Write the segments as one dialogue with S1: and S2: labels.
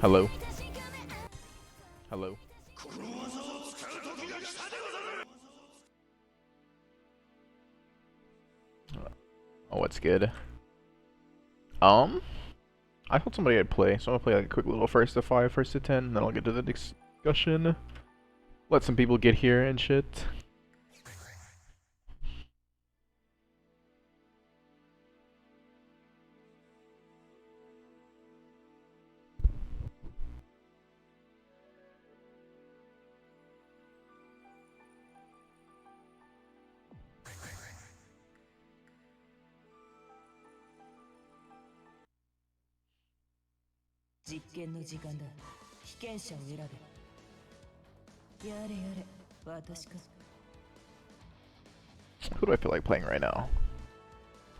S1: Hello. Hello. Oh, what's good? I thought somebody would play, so I'm gonna play like a quick little first to 5, first to 10, and then I'll get to the discussion. Let some people get here and shit. Who do I feel like playing right now?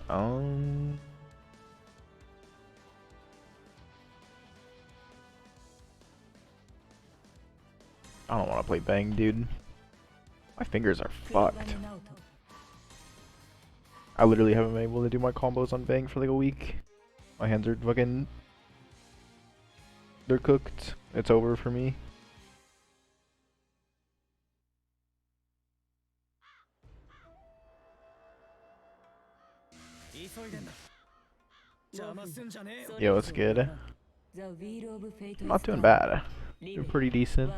S1: I don't want to play Bang, dude. My fingers are fucked. I literally haven't been able to do my combos on Bang for like a week. My hands are fucking... They're cooked. It's over for me. Yo, what's good? Not doing bad. You're pretty decent.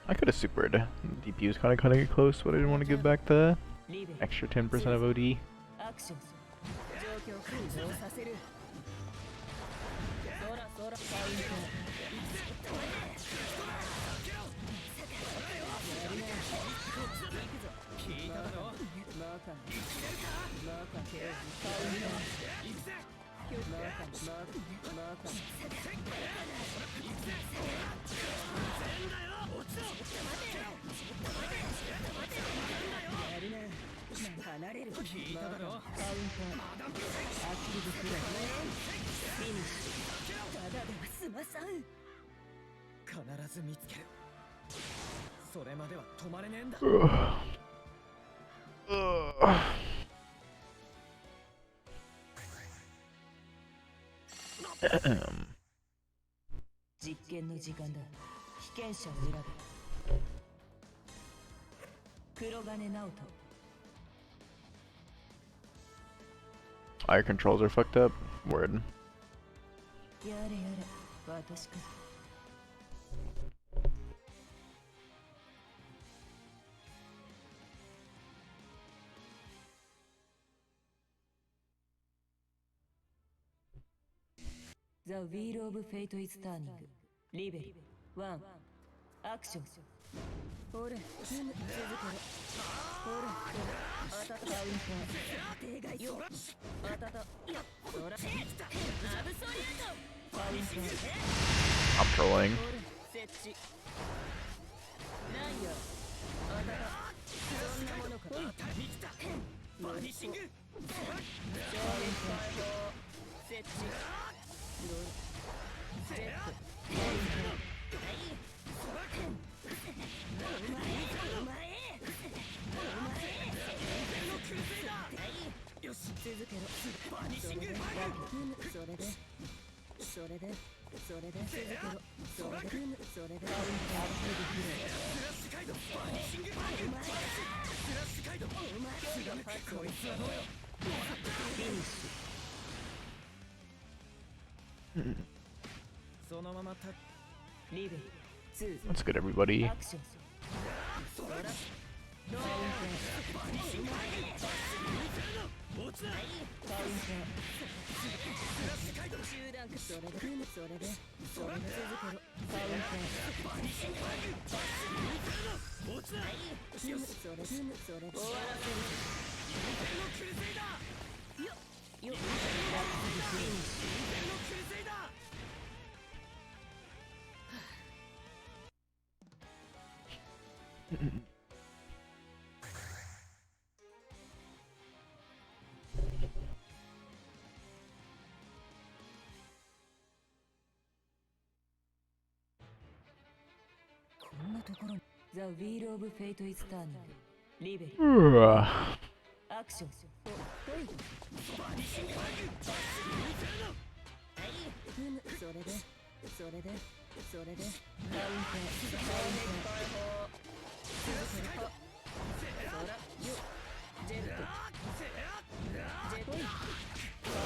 S1: I could have supered. DPU is kind of close, but I didn't want to give back the extra 10% of OD. Our controls are fucked up. Word.
S2: The wheel of fate is turning. Level 1. Action.
S1: I'm trolling. That's good, everybody.
S2: The wheel of fate is turning. Liber. Action.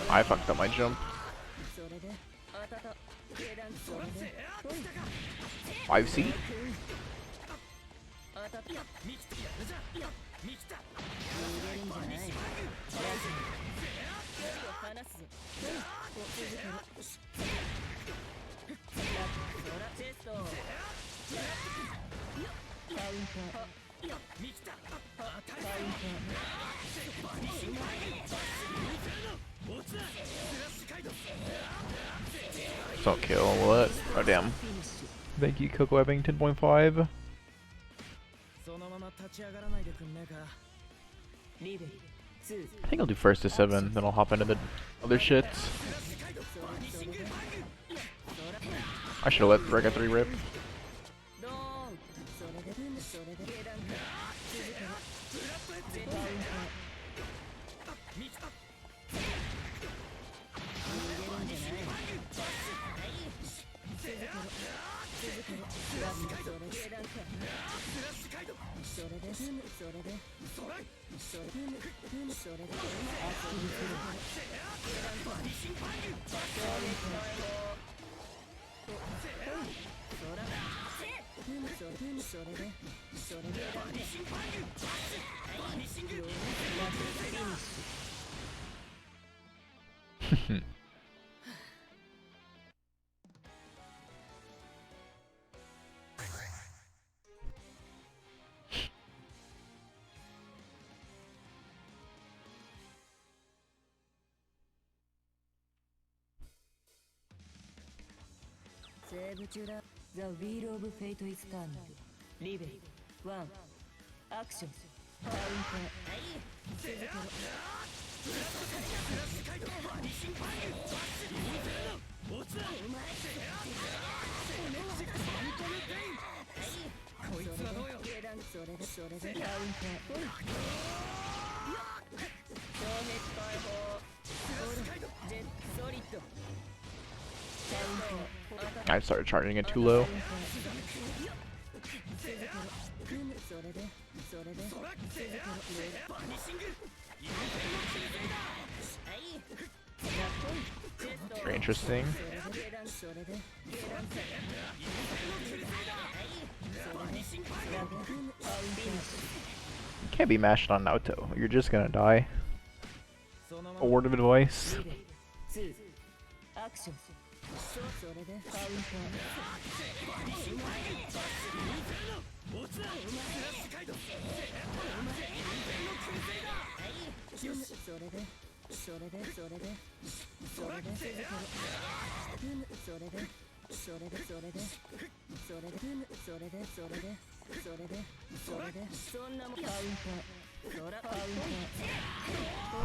S1: I fucked up my jump. 5C? Don't kill, will it? Oh damn. Thank you, Koko Ebbing 10.5. I think I'll do first to 7, then I'll hop into the other shit. I should've let Ragna 3 rip.
S2: The wheel of fate is turning. Liber. 1. Action. Counter.
S1: I started charging it too low. Very interesting. You can't be mashed on Naoto. You're just gonna die. A word of advice.
S2: Action.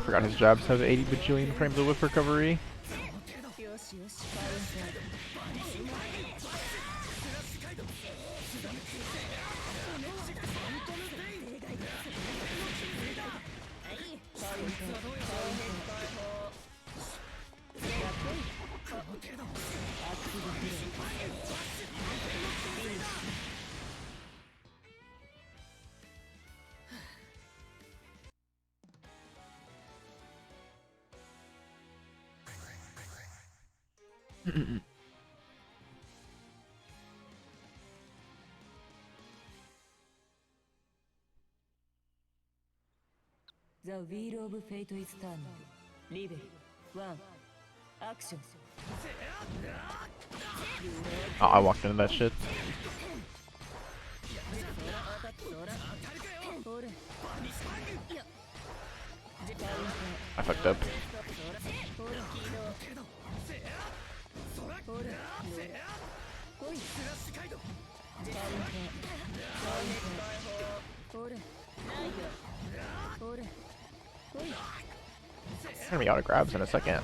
S1: Forgot his jabs have 80 bajillion frames of whip recovery.
S2: The wheel of fate is turning. Liber. 1.
S1: Oh, I walked into that shit. I fucked up. Gonna be auto grabs in a second.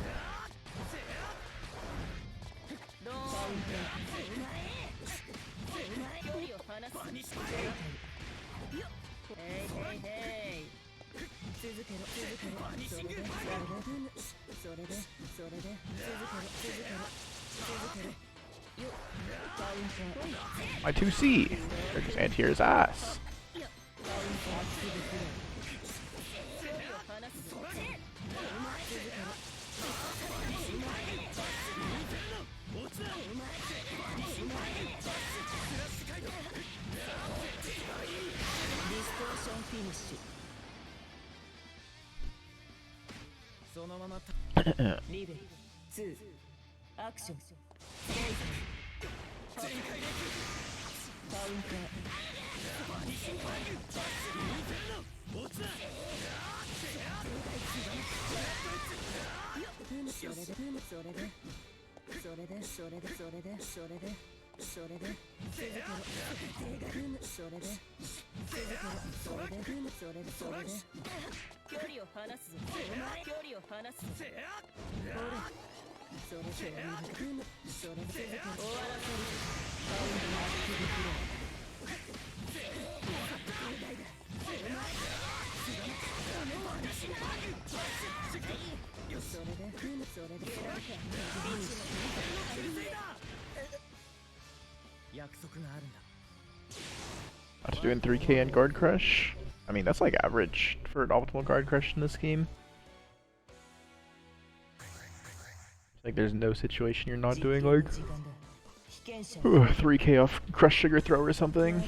S1: My 2C! They're just anti-air's ass. After doing 3k and guard crush, I mean that's like average for an optimal guard crush in this game. Like there's no situation you're not doing like 3k off crush sugar throw or something.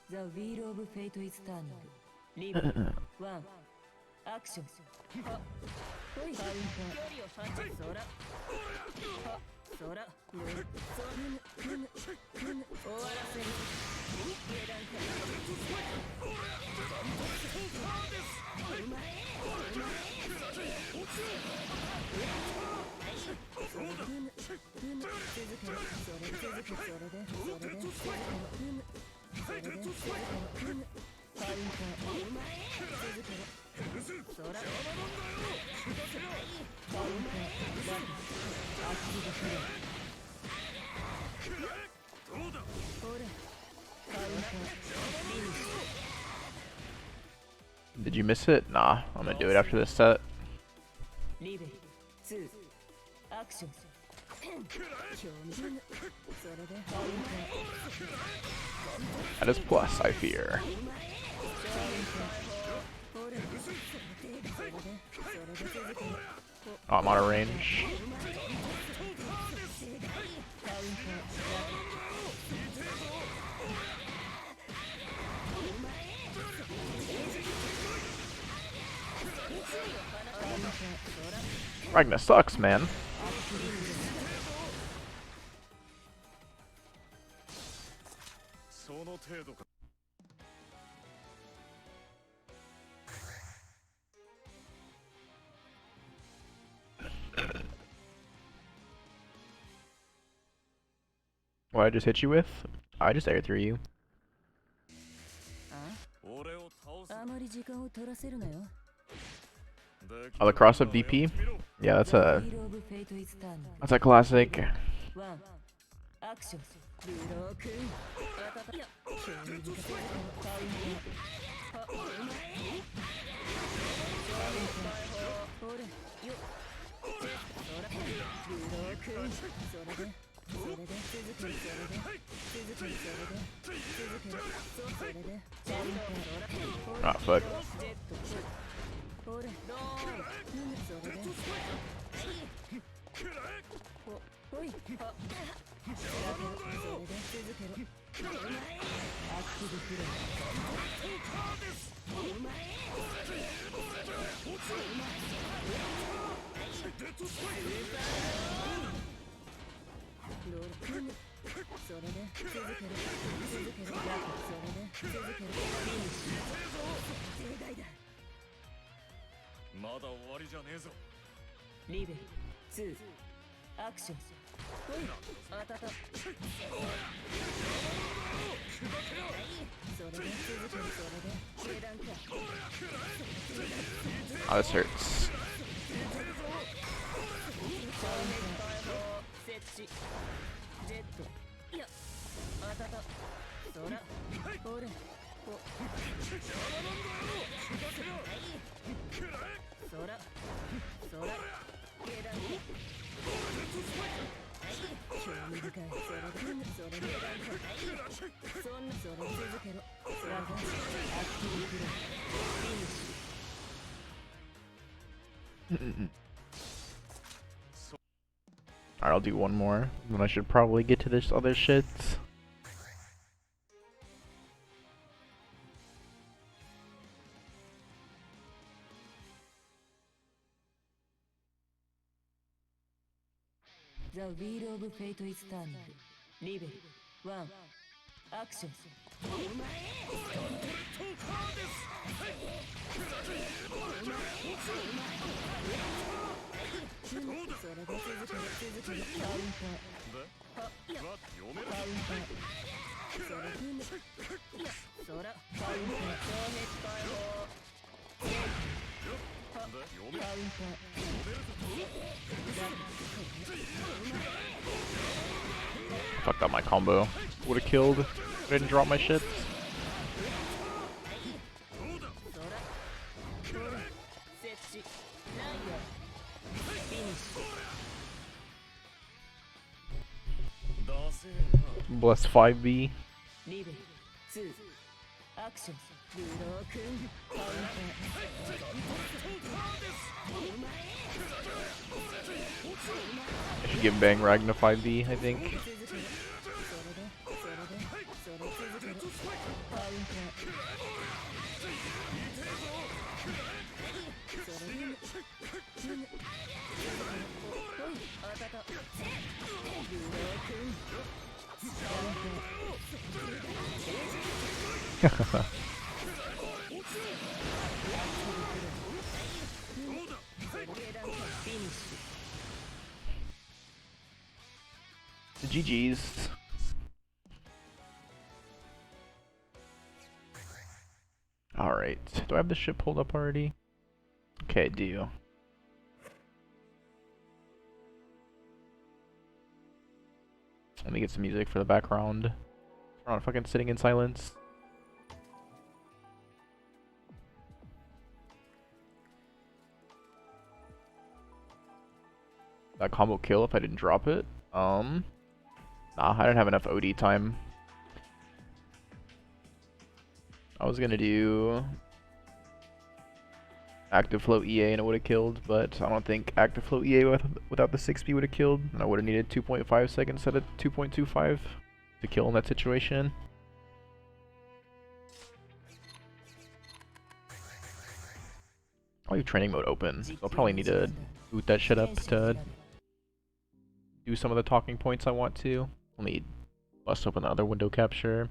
S2: The wheel of fate is turning. One. Action.
S1: Did you miss it? Nah, I'm gonna do it after this set. That is plus, I fear. Oh, I'm out of range. Ragna sucks, man. What I just hit you with? I just air through you. Oh, the cross up DP? Yeah, that's a classic. Oh fuck.
S2: リベル2アクションおいあたたそれで続けるそれで下段か
S1: Oh, this hurts.
S2: 設置ジェットいやあたたそらほれほそらそら下段興味深いそれでそれでそんなそれ続けろそらがアクティブプレイフィニッシュ
S1: Alright, I'll do one more. Then I should probably get to this other shit.
S2: The wheel of fate is turning. Level 1 action.
S1: Fucked up my combo. Would have killed if I didn't drop my shit. Bless 5B. I should give Bang Ragna 5B, I think. GG's. Alright. Do I have the ship pulled up already? Okay, I do. Let me get some music for the background. We're not fucking sitting in silence. That combo kill if I didn't drop it. Nah, I didn't have enough OD time. I was gonna do active flow EA and it would have killed, but I don't think active flow EA without the 6B would have killed. And I would have needed 2.5 seconds instead of 2.25 to kill in that situation. I'll leave training mode open. So I'll probably need to boot that shit up to do some of the talking points I want to. I'll need bust open the other window capture.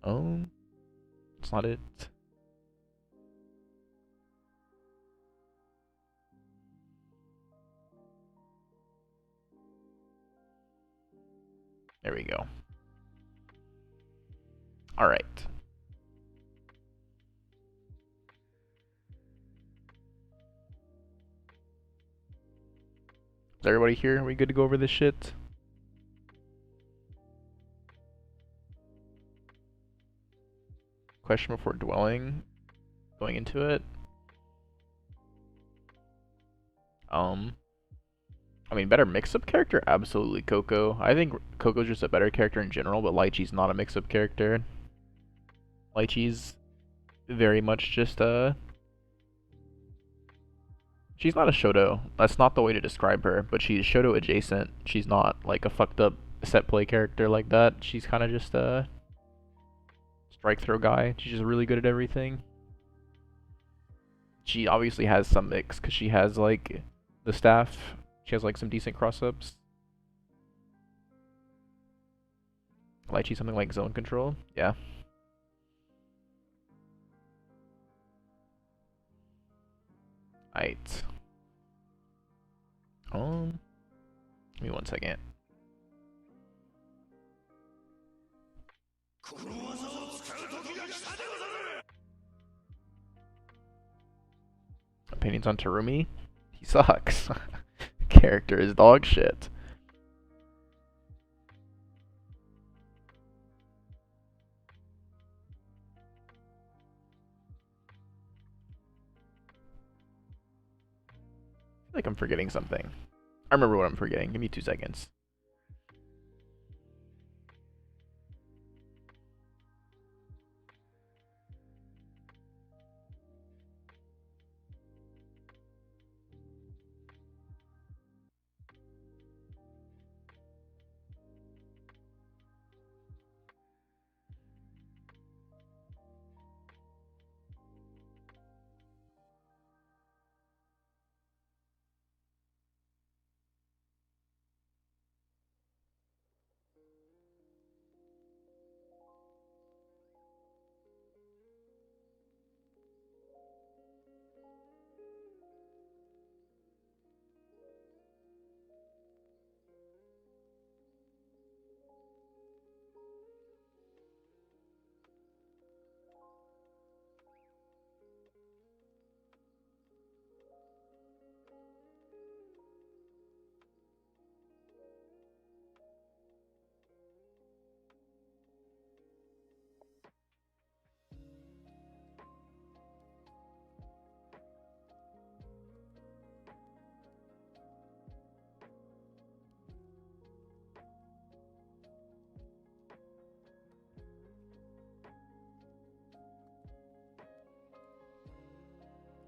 S1: Oh, that's not it. There we go. All right. Is everybody here? Are we good to go over this shit? Question before going into it. I mean, better mix-up character? Absolutely Koko. I think Koko's just a better character in general, but Litchi's not a mix-up character. Litchi's very much just a She's not a Shoto. That's not the way to describe her, but she's Shoto adjacent. She's not like a fucked up set play character like that. She's kind of just a strike throw guy. She's just really good at everything. She obviously has some mix because she has like the staff. She has like some decent cross-ups. Litchi something like zone control. Yeah. Right. Give me 1 second. Opinions on Terumi? He sucks. Character is dog shit. I feel like I'm forgetting something. I remember what I'm forgetting. Give me 2 seconds.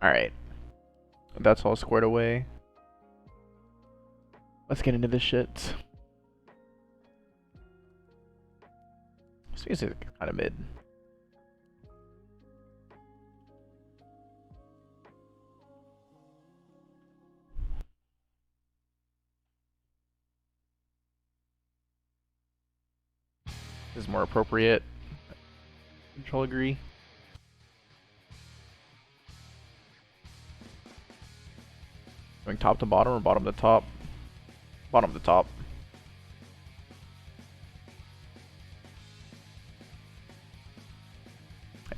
S1: Alright. That's all squared away. Let's get into this shit. This music kind of mid. This is more appropriate. I'll agree. Going top to bottom or bottom to top? Bottom to top.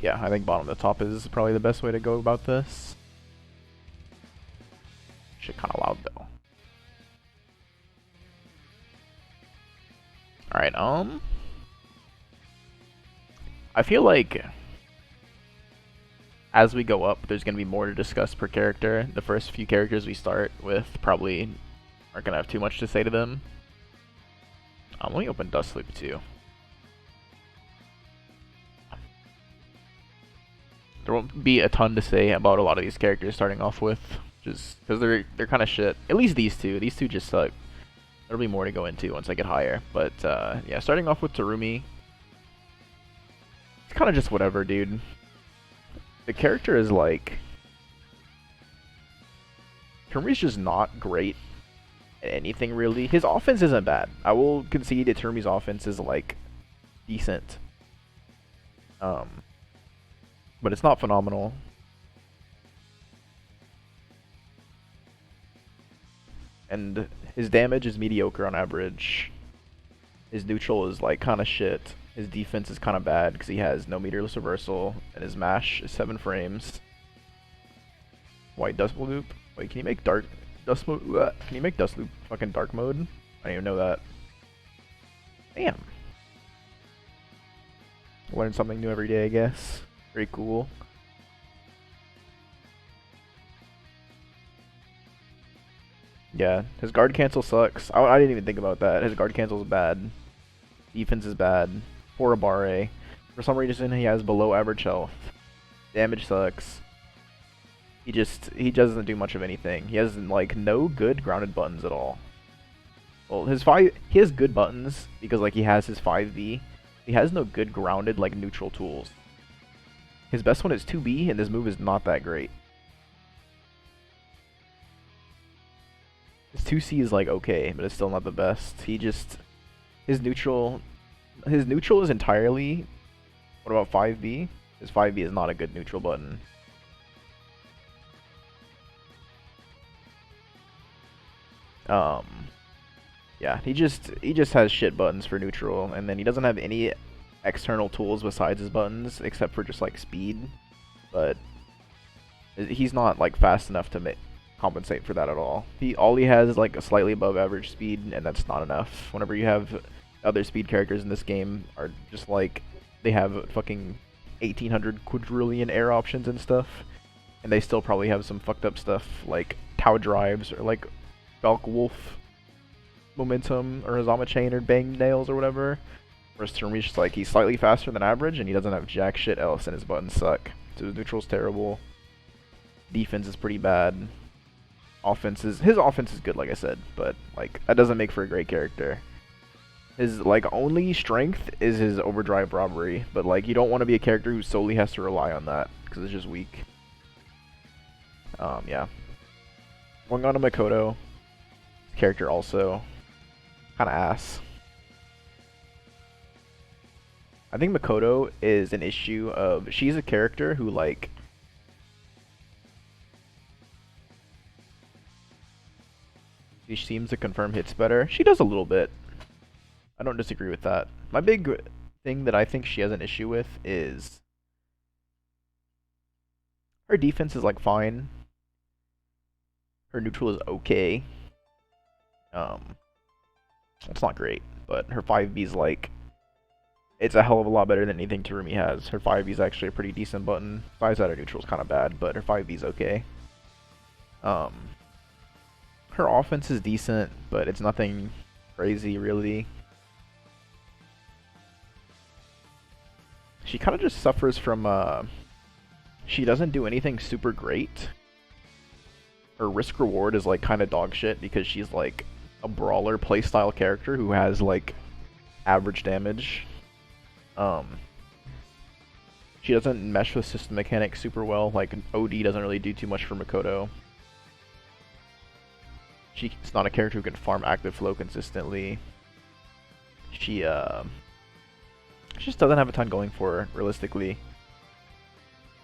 S1: Yeah, I think bottom to top is probably the best way to go about this. Shit kinda loud though. Alright, I feel like as we go up, there's gonna be more to discuss per character. The first few characters we start with probably aren't gonna have too much to say to them. Let me open Dust Loop too. There won't be a ton to say about a lot of these characters starting off with, just because they're kind of shit. At least these two. These two just suck. There'll be more to go into once I get higher. But yeah, starting off with Terumi. It's kind of just whatever, dude. The character is like... Terumi's just not great at anything, really. His offense isn't bad. I will concede that Terumi's offense is, like, decent. But it's not phenomenal. And his damage is mediocre on average. His neutral is, like, kind of shit. His defense is kind of bad because he has no meterless reversal, and his mash is 7 frames. White dust loop. Wait, can you make dark dust loop? Can you make dust loop fucking dark mode? I didn't even know that. Damn. Learn something new every day, I guess. Very cool. Yeah, his guard cancel sucks. I didn't even think about that. His guard cancel is bad. Defense is bad. Poor Abare. For some reason, he has below average health. Damage sucks. he doesn't do much of anything. He has like no good grounded buttons at all. Well, he has good buttons because like he has his 5B. He has no good grounded like neutral tools. His best one is 2B, and this move is not that great. His 2C is like okay, but it's still not the best. His neutral is entirely. What about 5B? His 5B is not a good neutral button. Yeah, he just has shit buttons for neutral, and then he doesn't have any external tools besides his buttons, except for just like speed. But he's not like fast enough to compensate for that at all. All he has is like a slightly above average speed, and that's not enough. Whenever you have other speed characters in this game are just like they have fucking 1800 quadrillion air options and stuff, and they still probably have some fucked up stuff like Tau drives or like Valk Wolf momentum or Hazama chain or bang nails or whatever. Whereas Terumi's just like he's slightly faster than average and he doesn't have jack shit else and his buttons suck. So his neutral's terrible. Defense is pretty bad. His offense is good like I said, but like that doesn't make for a great character. His like only strength is his overdrive robbery, but like you don't want to be a character who solely has to rely on that because it's just weak. Yeah. Going on to Makoto. His character also kind of ass. I think Makoto is an issue of she's a character who like she seems to confirm hits better. She does a little bit. I don't disagree with that. My big thing that I think she has an issue with is her defense is like fine. Her neutral is okay. It's not great, but her 5B is like it's a hell of a lot better than anything Terumi has. Her 5B is actually a pretty decent button. Besides that, her neutral is kind of bad, but her 5B is okay. Her offense is decent, but it's nothing crazy really. She kind of just suffers from she doesn't do anything super great. Her risk reward is like kind of dog shit because she's like a brawler playstyle character who has like average damage. She doesn't mesh with system mechanics super well. Like OD doesn't really do too much for Makoto. She's not a character who can farm active flow consistently. She just doesn't have a ton going for her, realistically.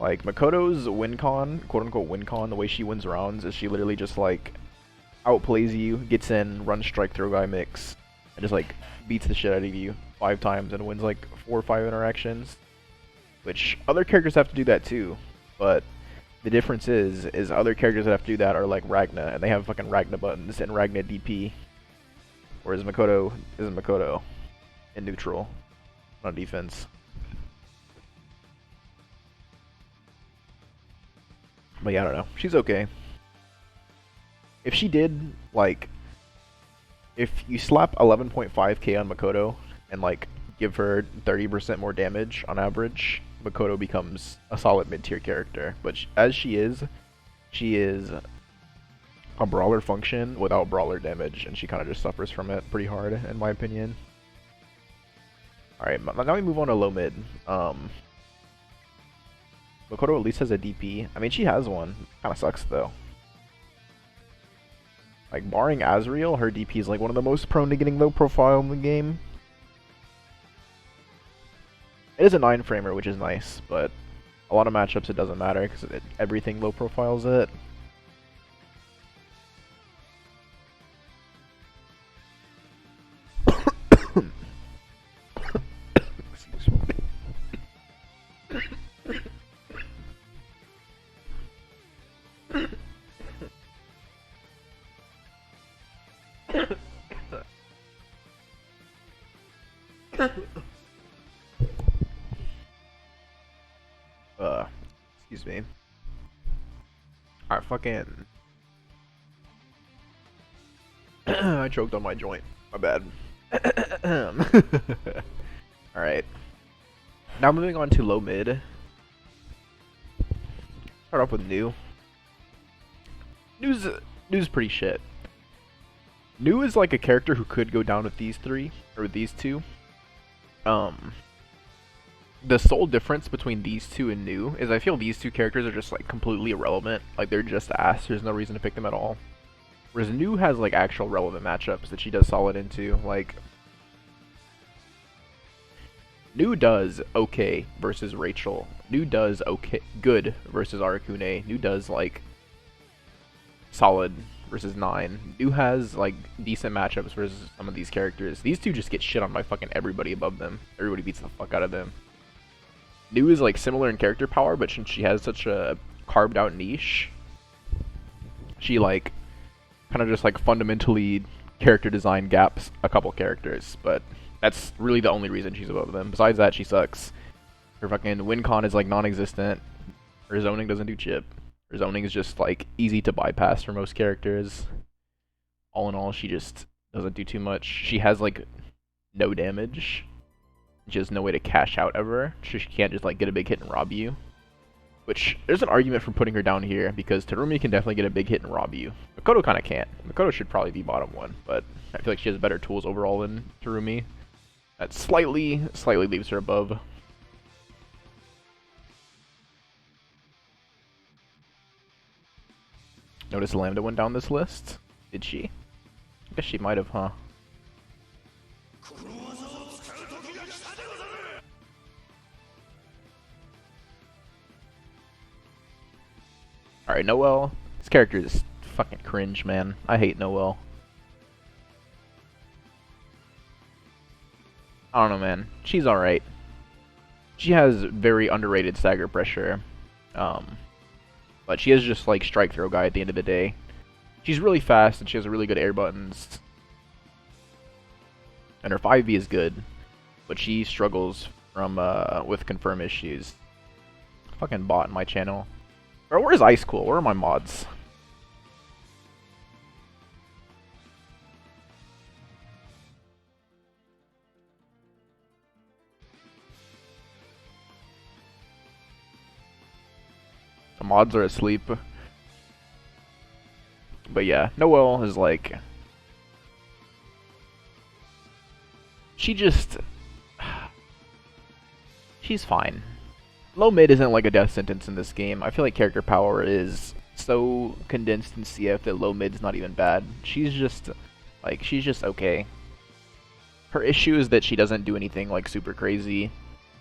S1: Like Makoto's win con, quote unquote win con, the way she wins rounds is she literally just like outplays you, gets in, runs strike throw guy mix, and just like beats the shit out of you 5 times and wins like 4 or 5 interactions. Which other characters have to do that too, but the difference is other characters that have to do that are like Ragna, and they have fucking Ragna buttons and Ragna DP, whereas Makoto isn't Makoto in neutral on defense. But yeah, I don't know. She's okay. If she did, like, if you slap 11.5k on Makoto and, like, give her 30% more damage on average, Makoto becomes a solid mid-tier character. But as she is a brawler function without brawler damage, and she kind of just suffers from it pretty hard, in my opinion. Alright, now we move on to low mid. Makoto at least has a DP. I mean, she has one. Kind of sucks, though. Like, barring Azrael, her DP is like one of the most prone to getting low profile in the game. It is a 9-framer, which is nice, but a lot of matchups it doesn't matter because everything low profiles it. Excuse me. Alright, fucking. I choked on my joint. My bad. Alright. Now moving on to low mid. Start off with new. Nu's Nu's pretty shit. Nu is like a character who could go down with these three or with these two. The sole difference between these two and Nu is I feel these two characters are just like completely irrelevant. Like they're just ass. There's no reason to pick them at all. Whereas Nu has like actual relevant matchups that she does solid into. Like Nu does okay versus Rachel. Nu does okay good versus Arakune. Nu does like solid versus 9. Nu has like decent matchups versus some of these characters. These two just get shit on by fucking everybody above them. Everybody beats the fuck out of them. Nu is like similar in character power, but since she has such a carved out niche, she like kind of just like fundamentally character design gaps a couple characters, but that's really the only reason she's above them. Besides that, she sucks. Her fucking win con is like non-existent. Her zoning doesn't do chip. Her zoning is just like easy to bypass for most characters. All in all, she just doesn't do too much. She has like no damage. Just no way to cash out ever. She can't just like get a big hit and rob you. Which, there's an argument for putting her down here, because Terumi can definitely get a big hit and rob you. Makoto kind of can't. Makoto should probably be bottom 1, but I feel like she has better tools overall than Terumi. That slightly leaves her above. Notice Lambda went down this list? Did she? I guess she might have, huh? Alright, Noel. This character is fucking cringe, man. I hate Noel. I don't know, man. She's alright. She has very underrated stagger pressure. But she is just like strike throw guy at the end of the day. She's really fast and she has really good air buttons. And her 5v is good. But she struggles from with confirm issues. Fucking bot in my channel. Bro, where's Ice Cool? Where are my mods? The mods are asleep. But yeah, Noel is like... She just... She's fine. Low mid isn't like a death sentence in this game. I feel like character power is so condensed in CF that low mid's not even bad. She's just like she's just okay. Her issue is that she doesn't do anything like super crazy,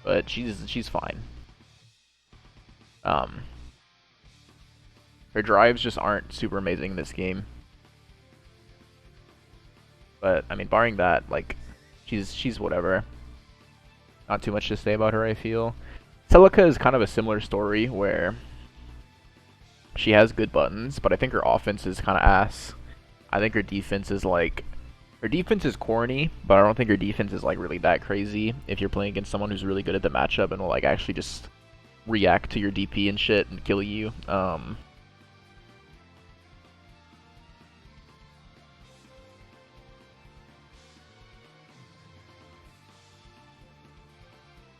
S1: but she's fine. Her drives just aren't super amazing in this game. But I mean, barring that, like she's whatever. Not too much to say about her, I feel. Celica is kind of a similar story where she has good buttons, but I think her offense is kind of ass. I think her defense is like... Her defense is corny, but I don't think her defense is like really that crazy if you're playing against someone who's really good at the matchup and will like actually just react to your DP and shit and kill you.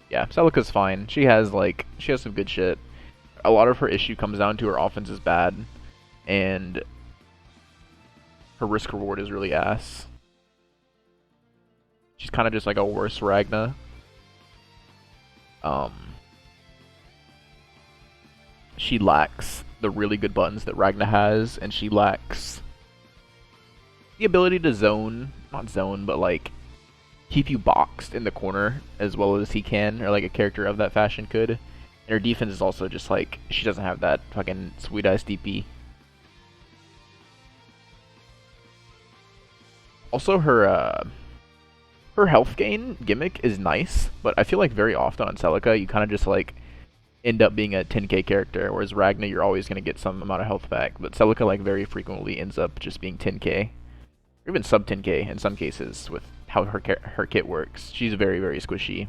S1: Yeah, Celica's fine. She has some good shit. A lot of her issue comes down to her offense is bad, and her risk reward is really ass. She's kind of just like a worse Ragna. She lacks the really good buttons that Ragna has, and she lacks the ability to not zone, but like keep you boxed in the corner as well as he can, or like a character of that fashion could. And her defense is also just like, she doesn't have that fucking sweet ass DP. Also, her health gain gimmick is nice, but I feel like very often on Celica you kind of just like end up being a 10k character, whereas Ragna you're always going to get some amount of health back, but Celica like very frequently ends up just being 10k. Or even sub 10k in some cases with how her kit works. She's very, very squishy.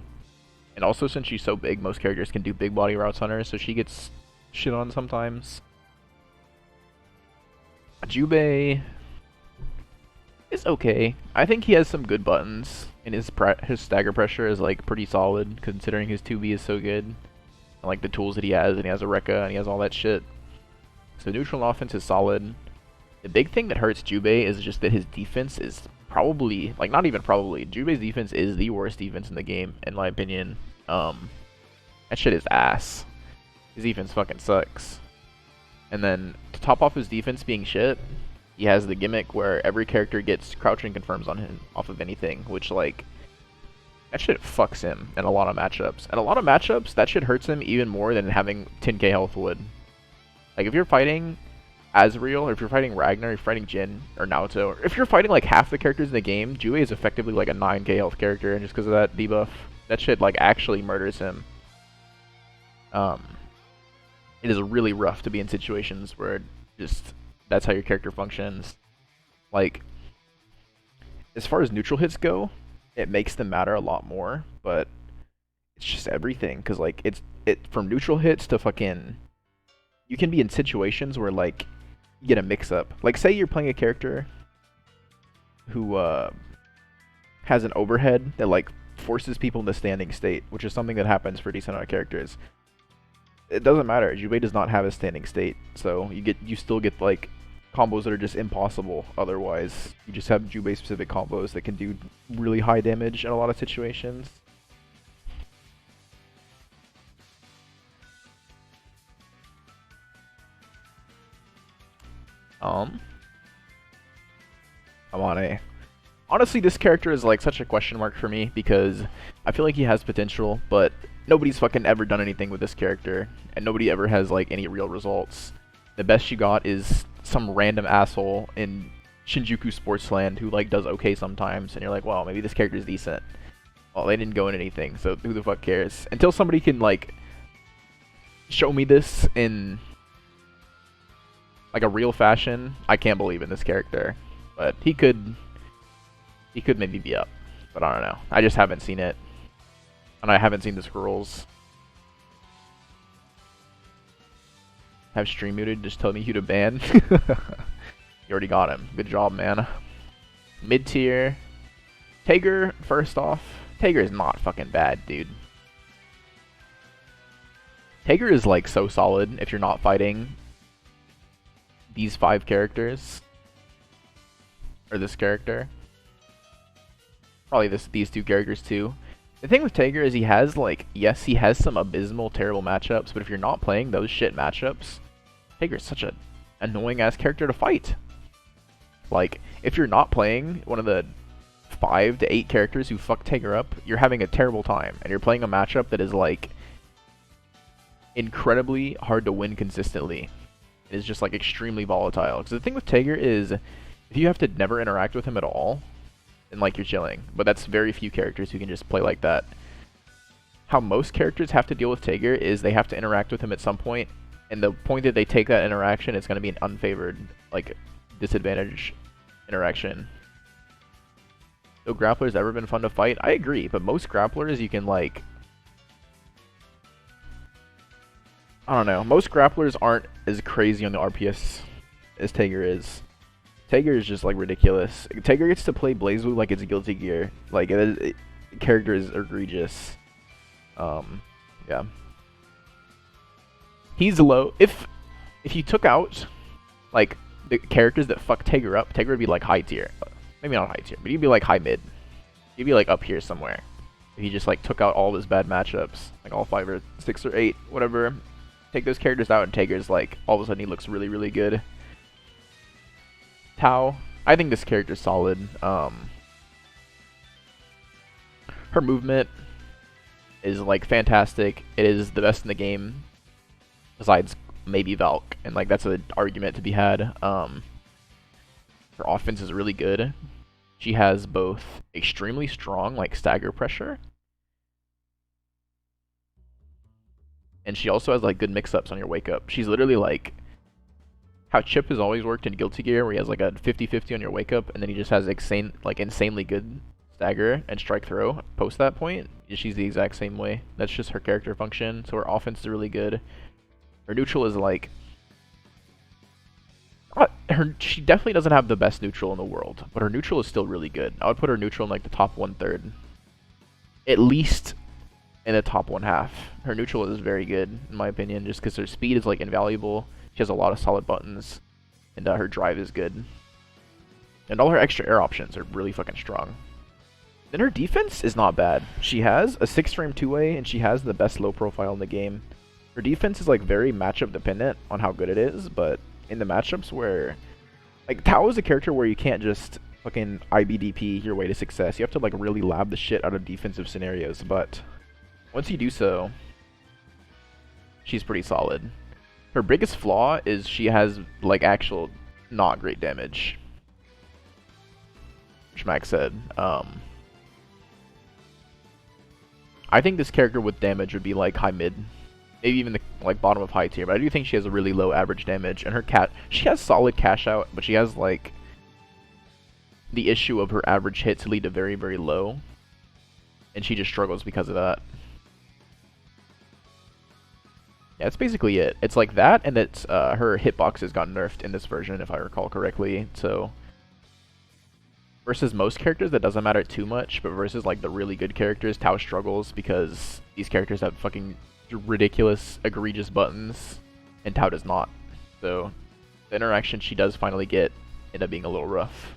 S1: And also, since she's so big, most characters can do big body routes on her, so she gets shit on sometimes. Jubei is okay. I think he has some good buttons, and his stagger pressure is like pretty solid, considering his 2B is so good. And like the tools that he has, and he has a Rekka, and he has all that shit. So neutral offense is solid. The big thing that hurts Jubei is just that his defense is probably, like, not even probably, Jubei's defense is the worst defense in the game, in my opinion. That shit is ass. His defense fucking sucks. And then, to top off his defense being shit, he has the gimmick where every character gets crouching confirms on him off of anything, which, like, that shit fucks him in a lot of matchups. And a lot of matchups, that shit hurts him even more than having 10k health would. Like, if you're fighting Azrael, or if you're fighting Ragna, or you're fighting Jin, or Naoto, or if you're fighting, like, half the characters in the game, Jubei is effectively, like, a 9k health character, and just because of that debuff, that shit, like, actually murders him. It is really rough to be in situations where just that's how your character functions. Like, as far as neutral hits go, it makes them matter a lot more, but it's just everything, because, like, it from neutral hits to fucking, you can be in situations where, like, you get a mix-up. Like, say you're playing a character who has an overhead that, like, forces people into standing state, which is something that happens for a decent amount of characters. It doesn't matter. Jubei does not have a standing state, so you still get, like, combos that are just impossible otherwise. You just have Jubei specific combos that can do really high damage in a lot of situations. Amane. Honestly, this character is, like, such a question mark for me because I feel like he has potential, but nobody's fucking ever done anything with this character, and nobody ever has, like, any real results. The best you got is some random asshole in Shinjuku Sportsland who, like, does okay sometimes, and you're like, well, maybe this character's decent. Well, they didn't go in anything, so who the fuck cares? Until somebody can, like, show me this in, like, a real fashion, I can't believe in this character. But he could maybe be up, but I don't know. I just haven't seen it, and I haven't seen the scrolls. Have stream muted, just tell me who to ban. You already got him. Good job, man. Mid tier. Tager, first off. Tager is not fucking bad, dude. Tager is, like, so solid if you're not fighting these 5 characters. Or this character. Probably these 2 characters too. The thing with Tager is he has, like, yes, he has some abysmal, terrible matchups, but if you're not playing those shit matchups, Tager is such an annoying-ass character to fight. Like, if you're not playing one of the 5 to 8 characters who fuck Tager up, you're having a terrible time, and you're playing a matchup that is, like, incredibly hard to win consistently. It is just, like, extremely volatile. Because the thing with Tager is, if you have to never interact with him at all, then, like, you're chilling. But that's very few characters who can just play like that. How most characters have to deal with Tager is they have to interact with him at some point, and the point that they take that interaction is going to be an unfavored, like, disadvantage interaction. So Grappler's ever been fun to fight? I agree, but most Grapplers you can, like, I don't know. Most Grapplers aren't as crazy on the RPS as Tager is. Tager is just, like, ridiculous. Tager gets to play BlazBlue like it's Guilty Gear. Like, the character is egregious. Yeah. He's low. If you took out, like, the characters that fuck Tager up, Tager would be, like, high tier. Maybe not high tier, but he'd be, like, high mid. He'd be, like, up here somewhere. If he just, like, took out all of his bad matchups. Like, all 5 or 6 or 8, whatever. Take those characters out and Tager's, like, all of a sudden he looks really, really good. Tao, I think this character's solid. Her movement is, like, fantastic. It is the best in the game, besides maybe Valk, and, like, that's an argument to be had. Her offense is really good. She has both extremely strong, like, stagger pressure, and she also has, like, good mix-ups on your wake-up. She's literally, like, how Chip has always worked in Guilty Gear, where he has, like, a 50-50 on your wake-up, and then he just has insanely good stagger and strike throw post that point. She's the exact same way. That's just her character function, so her offense is really good. Her neutral is, like, she definitely doesn't have the best neutral in the world, but her neutral is still really good. I would put her neutral in, like, the top 1/3. At least in the top 1/2. Her neutral is very good, in my opinion, just because her speed is, like, invaluable. She has a lot of solid buttons. and her drive is good. And all her extra air options are really fucking strong. Then her defense is not bad. She has a 6-frame 2-way, and she has the best low profile in the game. Her defense is like very matchup dependent on how good it is, but in the matchups where... Like, Tao is a character where you can't just fucking IBDP your way to success. You have to like really lab the shit out of defensive scenarios, but once you do so, she's pretty solid. Her biggest flaw is she has like actual not great damage. Which Max said. I think this character with damage would be like high mid. Maybe even the like bottom of high tier, but I do think she has a really low average damage, and her she has solid cash out, but she has like the issue of her average hits lead to very, very low, and she just struggles because of that. Yeah, that's basically it. It's like that, and it's her hitboxes got nerfed in this version, if I recall correctly. So versus most characters, that doesn't matter too much, but versus like the really good characters, Tao struggles because these characters have fucking ridiculous, egregious buttons, and Tao does not. So the interaction she does finally get end up being a little rough.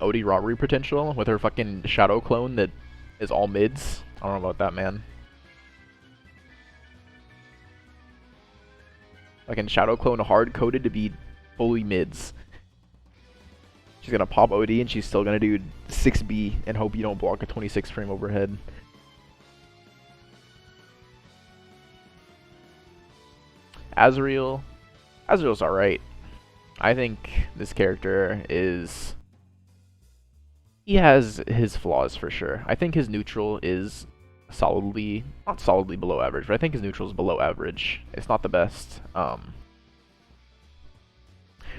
S1: OD robbery potential with her fucking shadow clone that is all mids. I don't know about that, man. Fucking shadow clone hard coded to be fully mids. She's gonna pop OD and she's still gonna do 6B and hope you don't block a 26 frame overhead. Azrael's alright. I think this character is... He has his flaws for sure. I think his neutral is solidly, not solidly below average, but I think his neutral is below average. It's not the best.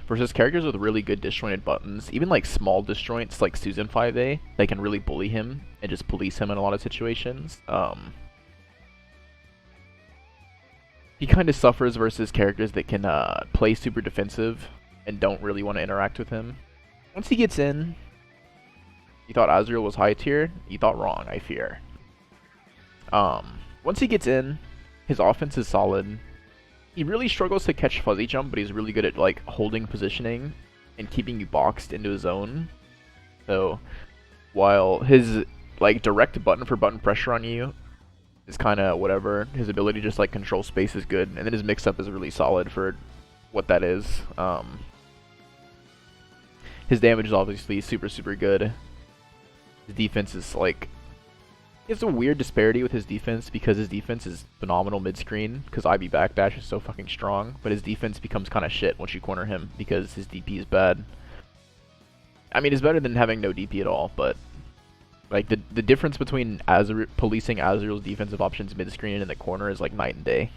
S1: Versus characters with really good disjointed buttons, even like small disjoints like Susan 5A, they can really bully him and just police him in a lot of situations. He kind of suffers versus characters that can play super defensive and don't really want to interact with him. Once he gets in, you thought Azrael was high tier, you thought wrong, I fear. Once he gets in, his offense is solid. He really struggles to catch fuzzy jump, but he's really good at like holding positioning and keeping you boxed into his zone. So while his like direct button for button pressure on you is kind of whatever, his ability to just like control space is good, and then his mix-up is really solid for what that is. His damage is obviously super, super good. His defense is like... He has a weird disparity with his defense because his defense is phenomenal mid-screen because IB backdash is so fucking strong, but his defense becomes kind of shit once you corner him because his DP is bad. I mean, it's better than having no DP at all, but like the difference between policing Azrael's defensive options mid-screen and the corner is like night and day.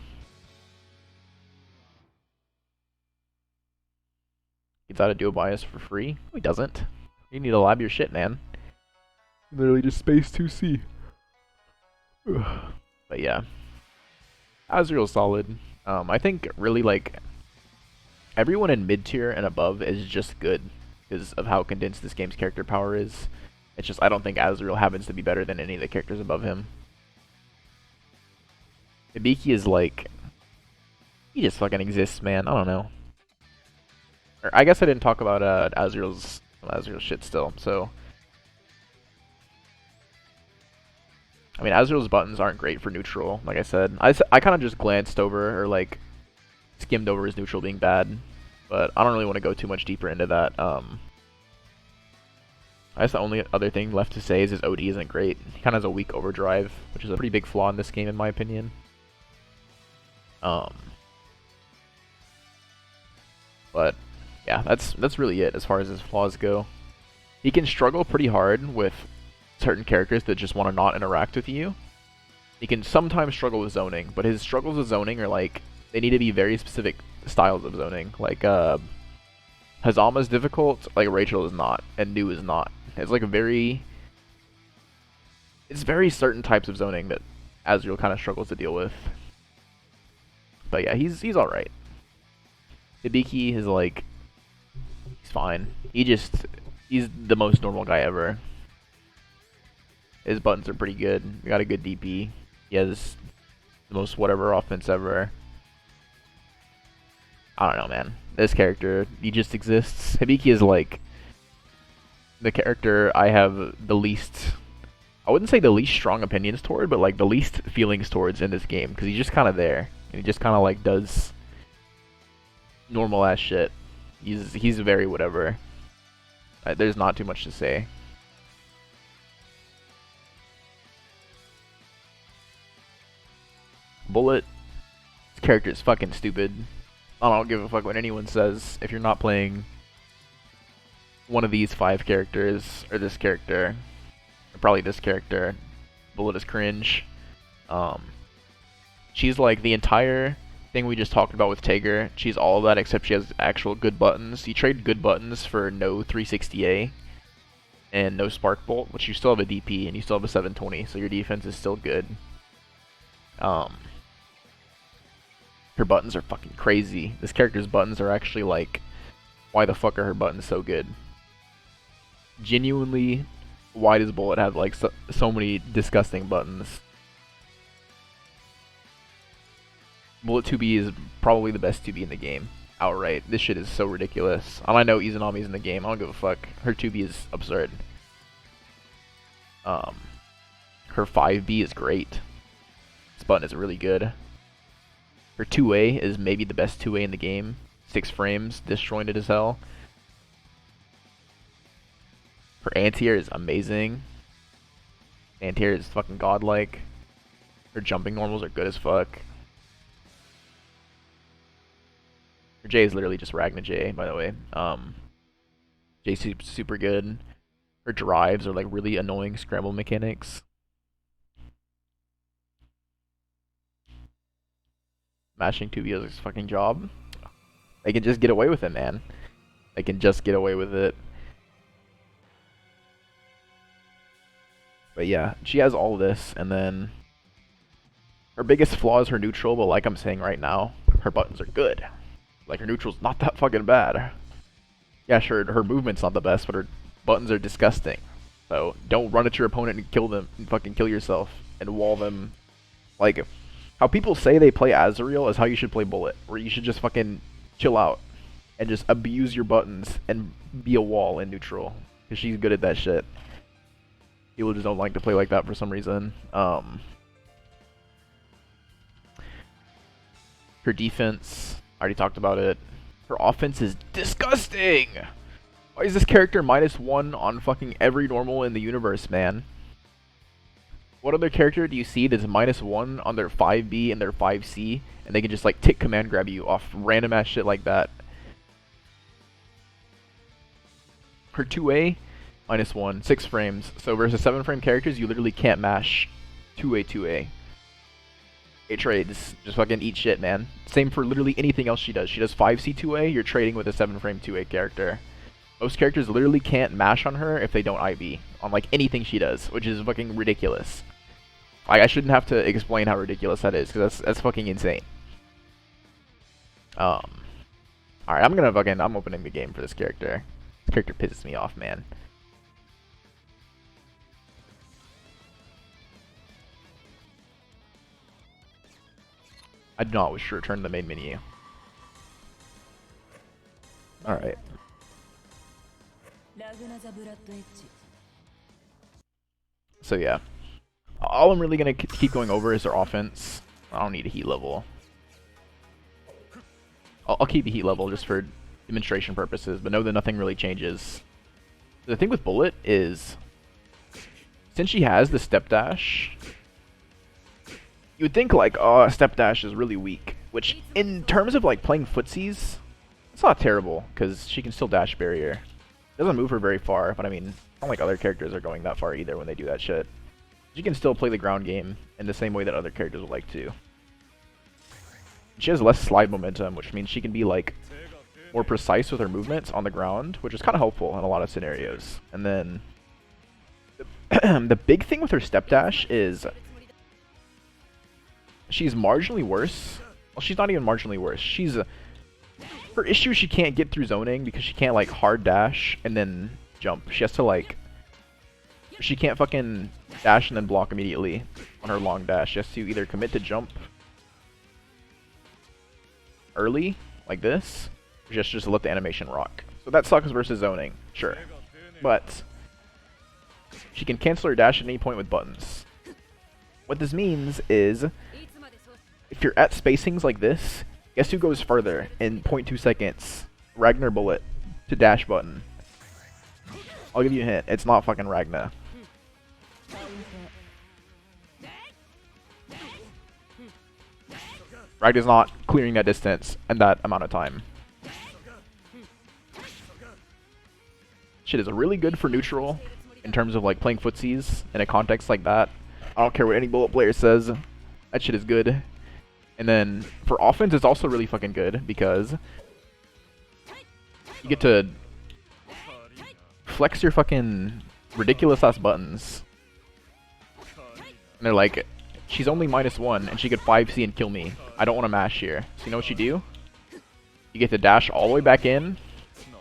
S1: Gets out of duo bias for free? No, he doesn't. You need to lab your shit, man. Literally just space 2C. But yeah, Azrael's solid. I think really like everyone in mid tier and above is just good because of how condensed this game's character power is. It's just I don't think Azrael happens to be better than any of the characters above him. Hibiki is like, he just fucking exists, man. I don't know. Or, I guess I didn't talk about Azrael's shit still, so. I mean, Azrael's buttons aren't great for neutral, like I said. I kind of just glanced over, or like, skimmed over his neutral being bad. But I don't really want to go too much deeper into that. I guess the only other thing left to say is his OD isn't great. He kind of has a weak overdrive, which is a pretty big flaw in this game, in my opinion. But, yeah, that's really it as far as his flaws go. He can struggle pretty hard with certain characters that just want to not interact with you. He can sometimes struggle with zoning, but his struggles with zoning are like, they need to be very specific styles of zoning. Like, Hazama's difficult, like Rachel is not, and New is not. It's like it's very certain types of zoning that Azrael kind of struggles to deal with. But yeah, he's alright. Hibiki is like, he's fine. He's the most normal guy ever. His buttons are pretty good. He got a good DP. He has the most whatever offense ever. I don't know, man. This character, he just exists. Hibiki is like the character I have the least, I wouldn't say the least strong opinions toward, but like the least feelings towards in this game, because he's just kind of there. And he just kind of like does normal ass shit. He's very whatever. There's not too much to say. Bullet, this character is fucking stupid. I don't give a fuck what anyone says. If you're not playing one of these 5 characters, or this character, or probably this character, Bullet is cringe. She's like the entire thing we just talked about with Tager. She's all of that except she has actual good buttons. You trade good buttons for no 360A and no Spark Bolt, which you still have a DP and you still have a 720, so your defense is still good. Her buttons are fucking crazy. This character's buttons are actually like, why the fuck are her buttons so good? Genuinely, why does Bullet have like so many disgusting buttons? Bullet 2B is probably the best 2B in the game, outright. This shit is so ridiculous. And I know Izanami's in the game, I don't give a fuck. Her 2B is absurd. Her 5B is great. This button is really good. Her 2A is maybe the best 2A in the game. 6 frames, disjointed as hell. Her anti-air is amazing. Anti-air is fucking godlike. Her jumping normals are good as fuck. Her J is literally just Ragna J, by the way. J's super good. Her drives are like really annoying scramble mechanics. Mashing 2B is his fucking job. They can just get away with it, man. They can just get away with it. But yeah, she has all this, and then her biggest flaw is her neutral, but like I'm saying right now, her buttons are good. Like, her neutral's not that fucking bad. Yeah, sure, her movement's not the best, but her buttons are disgusting. So, don't run at your opponent and kill them, and fucking kill yourself, and wall them. Like, how people say they play Azrael is how you should play Bullet, where you should just fucking chill out, and just abuse your buttons, and be a wall in neutral. Because she's good at that shit. People just don't like to play like that for some reason. Her defense, I already talked about it. Her offense is disgusting! Why is this character -1 on fucking every normal in the universe, man? What other character do you see that's -1 on their 5B and their 5C, and they can just like tick command grab you off random ass shit like that? Her 2A, -1, 6 frames. So versus 7 frame characters, you literally can't mash 2A. It trades. Just fucking eat shit, man. Same for literally anything else she does. She does 5C 2A, you're trading with a 7 frame 2A character. Most characters literally can't mash on her if they don't IB on like anything she does, which is fucking ridiculous. Like, I shouldn't have to explain how ridiculous that is, because that's fucking insane. Alright, I'm opening the game for this character. This character pisses me off, man. I do not wish to return to the main menu. Alright. So yeah. All I'm really going to keep going over is their offense. I don't need a heat level. I'll keep a heat level just for demonstration purposes, but know that nothing really changes. The thing with Bullet is, since she has the step dash, you would think like, oh, step dash is really weak. Which, in terms of like playing footsies, it's not terrible, because she can still dash barrier. It doesn't move her very far, but I mean, not like other characters are going that far either when they do that shit. She can still play the ground game in the same way that other characters would like to. She has less slide momentum, which means she can be like more precise with her movements on the ground, which is kind of helpful in a lot of scenarios. And then the big thing with her step dash is she's marginally worse. Well, she's not even marginally worse. Her issue, she can't get through zoning because she can't like hard dash and then jump. She has to like, she can't fucking dash and then block immediately on her long dash. She has to either commit to jump early, like this, just to let the animation rock. So that sucks versus zoning, sure. But she can cancel her dash at any point with buttons. What this means is, if you're at spacings like this, guess who goes further in 0.2 seconds? Ragnar bullet to dash button. I'll give you a hint. It's not fucking Ragna. Ragna's not clearing that distance in that amount of time. Shit is really good for neutral in terms of like playing footsies in a context like that. I don't care what any bullet player says. That shit is good. And then for offense, it's also really fucking good because you get to flex your fucking ridiculous ass buttons. And they're like, she's only -1 and she could 5C and kill me. I don't want to mash here. So you know what you do? You get to dash all the way back in, and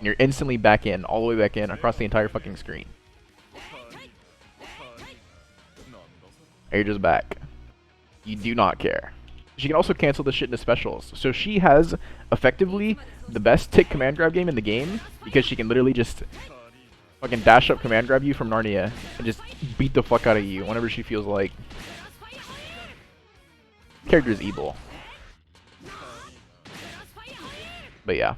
S1: you're instantly back in, all the way back in, across the entire fucking screen. And you're just back. You do not care. She can also cancel this shit into specials. So she has, effectively, the best tick command grab game in the game, because she can literally just fucking dash up command grab you from Narnia, and just beat the fuck out of you whenever she feels like. Character is evil. But yeah.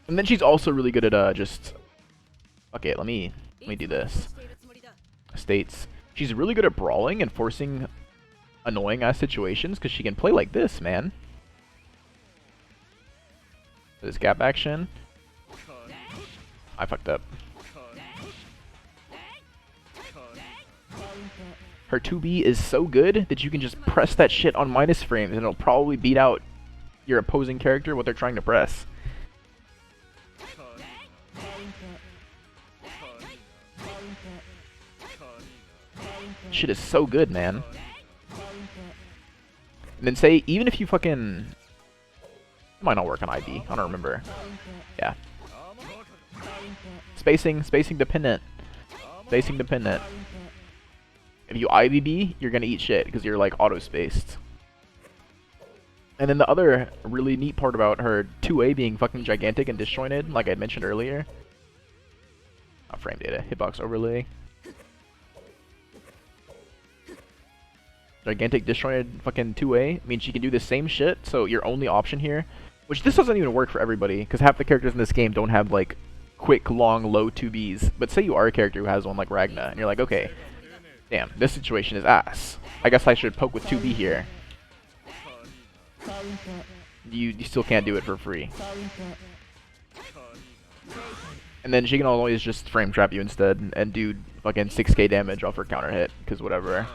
S1: And then she's also really good at just okay, let me do this. States. She's really good at brawling and forcing annoying ass situations because she can play like this, man. This gap action. I fucked up. Her 2B is so good that you can just press that shit on minus frames and it'll probably beat out your opposing character what they're trying to press. Shit is so good, man. And then say, even if you fucking... It might not work on IB. I don't remember. Yeah. Spacing dependent. Spacing dependent. If you IBB, you're gonna eat shit because you're like auto-spaced. And then the other really neat part about her 2A being fucking gigantic and disjointed, like I had mentioned earlier. Not frame data, hitbox overlay. Gigantic disjointed fucking 2A means she can do the same shit, so your only option here, which this doesn't even work for everybody, because half the characters in this game don't have like quick, long, low 2Bs. But say you are a character who has one like Ragna, and you're like, okay, damn, this situation is ass. I guess I should poke with 2B here. You still can't do it for free. And then she can always just frame trap you instead and do fucking 6k damage off her counter hit, because whatever.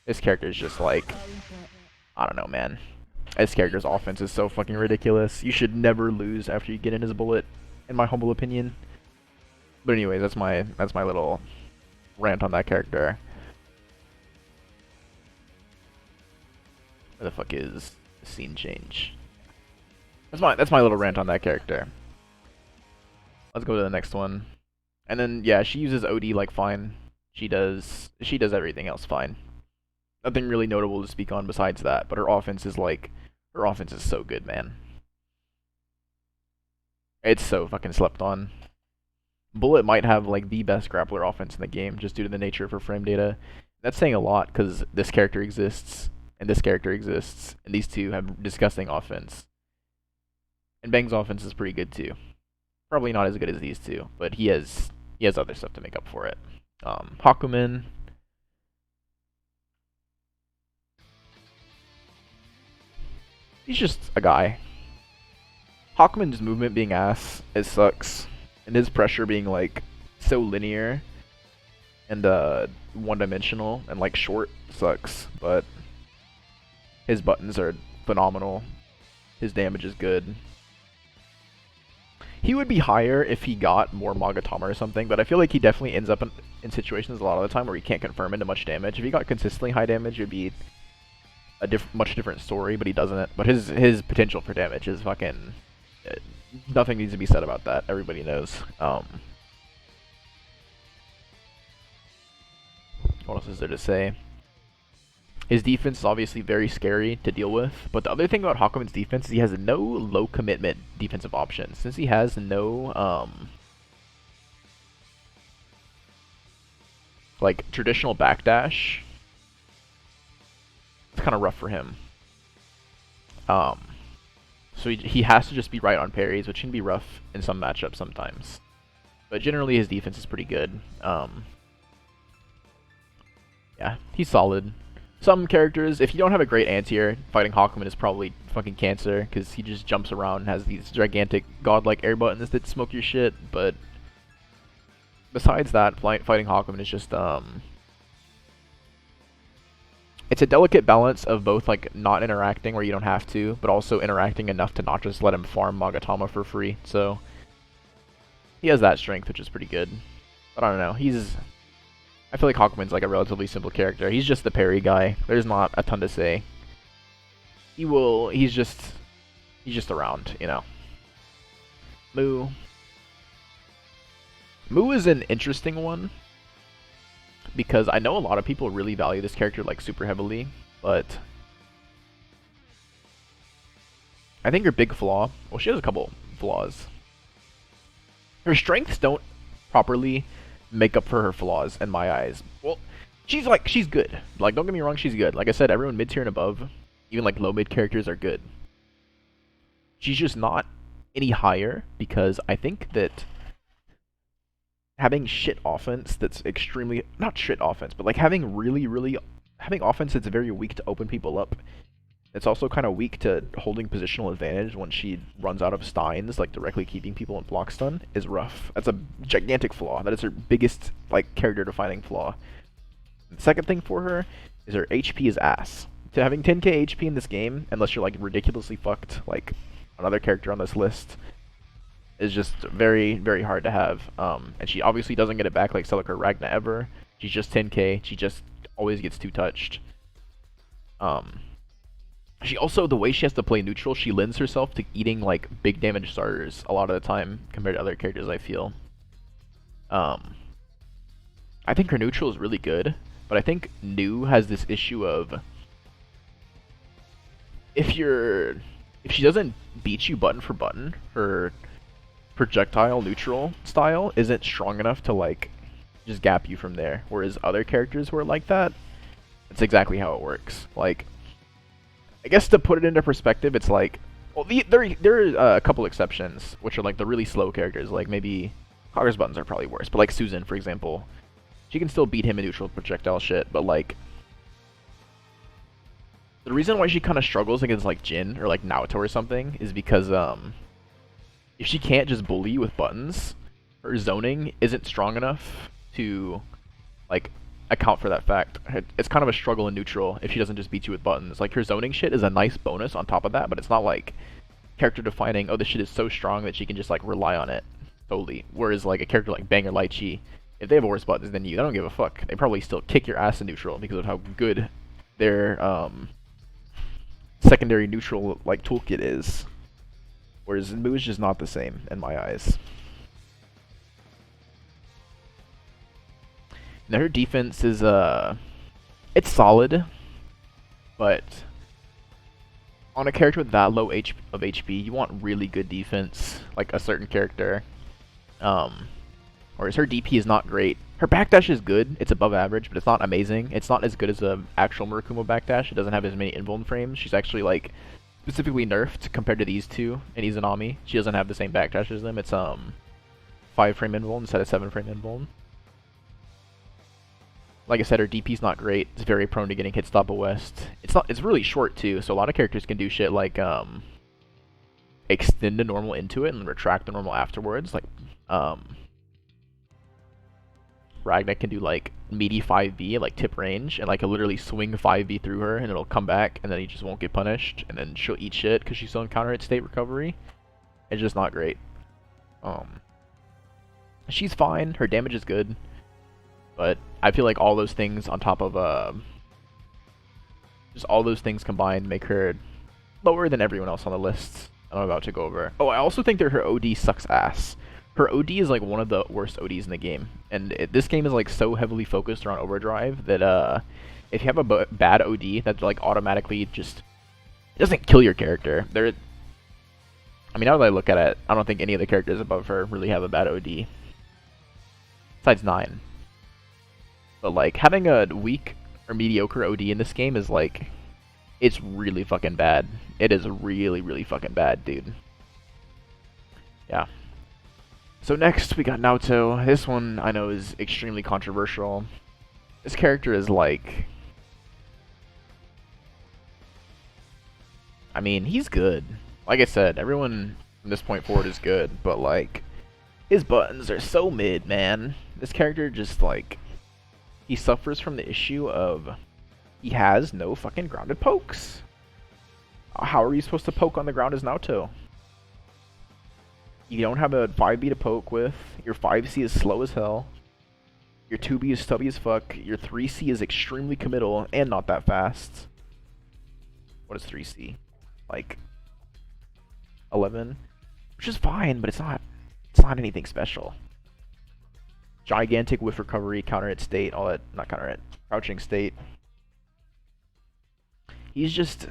S1: This character is just like, I don't know, man. This character's offense is so fucking ridiculous. You should never lose after you get in his bullet, in my humble opinion. But anyways, that's my little rant on that character. Where the fuck is the scene change? That's my little rant on that character. Let's go to the next one. And then yeah, she uses OD like fine. She does everything else fine. Nothing really notable to speak on besides that, but her offense is so good, man. It's so fucking slept on. Bullet might have like the best grappler offense in the game just due to the nature of her frame data. That's saying a lot because this character exists and this character exists, and these two have disgusting offense. And Bang's offense is pretty good too. Probably not as good as these two, but he has other stuff to make up for it. Hakumen. He's just a guy. Hakumen's movement being ass, it sucks. And his pressure being like so linear and one-dimensional and like short sucks, but his buttons are phenomenal. His damage is good. He would be higher if he got more Magatama or something, but I feel like he definitely ends up in situations a lot of the time where he can't confirm into much damage. If he got consistently high damage, it would be a much different story, but he doesn't. But his potential for damage is fucking... nothing needs to be said about that. Everybody knows. What else is there to say? His defense is obviously very scary to deal with, but the other thing about Hakumen's defense is he has no low commitment defensive options. Since he has no like traditional backdash, it's kind of rough for him. So he has to just be right on parries, which can be rough in some matchups sometimes. But generally his defense is pretty good. Yeah, he's solid. Some characters, if you don't have a great anti-air, fighting Hakumen is probably fucking cancer, because he just jumps around and has these gigantic godlike air buttons that smoke your shit, but besides that, fighting Hakumen is just, it's a delicate balance of both, like, not interacting where you don't have to, but also interacting enough to not just let him farm Magatama for free, so he has that strength, which is pretty good. But I don't know, I feel like Hakumen's like a relatively simple character. He's just the parry guy. There's not a ton to say. He's just around, you know. Mu is an interesting one, because I know a lot of people really value this character like super heavily, but I think her big flaw, well, she has a couple flaws. Her strengths don't properly make up for her flaws in my eyes. Well, she's good. Like, don't get me wrong, she's good. Like I said, everyone mid-tier and above, even like low-mid characters are good. She's just not any higher, because I think that having shit offense that's extremely, not shit offense, but like having having offense that's very weak to open people up. It's also kind of weak to holding positional advantage when she runs out of steins, like directly keeping people in block stun, is rough. That's a gigantic flaw. That is her biggest, like, character defining flaw. The second thing for her is her HP is ass. To having 10k HP in this game, unless you're like ridiculously fucked, like another character on this list, is just very, very hard to have. And she obviously doesn't get it back like Celica or Ragna ever. She's just 10k. She just always gets two-touched. She also, the way she has to play neutral, she lends herself to eating like big damage starters a lot of the time compared to other characters, I feel. I think her neutral is really good, but I think Nu has this issue of if she doesn't beat you button for button, her projectile neutral style isn't strong enough to like just gap you from there. Whereas other characters who are like that, that's exactly how it works. Like, I guess to put it into perspective, it's like, well, there are a couple exceptions, which are like the really slow characters, like maybe Kagura's buttons are probably worse, but like Susan, for example, she can still beat him in neutral projectile shit, but like, the reason why she kind of struggles against like Jin or like Naoto or something is because if she can't just bully you with buttons, her zoning isn't strong enough to like account for that fact. It's kind of a struggle in neutral if she doesn't just beat you with buttons. Like, her zoning shit is a nice bonus on top of that, but it's not like character defining, oh, this shit is so strong that she can just like rely on it totally. Whereas like a character like Bang or Litchi, if they have worse buttons than you, they don't give a fuck. They probably still kick your ass in neutral because of how good their secondary neutral like toolkit is. Whereas Mu is just not the same in my eyes. Now her defense is it's solid, but on a character with that low of HP, you want really good defense, like a certain character. Whereas her DP is not great. Her backdash is good, it's above average, but it's not amazing. It's not as good as an actual Murakumo backdash. It doesn't have as many invuln frames. She's actually like specifically nerfed compared to these two in Izanami. She doesn't have the same backdash as them. It's 5 frame invuln instead of 7 frame invuln. Like I said, her DP's not great. It's very prone to getting hit stop a west. It's really short too, so a lot of characters can do shit like extend the normal into it and retract the normal afterwards. Like Ragna can do like meaty 5v, like tip range, and like he'll literally swing 5v through her and it'll come back and then he just won't get punished, and then she'll eat shit because she's still in counter hit state recovery. It's just not great. She's fine, her damage is good, but I feel like all those things on top of just all those things combined make her lower than everyone else on the list I'm about to go over. Oh, I also think that her OD sucks ass. Her OD is like one of the worst ODs in the game, and this game is like so heavily focused around overdrive that if you have a bad OD, that like automatically just it doesn't kill your character. I mean, now that I look at it, I don't think any of the characters above her really have a bad OD, besides 9. But like having a weak or mediocre OD in this game is like, it's really fucking bad. It is really, really fucking bad, dude. Yeah. So next we got Naoto. This one I know is extremely controversial. This character is like, I mean, he's good. Like I said, everyone from this point forward is good, but like, his buttons are so mid, man. This character just like, he suffers from the issue of he has no fucking grounded pokes. How are you supposed to poke on the ground as Naoto? You don't have a 5B to poke with, your 5C is slow as hell, your 2B is stubby as fuck, your 3C is extremely committal and not that fast. What is 3C? Like 11? Which is fine, but it's not anything special. Gigantic whiff recovery, counter hit state, all that, not counter hit, crouching state. He's just,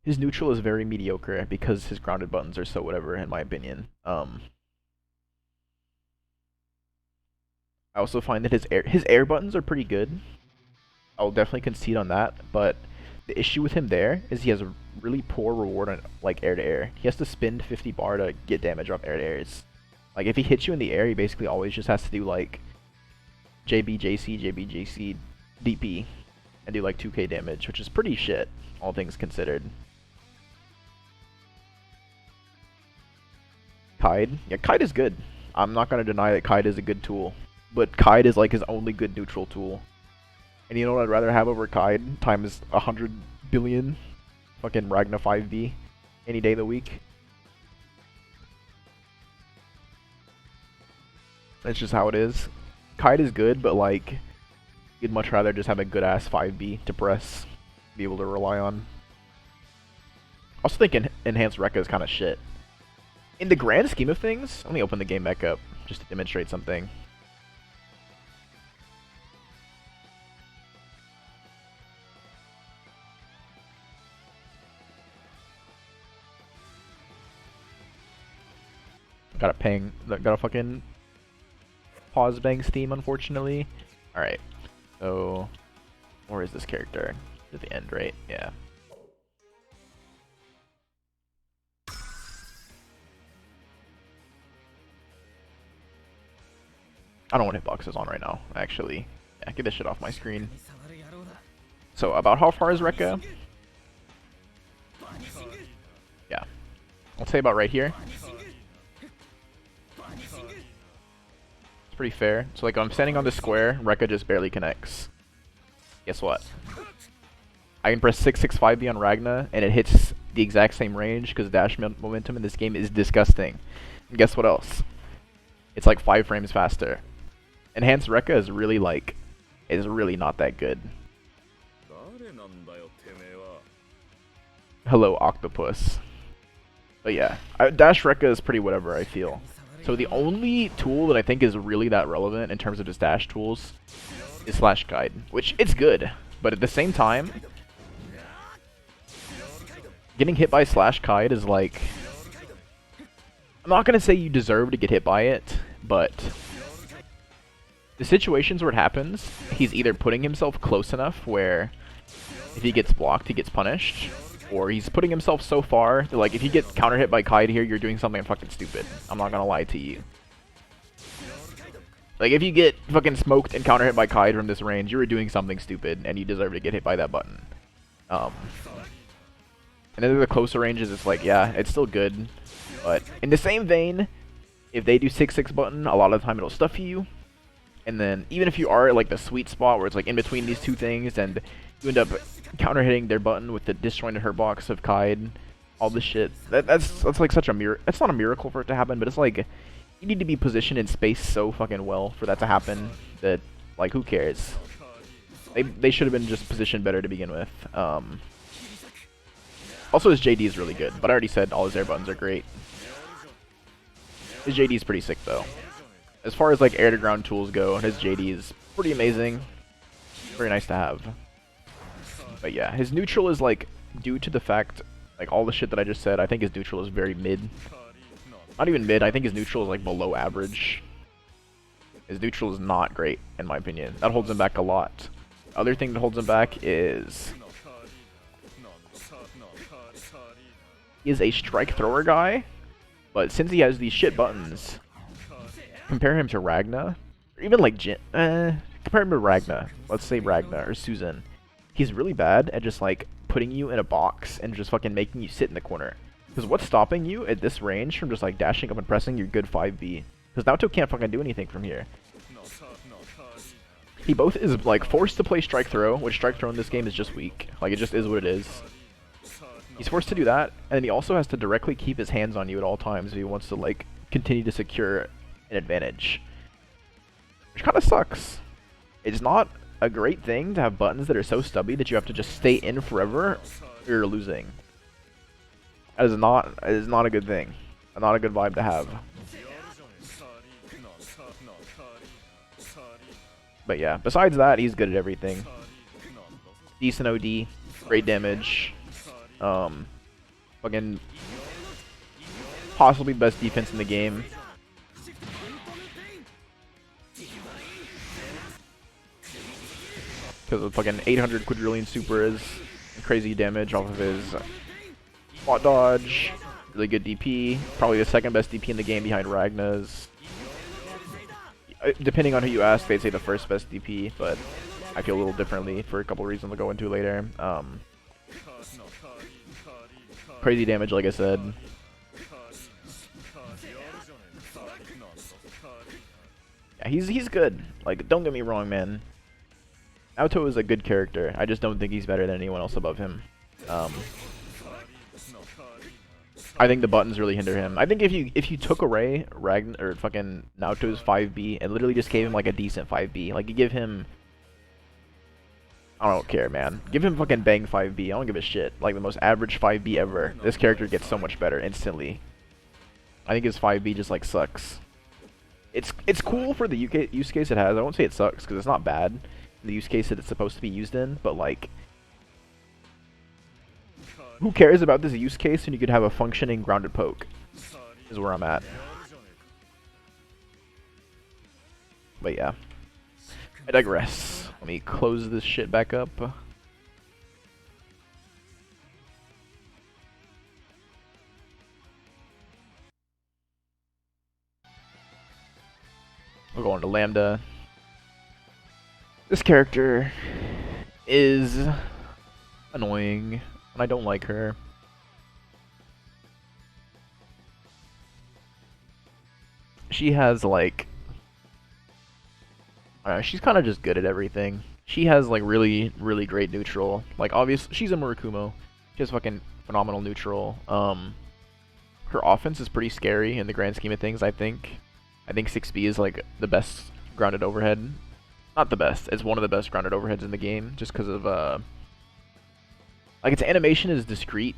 S1: his neutral is very mediocre because his grounded buttons are so whatever, in my opinion. I also find that his air buttons are pretty good. I'll definitely concede on that, but the issue with him there is he has a really poor reward on like air to air. He has to spend 50 bar to get damage off air to airs. Like if he hits you in the air, he basically always just has to do like JBJC, JBJC, DP, and do like 2k damage, which is pretty shit, all things considered. Kide? Yeah, Kide is good. I'm not going to deny that Kide is a good tool, but Kide is like his only good neutral tool. And you know what I'd rather have over Kide? Times 100 billion fucking Ragna 5B any day of the week. That's just how it is. Kite is good, but like, you'd much rather just have a good ass 5B to press, be able to rely on. I also think Enhanced Rekka is kind of shit. In the grand scheme of things, let me open the game back up just to demonstrate something. Gotta fucking pause bang Steam, unfortunately. Alright, so where is this character? At the end, right? Yeah. I don't want hitboxes on right now, actually. Yeah, get this shit off my screen. So, about how far is Rekka? Yeah. I'll say about right here. It's pretty fair. So, like, I'm standing on the square, Rekka just barely connects. Guess what? I can press 665B on Ragna, and it hits the exact same range, because dash momentum in this game is disgusting. And guess what else? It's like 5 frames faster. Enhanced Rekka is really like, is really not that good. Hello, Octopus. But yeah, Dash Rekka is pretty whatever, I feel. So the only tool that I think is really that relevant in terms of just dash tools is Slash Guide, which it's good, but at the same time, getting hit by Slash Guide is like, I'm not gonna say you deserve to get hit by it, but the situations where it happens, he's either putting himself close enough where if he gets blocked, he gets punished, or he's putting himself so far that, like, if you get counter hit by Kide here, you're doing something fucking stupid. I'm not gonna lie to you. Like, if you get fucking smoked and counter hit by Kide from this range, you were doing something stupid, and you deserve to get hit by that button. And then the closer ranges, it's like, yeah, it's still good, but in the same vein, if they do 6-6 button, a lot of the time it'll stuff you. And then, even if you are at like the sweet spot where it's like in between these two things and you end up counter hitting their button with the disjointed hurtbox of Kide, all this shit, that's like such a miracle. It's not a miracle for it to happen, but it's like, you need to be positioned in space so fucking well for that to happen that, like, who cares? They should have been just positioned better to begin with. Also, his JD is really good, but I already said all his air buttons are great. His JD is pretty sick though. As far as like air to ground tools go, his JD is pretty amazing. Very nice to have. But yeah, his neutral is like, due to the fact, like all the shit that I just said, I think his neutral is very mid. Not even mid, I think his neutral is like below average. His neutral is not great, in my opinion. That holds him back a lot. Other thing that holds him back is he is a strike thrower guy, but since he has these shit buttons, compare him to Ragna, or even like compare him to Ragna. Let's say Ragna or Susan. He's really bad at just like putting you in a box and just fucking making you sit in the corner. Because what's stopping you at this range from just like dashing up and pressing your good 5B? Because Naoto can't fucking do anything from here. He both is like forced to play strike throw, which strike throw in this game is just weak. Like it just is what it is. He's forced to do that, and then he also has to directly keep his hands on you at all times if he wants to like continue to secure an advantage. Which kind of sucks. It's not a great thing to have buttons that are so stubby that you have to just stay in forever or you're losing. That is not a good thing. Not a good vibe to have. But yeah, besides that, he's good at everything. Decent OD, great damage. Fucking possibly best defense in the game. Because of fucking 800 quadrillion super is crazy damage off of his spot dodge. Really good DP. Probably the second best DP in the game behind Ragna's. Depending on who you ask, they'd say the first best DP, but I feel a little differently for a couple of reasons I'll go into later. Crazy damage, like I said. Yeah, he's good. Like, don't get me wrong, man. Naoto is a good character. I just don't think he's better than anyone else above him. I think the buttons really hinder him. I think if you took away Ragna or fucking Naoto's 5B and literally just gave him like a decent 5B, like you give him, I don't care, man. Give him fucking bang 5B. I don't give a shit. Like the most average 5B ever. This character gets so much better instantly. I think his 5B just like sucks. It's cool for the use case it has. I won't say it sucks because it's not bad. The use case that it's supposed to be used in, but like, who cares about this use case when you could have a functioning grounded poke? Is where I'm at. But yeah, I digress. Let me close this shit back up. We're going to Lambda. This character is annoying, and I don't like her. She has like, I don't know, she's kind of just good at everything. She has like really, really great neutral. Like obviously, she's a Murakumo. She has fucking phenomenal neutral. Her offense is pretty scary in the grand scheme of things. I think 6B is like the best grounded overhead. Not the best. It's one of the best grounded overheads in the game, just because of like its animation is discrete,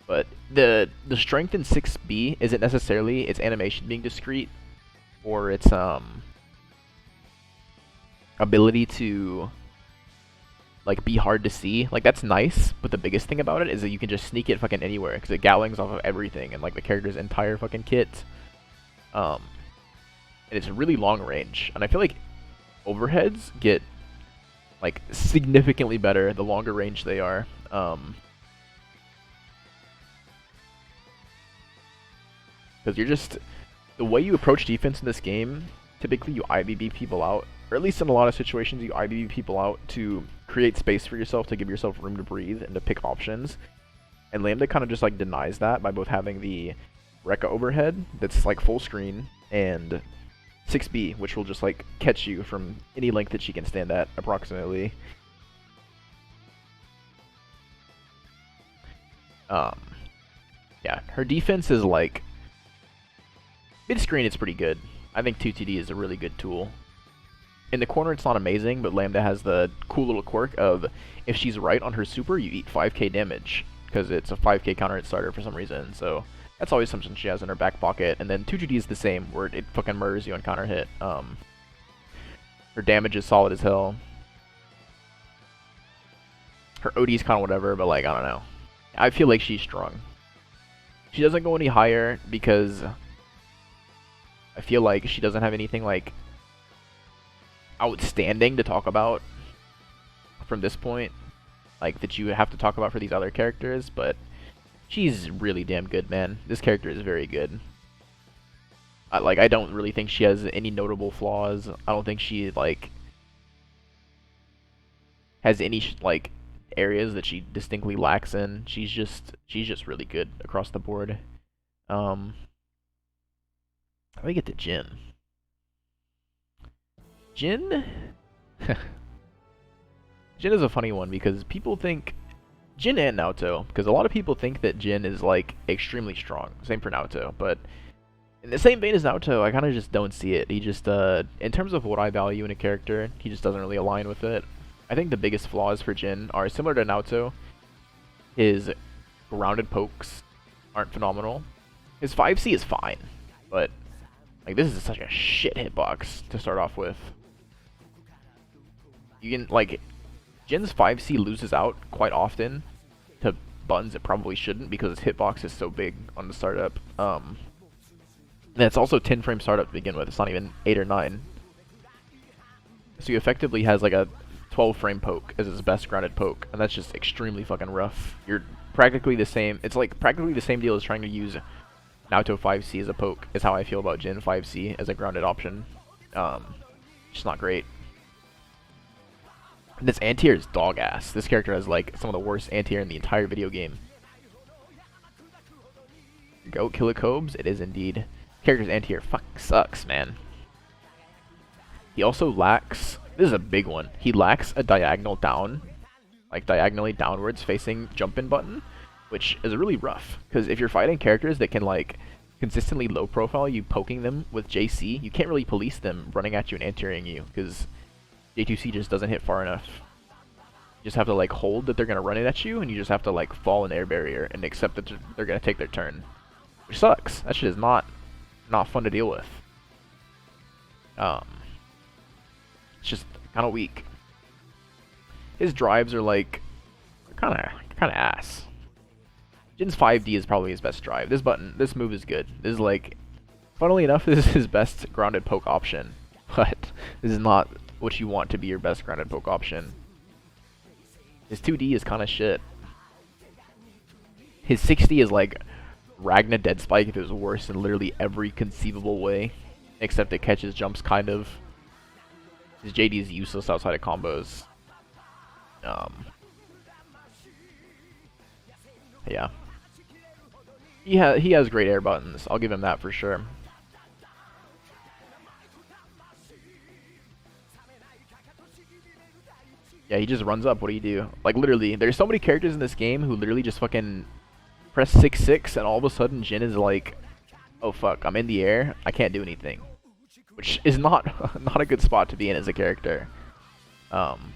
S1: but the strength in 6B isn't necessarily its animation being discrete or its ability to like be hard to see. Like that's nice, but the biggest thing about it is that you can just sneak it fucking anywhere because it gatlings off of everything and like the character's entire fucking kit. And it's really long range, and I feel like overheads get like significantly better the longer range they are. Because you're just, the way you approach defense in this game, typically you IBB people out, or at least in a lot of situations you IBB people out to create space for yourself, to give yourself room to breathe and to pick options. And Lambda kind of just like denies that by both having the Rekka overhead that's like full screen and 6B, which will just like catch you from any length that she can stand at, approximately. Yeah, her defense is like mid-screen. It's pretty good. I think 2TD is a really good tool. In the corner, it's not amazing, but Lambda has the cool little quirk of if she's right on her super, you eat 5k damage because it's a 5k counter hit starter for some reason. So That's always something she has in her back pocket. And then 2GD is the same, where it fucking murders you on counter hit. Her damage is solid as hell. Her OD is kind of whatever, but like, I don't know. I feel like she's strong. She doesn't go any higher because I feel like she doesn't have anything like outstanding to talk about from this point, like that you have to talk about for these other characters, but she's really damn good, man. This character is very good. I don't really think she has any notable flaws. I don't think she like has any like areas that she distinctly lacks in. She's just really good across the board. Let me get to Jin. Jin is a funny one because people think Jin and Naoto, because a lot of people think that Jin is like extremely strong. Same for Naoto, but in the same vein as Naoto, I kind of just don't see it. He just, in terms of what I value in a character, he just doesn't really align with it. I think the biggest flaws for Jin are similar to Naoto. His grounded pokes aren't phenomenal. His 5C is fine, but like this is such a shit hitbox to start off with. You can like Jin's 5C loses out quite often to buttons it probably shouldn't because his hitbox is so big on the startup. And it's also 10 frame startup to begin with. It's not even 8 or 9. So he effectively has like a 12 frame poke as his best grounded poke, and that's just extremely fucking rough. You're practically the same. It's like practically the same deal as trying to use Naoto 5C as a poke, is how I feel about Jin 5C as a grounded option. Just not great. This anti-air is dog ass. This character has like some of the worst anti-air in the entire video game. Go Killicobes, it is indeed. Character's anti-air fucking sucks, man. He also lacks, this is a big one, he lacks a diagonal down, like diagonally downwards facing jump in button, which is really rough, because if you're fighting characters that can like consistently low profile you poking them with JC, you can't really police them running at you and anti-airing you, because J2C just doesn't hit far enough. You just have to like hold that they're going to run it at you, and you just have to like fall in air barrier and accept that they're going to take their turn. Which sucks. That shit is not fun to deal with. It's just kind of weak. His drives are like kind of ass. Jin's 5D is probably his best drive. This move is good. This is like, funnily enough, this is his best grounded poke option, but this is not what you want to be your best grounded poke option. His 2D is kind of shit. His 60 is like Ragna Dead Spike if it was worse in literally every conceivable way, except it catches jumps kind of. His JD is useless outside of combos. Yeah. He has great air buttons. I'll give him that for sure. Yeah, he just runs up. What do you do? Like, literally, there's so many characters in this game who literally just fucking press 6-6, and all of a sudden Jin is like, oh fuck, I'm in the air, I can't do anything. Which is not a good spot to be in as a character. Welcome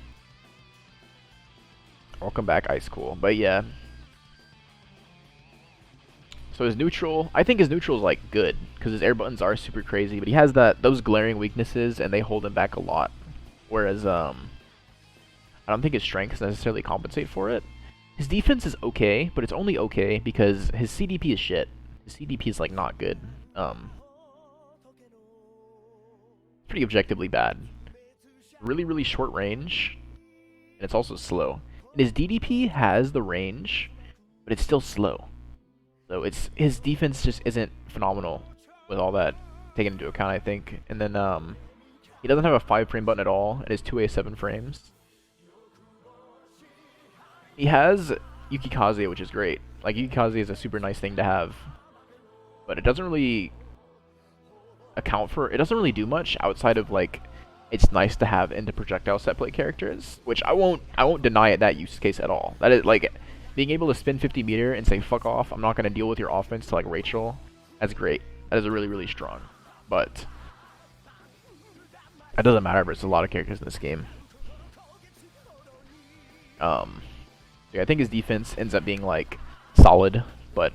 S1: back, Ice Cool. But yeah. So his neutral, I think his neutral is like good, because his air buttons are super crazy, but he has those glaring weaknesses, and they hold him back a lot. Whereas, I don't think his strengths necessarily compensate for it. His defense is okay, but it's only okay because his CDP is shit. His CDP is like not good. Pretty objectively bad. Really, really short range, and it's also slow. And his DDP has the range, but it's still slow. So his defense just isn't phenomenal with all that taken into account, I think. And then he doesn't have a 5-frame button at all. It is 2A 7 frames. He has Yukikaze, which is great. Like, Yukikaze is a super nice thing to have, but it doesn't really account for, it doesn't really do much outside of like, it's nice to have into projectile set play characters, which I won't deny it that use case at all. That is like, being able to spin 50 meter and say fuck off, I'm not going to deal with your offense to like Rachel, that's great. That is really, really strong. But that doesn't matter, but it's a lot of characters in this game. Yeah, I think his defense ends up being like solid, but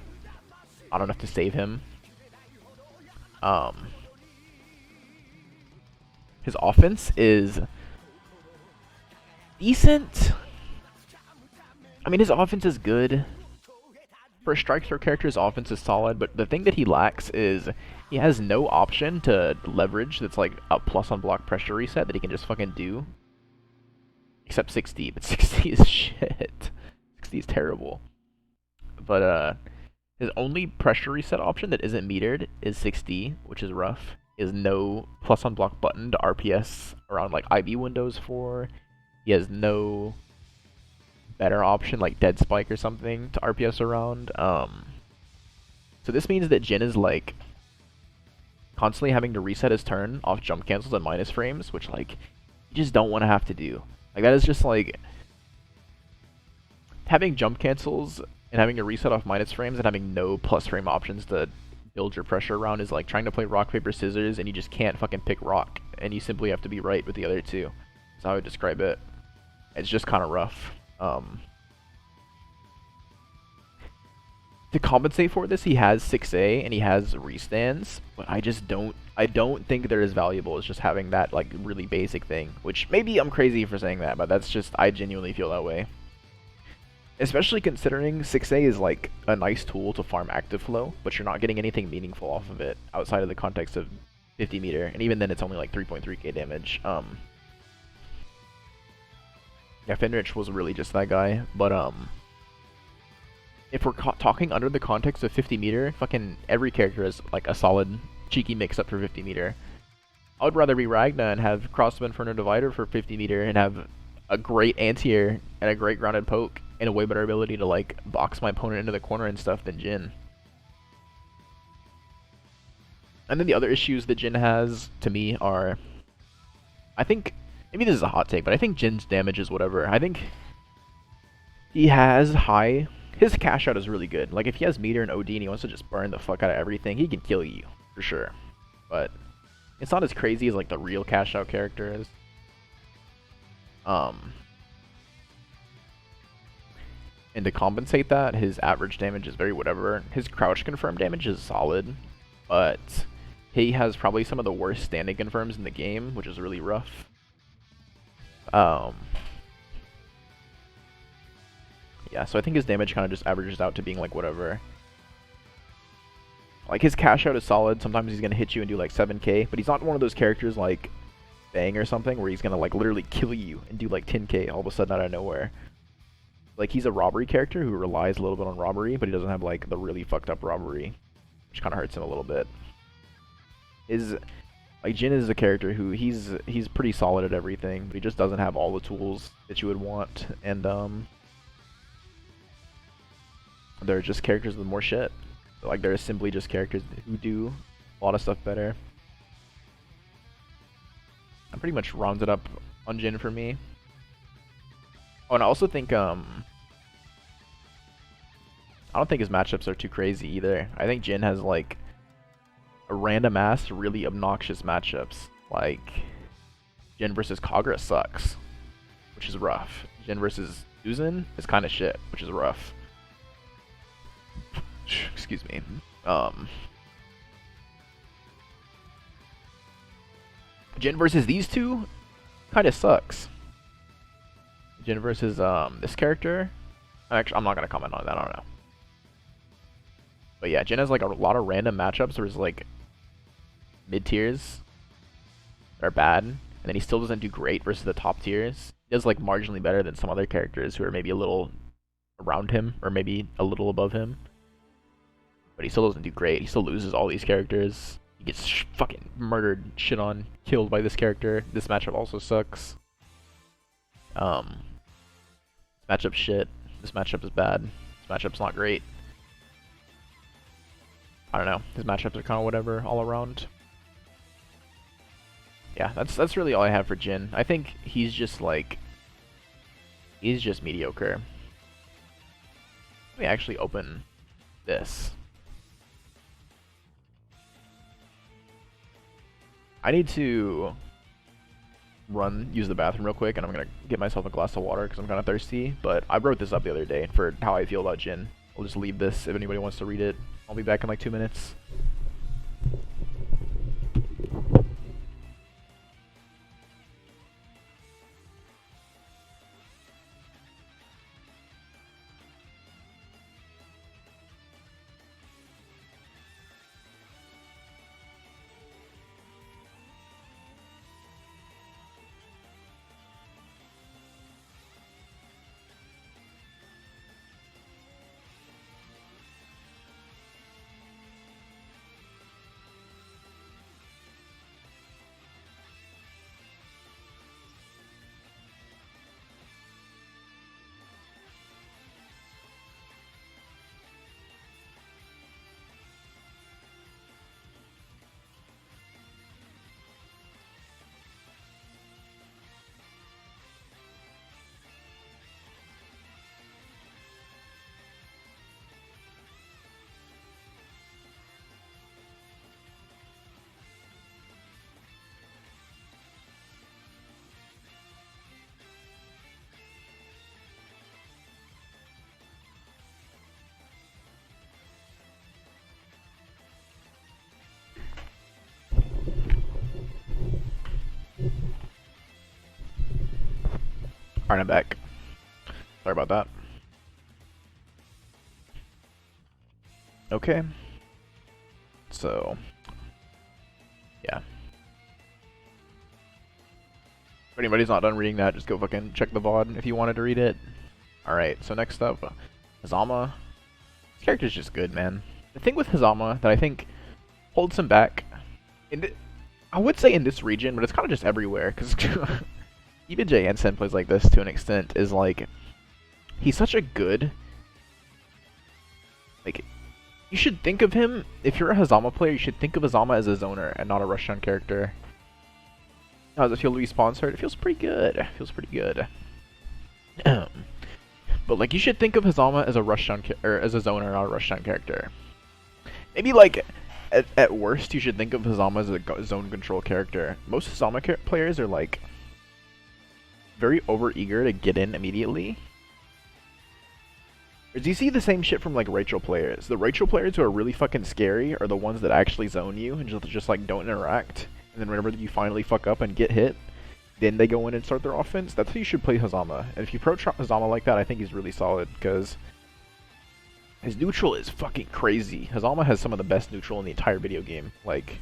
S1: not enough to save him. His offense is decent. I mean, his offense is good. For a strike throw character, his offense is solid, but the thing that he lacks is he has no option to leverage that's like a plus on block pressure reset that he can just fucking do. Except 60, but 60 is shit. 60 is terrible. But his only pressure reset option that isn't metered is 60, which is rough. He has no plus on block button to RPS around like IB windows for. He has no better option like Dead Spike or something to RPS around. So this means that Jin is like constantly having to reset his turn off jump cancels and minus frames, which like you just don't want to have to do. Like that is just like having jump cancels and having to reset off minus frames and having no plus frame options to build your pressure around is like trying to play rock paper scissors and you just can't fucking pick rock and you simply have to be right with the other two. That's how I would describe it. It's just kind of rough. To compensate for this, he has 6A and he has restands, but I don't think they're as valuable as just having that like really basic thing, which maybe I'm crazy for saying that, but that's just, I genuinely feel that way. Especially considering 6A is like a nice tool to farm active flow, but you're not getting anything meaningful off of it outside of the context of 50 meter, and even then it's only like 3.3k damage. Yeah, Fenrich was really just that guy, but if we're talking under the context of 50 meter, fucking every character is like a solid cheeky mix-up for 50 meter. I would rather be Ragna and have Cross of Inferno Divider for 50 meter and have a great anti-air and a great grounded poke and a way better ability to like box my opponent into the corner and stuff than Jin. And then the other issues that Jin has to me are, I think, maybe this is a hot take, but I think Jin's damage is whatever. I think he has high, his cash out is really good. Like if he has meter and OD and he wants to just burn the fuck out of everything, he can kill you for sure. But it's not as crazy as like the real cash out character is. And to compensate that, his average damage is very whatever. His crouch confirm damage is solid, but he has probably some of the worst standing confirms in the game, which is really rough. Yeah, so I think his damage kind of just averages out to being like whatever. Like his cash out is solid. Sometimes he's gonna hit you and do like 7k, but he's not one of those characters like Bang or something where he's gonna like literally kill you and do like 10k all of a sudden out of nowhere. Like he's a robbery character who relies a little bit on robbery, but he doesn't have like the really fucked up robbery, which kind of hurts him a little bit. Like Jin is a character who he's pretty solid at everything, but he just doesn't have all the tools that you would want, and they're just characters with more shit. Like they're simply just characters who do a lot of stuff better. That pretty much rounds it up on Jin for me. Oh, and I also think I don't think his matchups are too crazy either. I think Jin has like a random ass really obnoxious matchups. Like Jin versus Kagura sucks, which is rough. Jin versus Susan is kind of shit, which is rough. Excuse me. Jin versus these two kind of sucks. Jin versus this character. Actually, I'm not gonna comment on that. I don't know. But yeah, Jin has like a lot of random matchups where it's like mid tiers that are bad, and then he still doesn't do great versus the top tiers. He does like marginally better than some other characters who are maybe a little around him or maybe a little above him. But he still doesn't do great. He still loses all these characters. He gets fucking murdered, shit on, killed by this character. This matchup also sucks. Matchup shit. This matchup is bad. This matchup's not great. I don't know. His matchups are kind of whatever all around. Yeah, that's really all I have for Jin. I think he's just like, he's just mediocre. Let me actually open this. I need to use the bathroom real quick, and I'm gonna get myself a glass of water because I'm kind of thirsty. But I wrote this up the other day for how I feel about Jin. I'll just leave this if anybody wants to read it I'll be back in like 2 minutes. Alright, I'm back. Sorry about that. Okay. So, yeah. If anybody's not done reading that, just go fucking check the VOD if you wanted to read it. Alright, so next up, Hazama. This character's just good, man. The thing with Hazama that I think holds him back, I would say in this region, but it's kind of just everywhere, because even J. Ansen plays like this to an extent, is like, he's such a good, like, you should think of him, if you're a Hazama player, you should think of Hazama as a zoner and not a rush-on character. How does it feel to be sponsored? It feels pretty good. It feels pretty good. But like, you should think of Hazama as a rush-on or as a zoner, not a rush-on character. Maybe like, at worst, you should think of Hazama as a zone control character. Most Hazama players are like very over-eager to get in immediately. Do you see the same shit from like Rachel players? The Rachel players who are really fucking scary are the ones that actually zone you and just like don't interact. And then whenever you finally fuck up and get hit, then they go in and start their offense. That's how you should play Hazama. And if you approach Hazama like that, I think he's really solid, because his neutral is fucking crazy. Hazama has some of the best neutral in the entire video game. Like,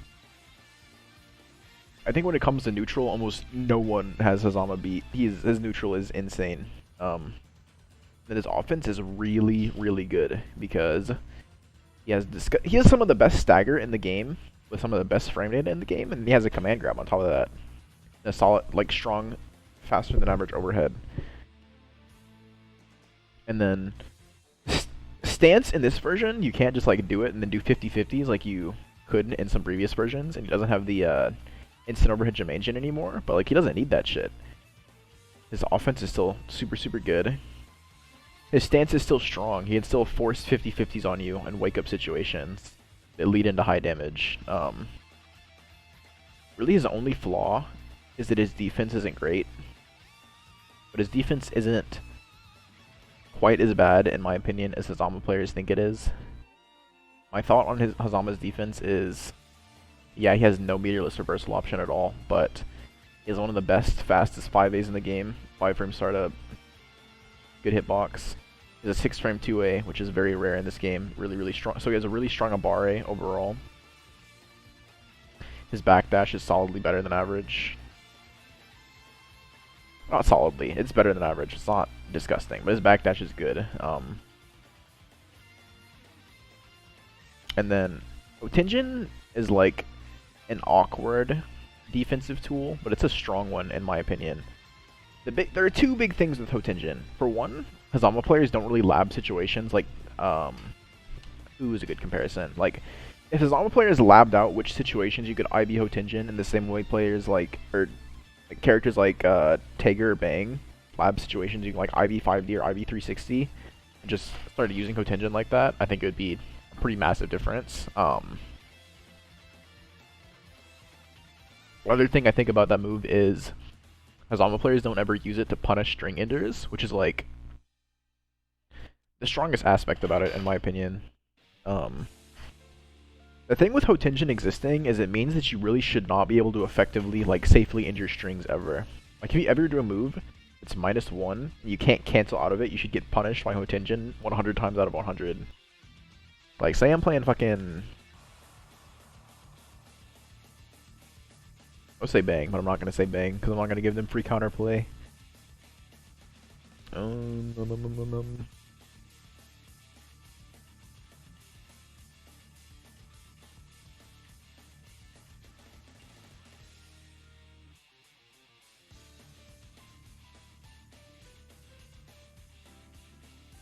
S1: I think when it comes to neutral, almost no one has Hazama beat. His neutral is insane. And his offense is really, really good, because he has some of the best stagger in the game, with some of the best frame data in the game, and he has a command grab on top of that. A solid, like, strong, faster than average overhead. And then stance in this version, you can't just like do it and then do 50-50s like you could in some previous versions, and he doesn't have the instant overhead gem engine anymore, but like, he doesn't need that shit. His offense is still super, super good. His stance is still strong. He can still force 50-50s on you and wake up situations that lead into high damage. Really, his only flaw is that his defense isn't great. But his defense isn't quite as bad, in my opinion, as Hazama players think it is. My thought on Hazama's defense is, yeah, he has no meterless reversal option at all, but he has one of the best, fastest 5As in the game. 5-frame startup, good hitbox. He has a 6-frame 2A, which is very rare in this game. Really, really strong. So he has a really strong Abare overall. His backdash is solidly better than average. Not solidly, it's better than average. It's not disgusting, but his backdash is good. And then Hotenjin is like an awkward defensive tool, but it's a strong one in my opinion. There are two big things with Hotenjin. For one, Hazama players don't really lab situations like, ooh is a good comparison. Like, if Hazama players labbed out which situations you could IB Hotenjin in the same way players like, or like characters like Tager or Bang lab situations you can like IB 5D or IB 360 and just started using Hotenjin like that, I think it would be a pretty massive difference. Other thing I think about that move is Hazama players don't ever use it to punish string enders, which is like the strongest aspect about it in my opinion. The thing with Hotenjin existing is it means that you really should not be able to effectively, like, safely injure strings ever. Like, if you ever do a move, it's -1, you can't cancel out of it, you should get punished by Hotenjin 100 times out of 100. Like, say I'm playing fucking... I'll say Bang, but I'm not going to say Bang, because I'm not going to give them free counterplay.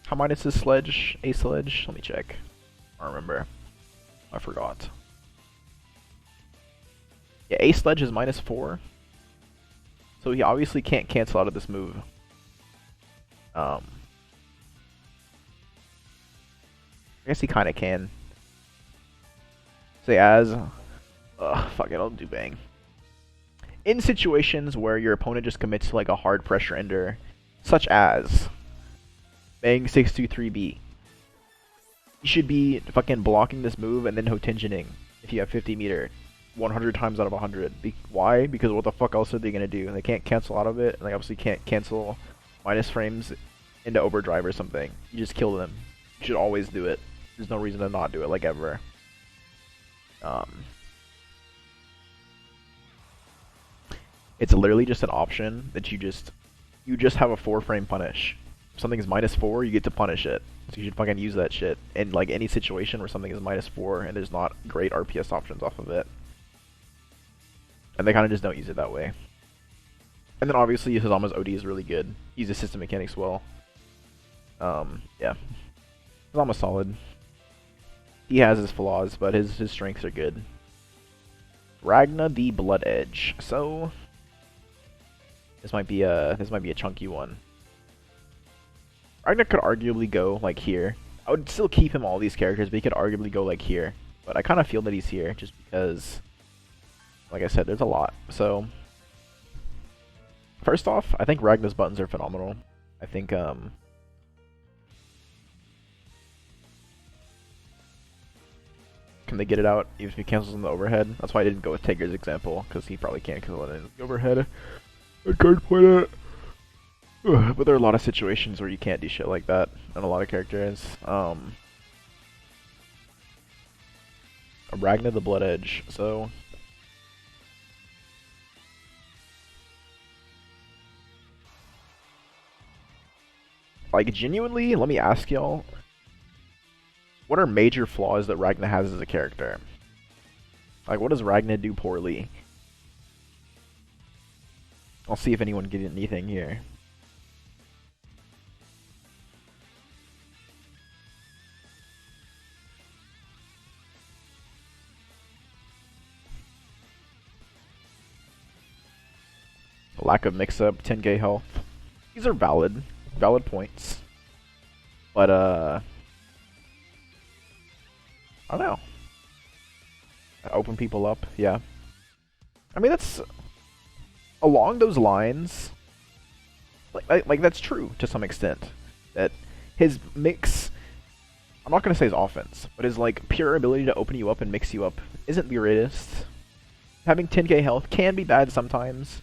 S1: How minus is Sledge? A Sledge? Let me check. I don't remember. I forgot. Yeah, A Sledge is -4. So he obviously can't cancel out of this move. I guess he kind of can. Say as... fuck it, I'll do Bang. In situations where your opponent just commits to like a hard pressure ender, such as Bang 623B, you should be fucking blocking this move and then Hotenjining if you have 50 meter 100 times out of 100. Why? Because what the fuck else are they gonna do? They can't cancel out of it, and they obviously can't cancel minus frames into overdrive or something. You just kill them. You should always do it. There's no reason to not do it, like ever. It's literally just an option that you just have a 4-frame punish. If something is -4, you get to punish it. So you should fucking use that shit in like any situation where something is -4 and there's not great RPS options off of it. And they kind of just don't use it that way. And then obviously Hazama's OD is really good. He uses system mechanics well. Yeah. Hazama's solid. He has his flaws, but his strengths are good. Ragna the Blood Edge. So this might be a chunky one. Ragna could arguably go like here. I would still keep him all these characters, but he could arguably go like here. But I kind of feel that he's here just because, like I said, there's a lot. So first off, I think Ragna's buttons are phenomenal. I think can they get it out even if he cancels on the overhead? That's why I didn't go with Taker's example, because he probably can't cancel it in the overhead. I can't point it. But there are a lot of situations where you can't do shit like that, and a lot of characters. Ragna the Blood Edge, so like genuinely, let me ask y'all, what are major flaws that Ragna has as a character? Like, what does Ragna do poorly? I'll see if anyone gets anything here. Lack of mix-up, 10k health. These are valid points. But, I don't know. Open people up, yeah. I mean, that's... Along those lines... Like that's true, to some extent. That his mix... I'm not going to say his offense, but his, like, pure ability to open you up and mix you up isn't the greatest. Having 10k health can be bad sometimes.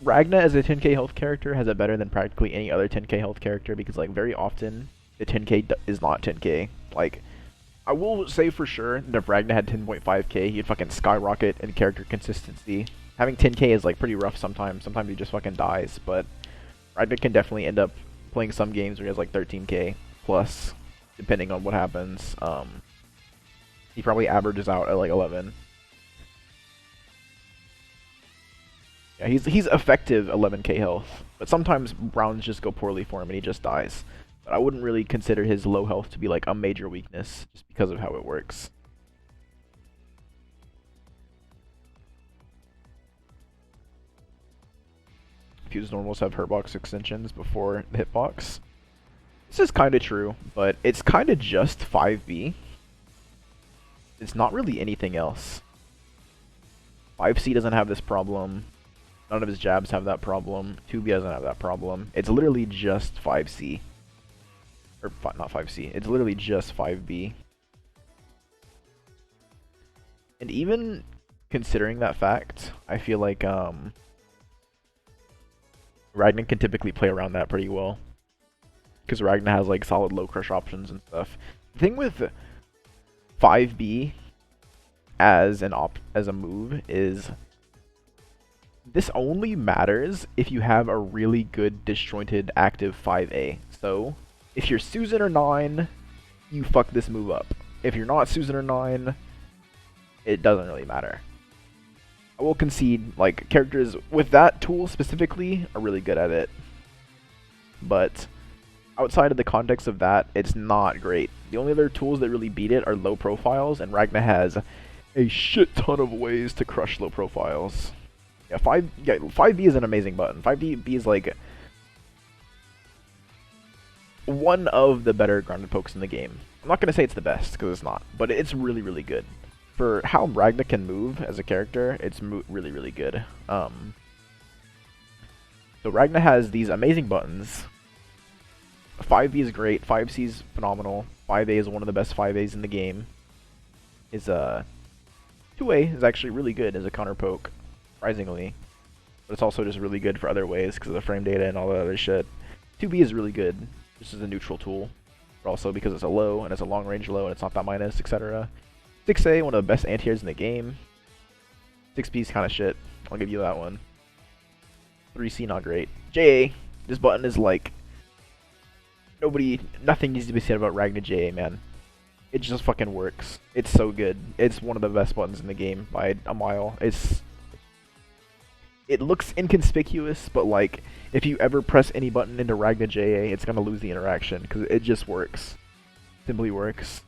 S1: Ragna as a 10k health character has it better than practically any other 10k health character because, like, very often the 10k is not 10k. Like, I will say for sure that if Ragna had 10.5k, he'd fucking skyrocket in character consistency. Having 10k is, like, pretty rough sometimes. Sometimes he just fucking dies, but Ragna can definitely end up playing some games where he has, like, 13k plus, depending on what happens. He probably averages out at, like, 11. Yeah, he's effective 11k health, but sometimes rounds just go poorly for him and he just dies. But I wouldn't really consider his low health to be like a major weakness just because of how it works. Fuse normals have hurtbox extensions before the hitbox. This is kind of true, but it's kind of just 5B. It's not really anything else. 5C doesn't have this problem. None of his jabs have that problem. 2B doesn't have that problem. It's literally just 5C. Or not 5C. It's literally just 5B. And even considering that fact, I feel like Ragna can typically play around that pretty well. Because Ragna has like solid low crush options and stuff. The thing with 5B as a move is this only matters if you have a really good disjointed active 5A. So if you're Susan or 9, you fuck this move up. If you're not Susan or 9, it doesn't really matter. I will concede, like, characters with that tool specifically are really good at it. But outside of the context of that, it's not great. The only other tools that really beat it are low profiles, and Ragna has a shit ton of ways to crush low profiles. Yeah, 5B is an amazing button. 5B is like one of the better grounded pokes in the game. I'm not going to say it's the best, because it's not, but it's really, really good. For how Ragna can move as a character, it's really, really good. So Ragna has these amazing buttons. 5B is great, 5C is phenomenal, 5A is one of the best 5As in the game. 2A is actually really good as a counter poke, surprisingly. But it's also just really good for other ways because of the frame data and all that other shit. 2B is really good, just as a neutral tool. But also because it's a low, and it's a long range low, and it's not that minus, etc. 6A, one of the best anti-airs in the game. 6B is kind of shit, I'll give you that one. 3C, not great. JA, this button is like... nothing needs to be said about Ragna JA, man. It just fucking works. It's so good. It's one of the best buttons in the game by a mile. It looks inconspicuous, but like, if you ever press any button into Ragna JA, it's gonna lose the interaction, because it just works. Simply works.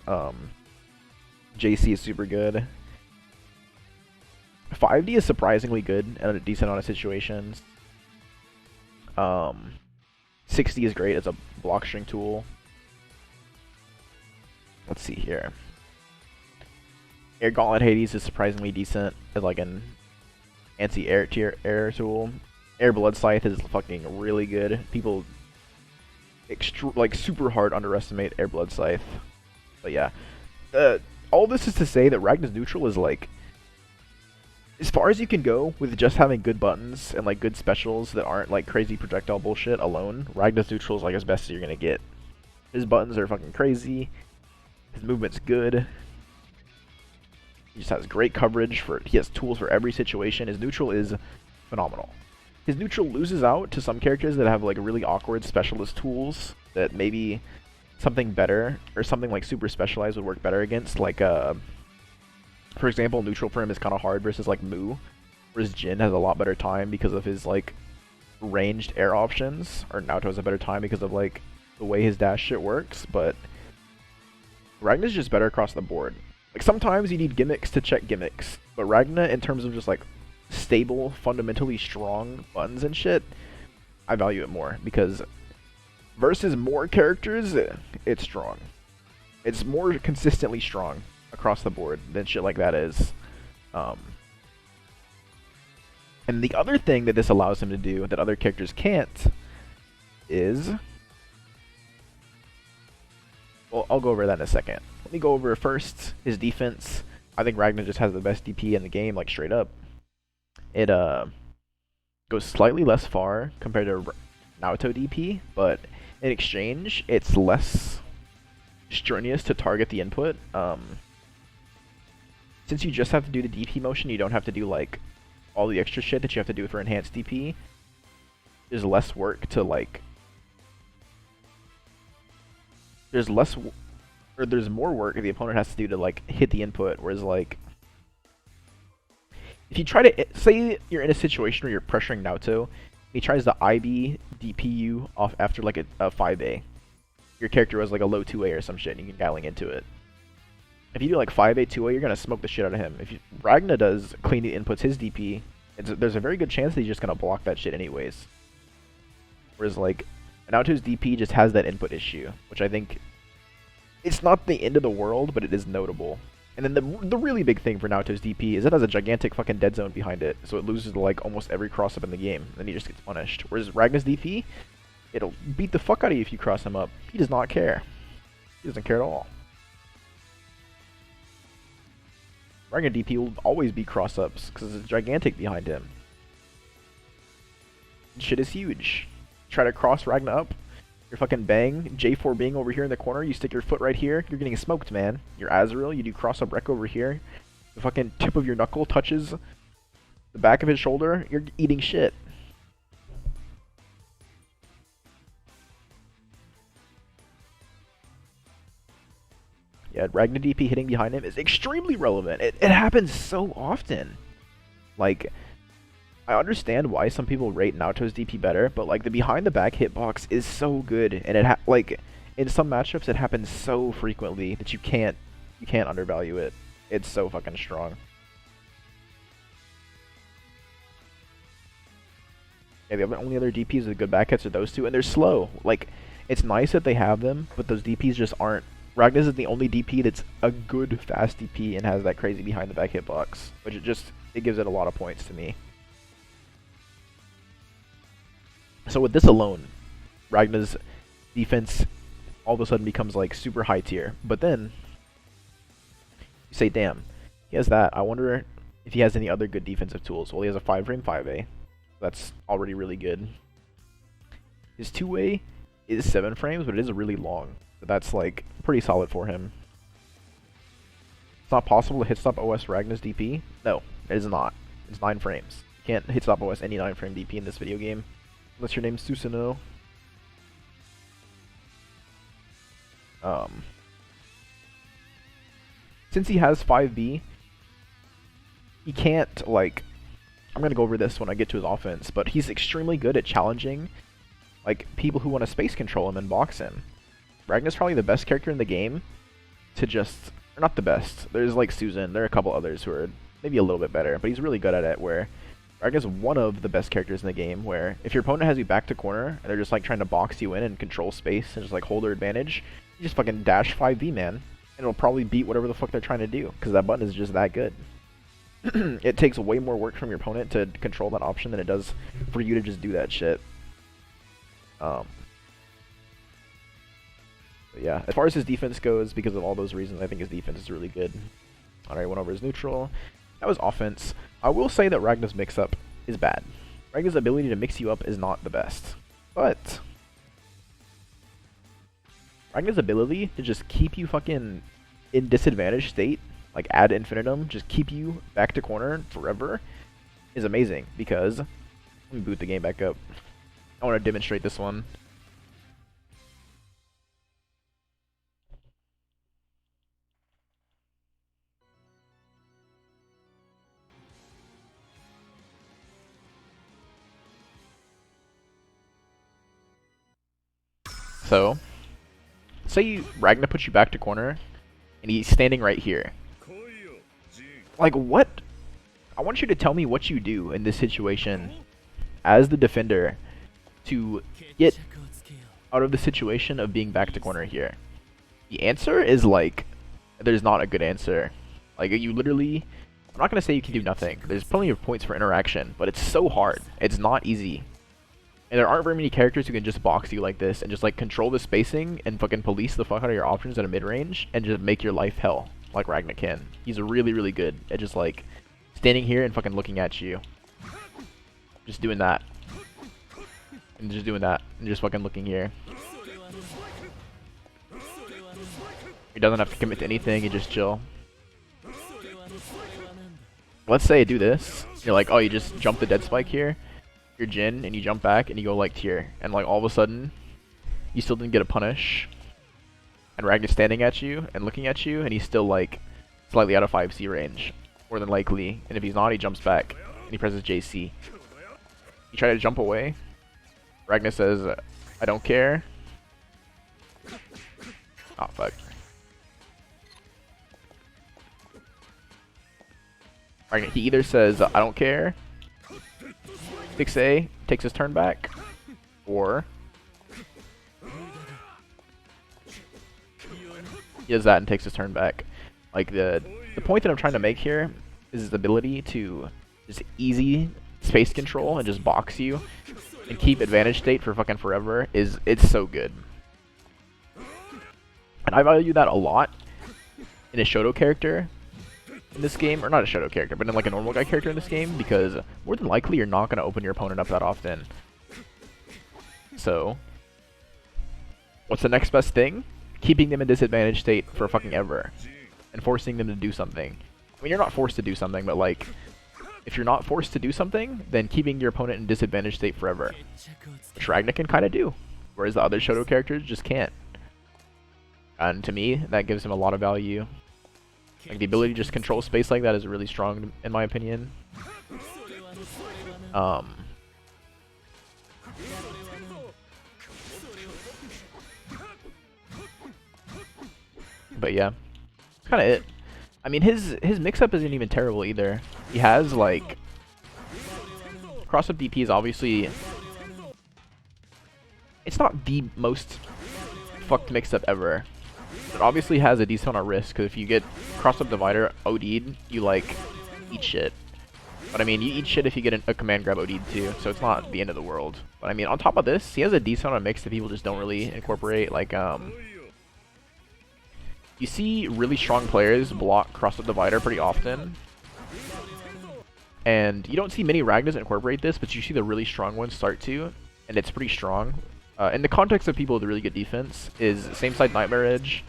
S1: JC is super good. 5D is surprisingly good in a decent amount of situations. 60 is great as a block string tool. Let's see here. Air Gauntlet Hades is surprisingly decent as like an anti-air tier air tool. Air Blood Scythe is fucking really good. People like super hard underestimate Air Blood Scythe. But yeah. All this is to say that Ragna's neutral is like as far as you can go with just having good buttons and like good specials that aren't like crazy projectile bullshit alone. Ragna's neutral is like as best as you're gonna get. His buttons are fucking crazy. His movement's good. He just has great coverage he has tools for every situation. His neutral is phenomenal. His neutral loses out to some characters that have like really awkward specialist tools that maybe something better or something like super specialized would work better against, like for example, neutral for him is kind of hard versus like Mu, whereas Jin has a lot better time because of his like ranged air options, or Naoto has a better time because of like the way his dash shit works, but Ragna's just better across the board. Like sometimes you need gimmicks to check gimmicks, but Ragna in terms of just like stable, fundamentally strong buttons and shit, I value it more because versus more characters, it's strong. It's more consistently strong across the board than shit like that is. And the other thing that this allows him to do that other characters can't is... well, I'll go over that in a second. Let me go over first his defense. I think Ragna just has the best DP in the game, like straight up. It goes slightly less far compared to Naoto DP, but in exchange, it's less strenuous to target the input. Since you just have to do the DP motion, you don't have to do like all the extra shit that you have to do for enhanced DP. There's less work to like... there's more work the opponent has to do to like hit the input, whereas like if you try to say you're in a situation where you're pressuring Naoto, he tries to IB DP you off after like a 5A. Your character was like a low 2A or some shit, and you can Gatling into it. If you do like 5A 2A, you're gonna smoke the shit out of him. If Ragna does clean the inputs his DP, there's a very good chance that he's just gonna block that shit anyways. Whereas like Naoto's DP just has that input issue, which I think it's not the end of the world, but it is notable. And then the really big thing for Naoto's DP is it has a gigantic fucking dead zone behind it, so it loses to like almost every cross up in the game, and then he just gets punished. Whereas Ragna's DP, it'll beat the fuck out of you if you cross him up. He does not care. He doesn't care at all. Ragna DP will always be cross-ups, because it's gigantic behind him. Shit is huge. Try to cross Ragna up, you're fucking bang, J4 being over here in the corner, you stick your foot right here, you're getting smoked, man. You're Azrael, you do cross-up rec over here, the fucking tip of your knuckle touches the back of his shoulder, you're eating shit. Yeah, Ragna DP hitting behind him is extremely relevant. It happens so often. Like, I understand why some people rate Naoto's DP better, but like the behind the back hitbox is so good, and it like in some matchups it happens so frequently that you can't undervalue it. It's so fucking strong. Yeah, the only other DPs with good back hits are those two, and they're slow. Like, it's nice that they have them, but those DPs just aren't. Ragna's is the only DP that's a good fast DP and has that crazy behind the back hitbox, which it gives it a lot of points to me. So with this alone, Ragna's defense all of a sudden becomes like super high tier. But then you say, damn, he has that. I wonder if he has any other good defensive tools. Well, he has a 5-frame 5A. That's already really good. His 2A is 7 frames, but it is really long. So that's like pretty solid for him. It's not possible to hit stop OS Ragna's DP. No, it is not. It's 9 frames. You can't hit stop OS any 9 frame DP in this video game. Unless your name's Susanoo. Since he has 5B, he can't, like, I'm gonna go over this when I get to his offense, but he's extremely good at challenging, like, people who want to space control him and box him. Ragna's probably the best character in the game to just, or not the best, there's like Susan, there are a couple others who are maybe a little bit better, but he's really good at it, where Ragna's one of the best characters in the game, where if your opponent has you back to corner, and they're just like trying to box you in and control space and just like hold their advantage, you just fucking dash 5V, man, and it'll probably beat whatever the fuck they're trying to do, because that button is just that good. It takes way more work from your opponent to control that option than it does for you to just do that shit. But yeah, as far as his defense goes, because of all those reasons, I think his defense is really good. Alright, went over his neutral. That was offense. I will say that Ragna's mix-up is bad. Ragna's ability to mix you up is not the best. But Ragna's ability to just keep you fucking in disadvantaged state, like ad infinitum, just keep you back to corner forever, is amazing. Because, let me boot the game back up. I want to demonstrate this one. So, say Ragna puts you back to corner, and he's standing right here. Like, what? I want you to tell me what you do in this situation as the defender to get out of the situation of being back to corner here. The answer is like, there's not a good answer. Like, you literally, I'm not going to say you can do nothing. There's plenty of points for interaction, but it's so hard. It's not easy. And there aren't very many characters who can just box you like this and just like control the spacing and fucking police the fuck out of your options at a mid-range and just make your life hell like Ragna can. He's really, really good at just like standing here and fucking looking at you. Just doing that. And just doing that. And just fucking looking here. He doesn't have to commit to anything, he just chill. Let's say I do this. You're like, oh, you just jump the dead spike here. Your Jin, and you jump back, and you go like tier. And like all of a sudden, you still didn't get a punish. And Ragna's standing at you, and looking at you, and he's still like slightly out of 5C range. More than likely. And if he's not, he jumps back. And he presses JC. You try to jump away. Ragna says, I don't care. Oh, fuck. Ragna, he either says, I don't care, 6A, takes his turn back, or he does that and takes his turn back. Like, the point that I'm trying to make here is his ability to just easy space control and just box you and keep advantage state for fucking forever it's so good. And I value that a lot in a Shoto character in this game, or not a shadow character, but in like a normal guy character in this game, because more than likely you're not going to open your opponent up that often. So, what's the next best thing? Keeping them in disadvantaged state for fucking ever. And forcing them to do something. I mean, you're not forced to do something, but like, if you're not forced to do something, then keeping your opponent in disadvantaged state forever. Which Ragna can kind of do, whereas the other Shoto characters just can't. And to me, that gives him a lot of value. Like, the ability to just control space like that is really strong, in my opinion. But yeah, that's kind of it. I mean, his mix-up isn't even terrible either. He has, like... Cross-up DP is obviously... It's not the most fucked mix-up ever. It obviously has a decent amount of risk, because if you get cross-up divider OD'd, you, like, eat shit. But I mean, you eat shit if you get a command grab OD'd too, so it's not the end of the world. But I mean, on top of this, he has a decent amount of mix that people just don't really incorporate, like, you see really strong players block cross-up divider pretty often. And you don't see many Ragnas incorporate this, but you see the really strong ones start to, and it's pretty strong. In the context of people with really good defense, is same side Nightmare Edge.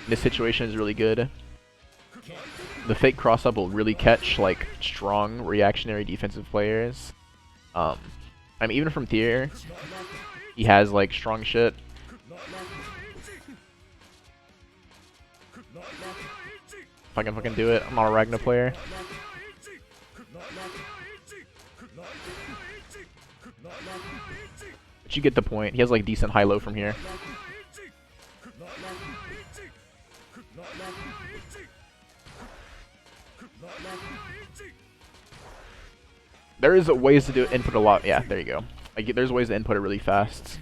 S1: In this situation is really good. The fake cross-up will really catch like strong reactionary defensive players. I mean, even from Tier, he has like strong shit. If I can fucking do it, I'm not a Ragna player. But you get the point. He has like decent high-low from here. There is ways to do input a lot. Yeah, there you go. Like, there's ways to input it really fast.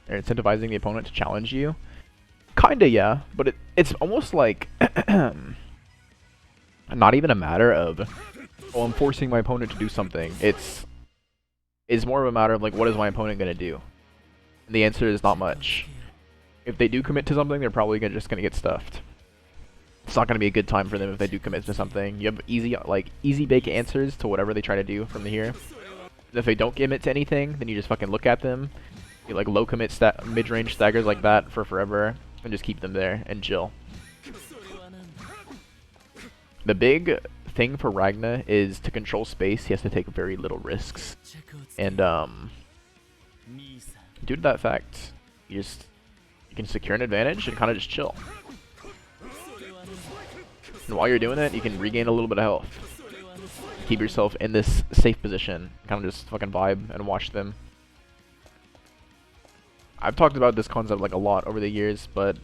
S1: They're incentivizing the opponent to challenge you. Kinda, yeah, but it's almost like not even a matter of, oh, I'm forcing my opponent to do something. It's more of a matter of like, what is my opponent gonna do? And the answer is not much. If they do commit to something, they're probably just gonna get stuffed. It's not gonna be a good time for them if they do commit to something. You have easy bake answers to whatever they try to do from here. And if they don't commit to anything, then you just fucking look at them. You like low commit mid-range staggers like that for forever, and just keep them there and chill. The big thing for Ragna is to control space. He has to take very little risks, and due to that fact, you can secure an advantage and kind of just chill. And while you're doing that, you can regain a little bit of health. Keep yourself in this safe position. Kind of just fucking vibe and watch them. I've talked about this concept like a lot over the years, but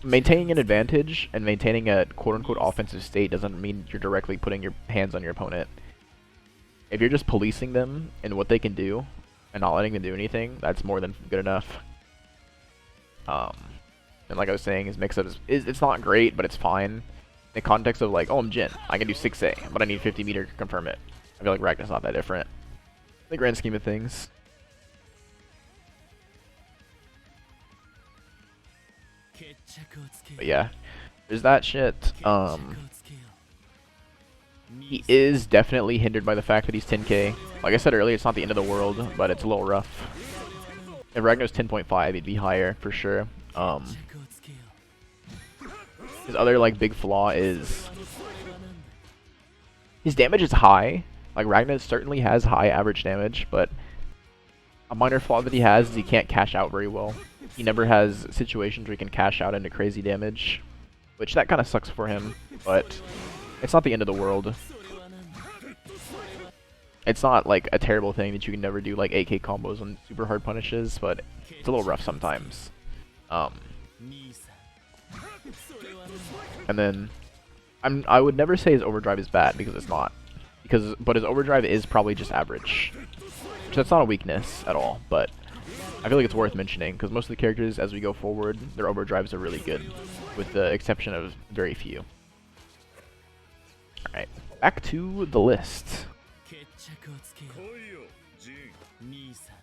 S1: maintaining an advantage and maintaining a quote-unquote offensive state doesn't mean you're directly putting your hands on your opponent. If you're just policing them and what they can do and not letting them do anything, that's more than good enough. And like I was saying, his mix-up it's not great, but it's fine. In the context of like, oh, I'm Jin, I can do 6A, but I need 50 meter to confirm it. I feel like Ragna's not that different in the grand scheme of things. But yeah, there's that shit. He is definitely hindered by the fact that he's 10k. Like I said earlier, it's not the end of the world, but it's a little rough. If Ragnar's 10.5, he'd be higher for sure. His other like big flaw is his damage is high. Like Ragnar certainly has high average damage, but a minor flaw that he has is he can't cash out very well. He never has situations where he can cash out into crazy damage, which that kind of sucks for him, but it's not the end of the world. It's not like a terrible thing that you can never do like 8k combos on super hard punishes, but it's a little rough sometimes. And then I would never say his overdrive is bad, because it's not. But his overdrive is probably just average. So that's not a weakness at all, but I feel like it's worth mentioning, because most of the characters, as we go forward, their overdrives are really good, with the exception of very few. Alright, back to the list.
S3: 兄さん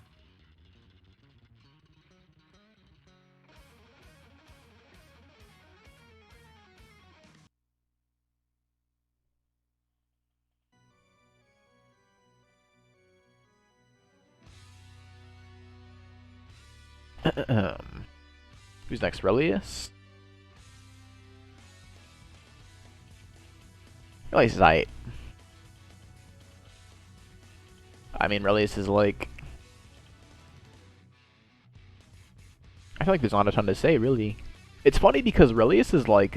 S1: Who's next? Relius? Relius is aight. I mean, Relius is like... I feel like there's not a ton to say, really. It's funny because Relius is like,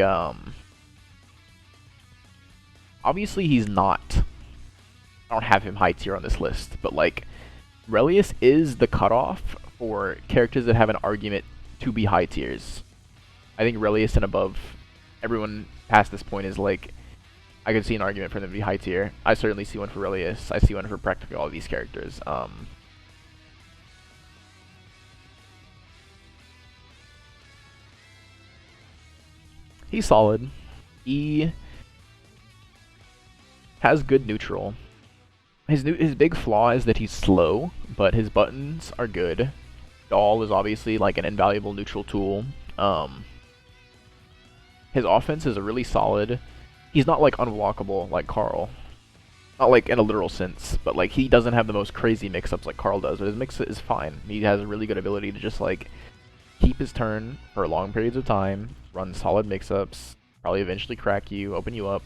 S1: obviously he's not... I don't have him high tier on this list, but like, Relius is the cutoff for characters that have an argument to be high tiers. I think Relius and above, everyone past this point is like, I could see an argument for them to be high tier. I certainly see one for Relius. I see one for practically all of these characters. He's solid. He has good neutral. His big flaw is that he's slow, but his buttons are good. Doll is obviously like an invaluable neutral tool. His offense is really solid. He's not like unblockable like Carl. Not like in a literal sense, but like he doesn't have the most crazy mix-ups like Carl does, but his mix is fine. He has a really good ability to just like keep his turn for long periods of time, run solid mix-ups, probably eventually crack you, open you up.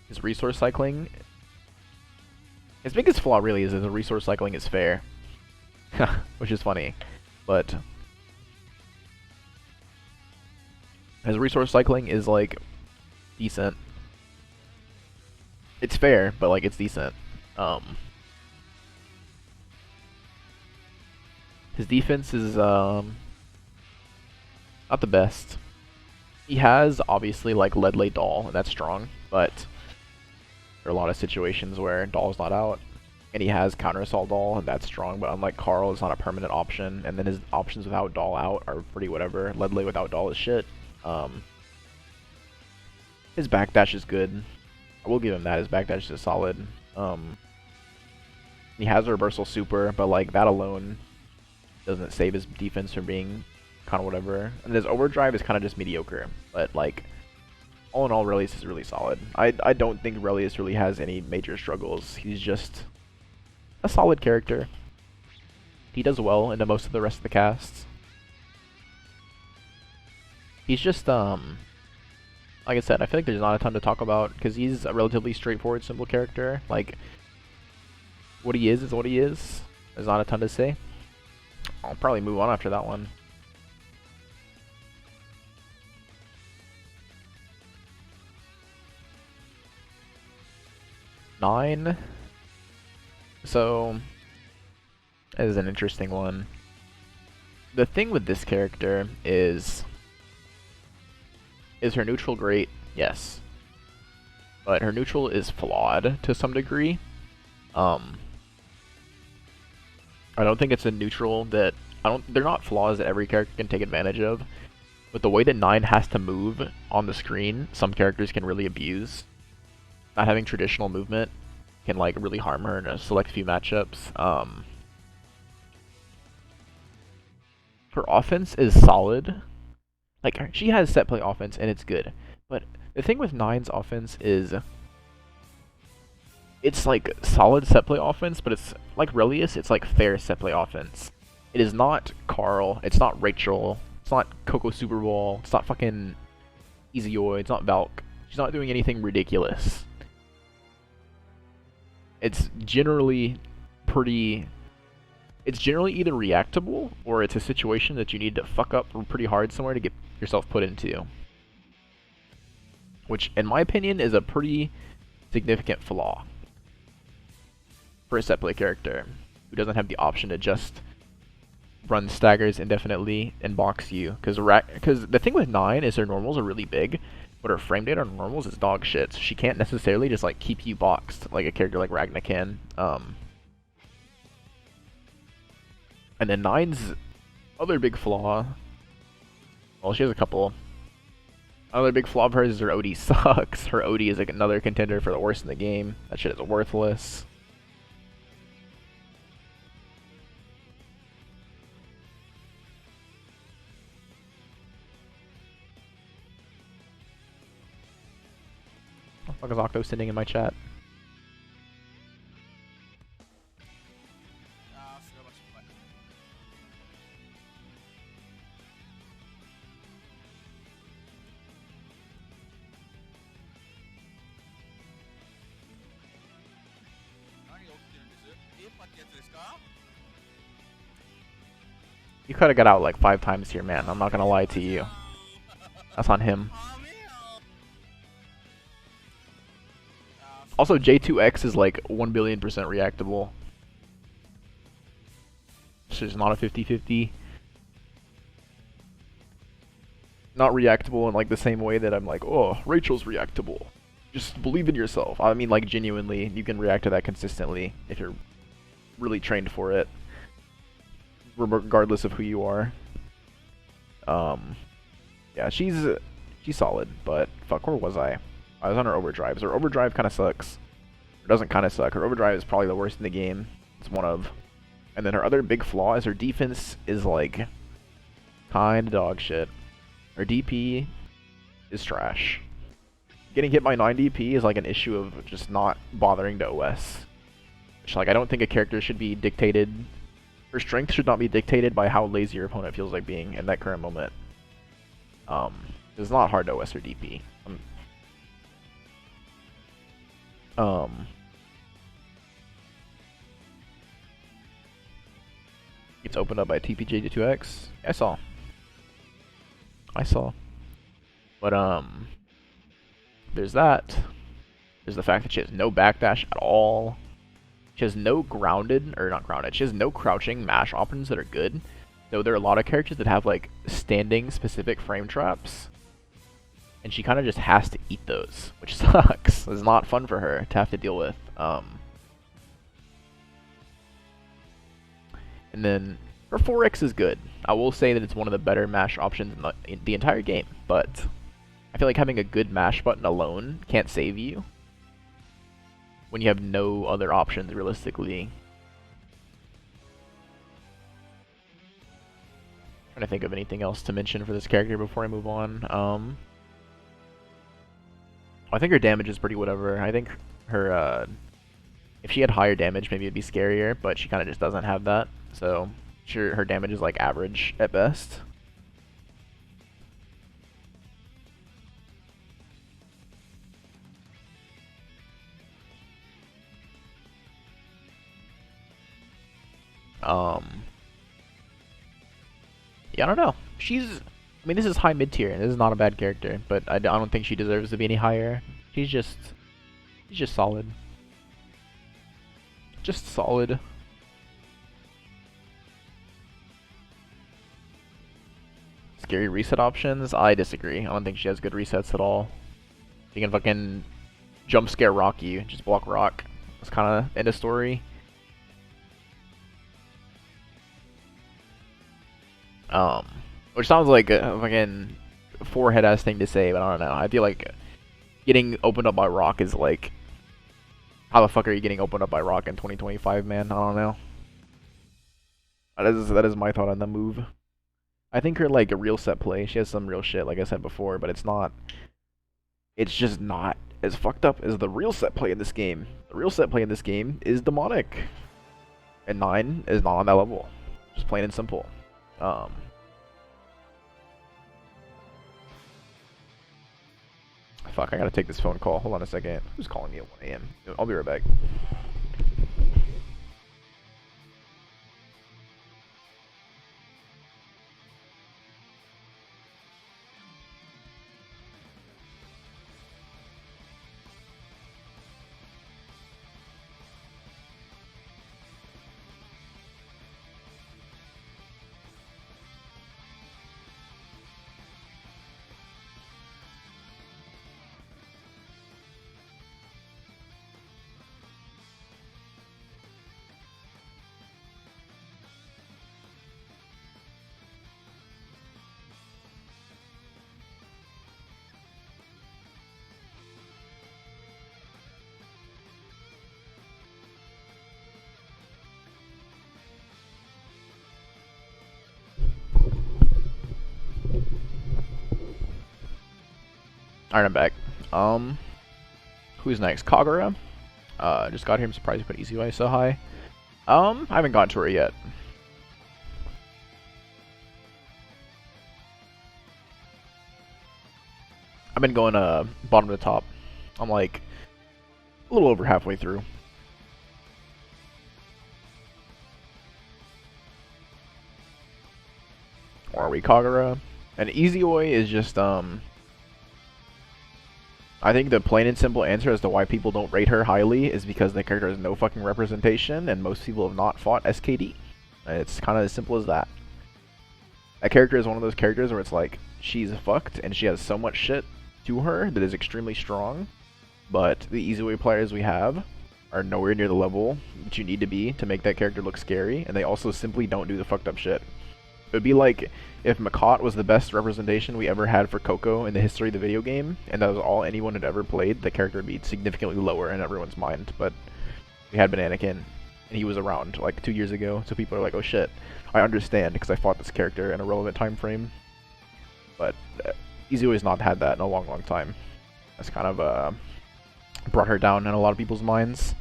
S1: His resource cycling, his biggest flaw really is that the resource cycling is fair. Which is funny. But his resource cycling is like decent. It's fair, but like it's decent. His defense is not the best. He has obviously like lead lay doll, and that's strong, but there are a lot of situations where doll's not out. And he has counter assault doll, and that's strong, but unlike Carl, it's not a permanent option. And then his options without doll out are pretty whatever. Lead lay without doll is shit. His backdash is good. I will give him that. His backdash is solid. He has a reversal super, but like that alone doesn't save his defense from being kind of whatever. And his overdrive is kind of just mediocre, but like all in all, Relius is really solid. I don't think Relius really has any major struggles. He's just a solid character. He does well into most of the rest of the casts. He's just, like I said, I feel like there's not a ton to talk about, because he's a relatively straightforward, simple character. Like, what he is what he is. There's not a ton to say. I'll probably move on after that one. Nine. So, this is an interesting one. The thing with this character is her neutral great? Yes. But her neutral is flawed to some degree. I don't think it's a neutral that they're not flaws that every character can take advantage of. But the way that 9 has to move on the screen, some characters can really abuse. Not having traditional movement can like really harm her in a select few matchups. Her offense is solid. Like, she has set play offense and it's good. But the thing with 9's offense is it's like solid set play offense, but it's like Relius, it's like fair set play offense. It is not Carl, it's not Rachel, it's not Koko Super Bowl, it's not fucking Izayoi, it's not Valk. She's not doing anything ridiculous. It's generally either reactable, or it's a situation that you need to fuck up pretty hard somewhere to get yourself put into. Which, in my opinion, is a pretty significant flaw for a set play character who doesn't have the option to just run staggers indefinitely and box you. Because the thing with 9 is her normals are really big, but her frame data on normals is dog shit. So she can't necessarily just like keep you boxed like a character like Ragna can. And then 9's other big flaw, well, she has a couple. Another big flaw of hers is her OD sucks. Her OD is like another contender for the worst in the game. That shit is worthless. What is Octo sending in my chat? You could have got out like 5 times here, man. I'm not gonna lie to you. That's on him. Also, J2X is like 1,000,000,000% reactable. So it's not a 50-50. Not reactable in like the same way that I'm like, oh, Rachel's reactable. Just believe in yourself. I mean, like, genuinely, you can react to that consistently if you're really trained for it. Regardless of who you are. Yeah, she's solid, but fuck, where was I? I was on her overdrive. So her overdrive kind of sucks. It doesn't kind of suck. Her overdrive is probably the worst in the game. It's one of. And then her other big flaw is her defense is like kind of dog shit. Her DP is trash. Getting hit by 9 DP is like an issue of just not bothering to OS. Which, like, I don't think a character should be dictated. Her strength should not be dictated by how lazy your opponent feels like being in that current moment. It's not hard to OS or DP. It's opened up by TPJ2X. I saw. But there's that. There's the fact that she has no backdash at all. She has no grounded, or not grounded, she has no crouching mash options that are good. Though there are a lot of characters that have like standing specific frame traps. And she kind of just has to eat those, which sucks. It's not fun for her to have to deal with. And then her 4X is good. I will say that it's one of the better mash options in the entire game, but I feel like having a good mash button alone can't save you when you have no other options realistically. Trying to think of anything else to mention for this character before I move on. I think her damage is pretty whatever. I think her, if she had higher damage, maybe it'd be scarier, but she kind of just doesn't have that. So, sure, her damage is like average at best. Yeah, I don't know. I mean, this is high mid-tier, and this is not a bad character, but I don't think she deserves to be any higher. She's just solid. Just solid. Scary reset options? I disagree. I don't think she has good resets at all. She can fucking jump scare rock you, just block rock. That's kind of end of story. Which sounds like a fucking forehead-ass thing to say, but I don't know. I feel like getting opened up by rock is like, how the fuck are you getting opened up by rock in 2025, man? I don't know. That is my thought on the move. I think her like a real set play, she has some real shit, like I said before, but it's just not as fucked up as the real set play in this game. The real set play in this game is demonic, and 9 is not on that level. Just plain and simple. Fuck, I gotta take this phone call. Hold on a second. Who's calling me at 1 AM? I'll be right back. Alright, I'm back. Who's next? Kagura. Just got here. I'm surprised you put Izayoi so high. I haven't gotten to her yet. I've been going bottom to top. I'm like a little over halfway through. Or are we Kagura? And Izayoi is just I think the plain and simple answer as to why people don't rate her highly is because the character has no fucking representation and most people have not fought SKD. It's kind of as simple as that. That character is one of those characters where it's like, she's fucked and she has so much shit to her that is extremely strong, but the Izayoi players we have are nowhere near the level that you need to be to make that character look scary, and they also simply don't do the fucked up shit. It would be like if Makoto was the best representation we ever had for Koko in the history of the video game, and that was all anyone had ever played, the character would be significantly lower in everyone's mind. But we had Anakin, and he was around like 2 years ago, so people are like, oh shit, I understand because I fought this character in a relevant time frame. But Izuo's not had that in a long, long time. That's kind of brought her down in a lot of people's minds.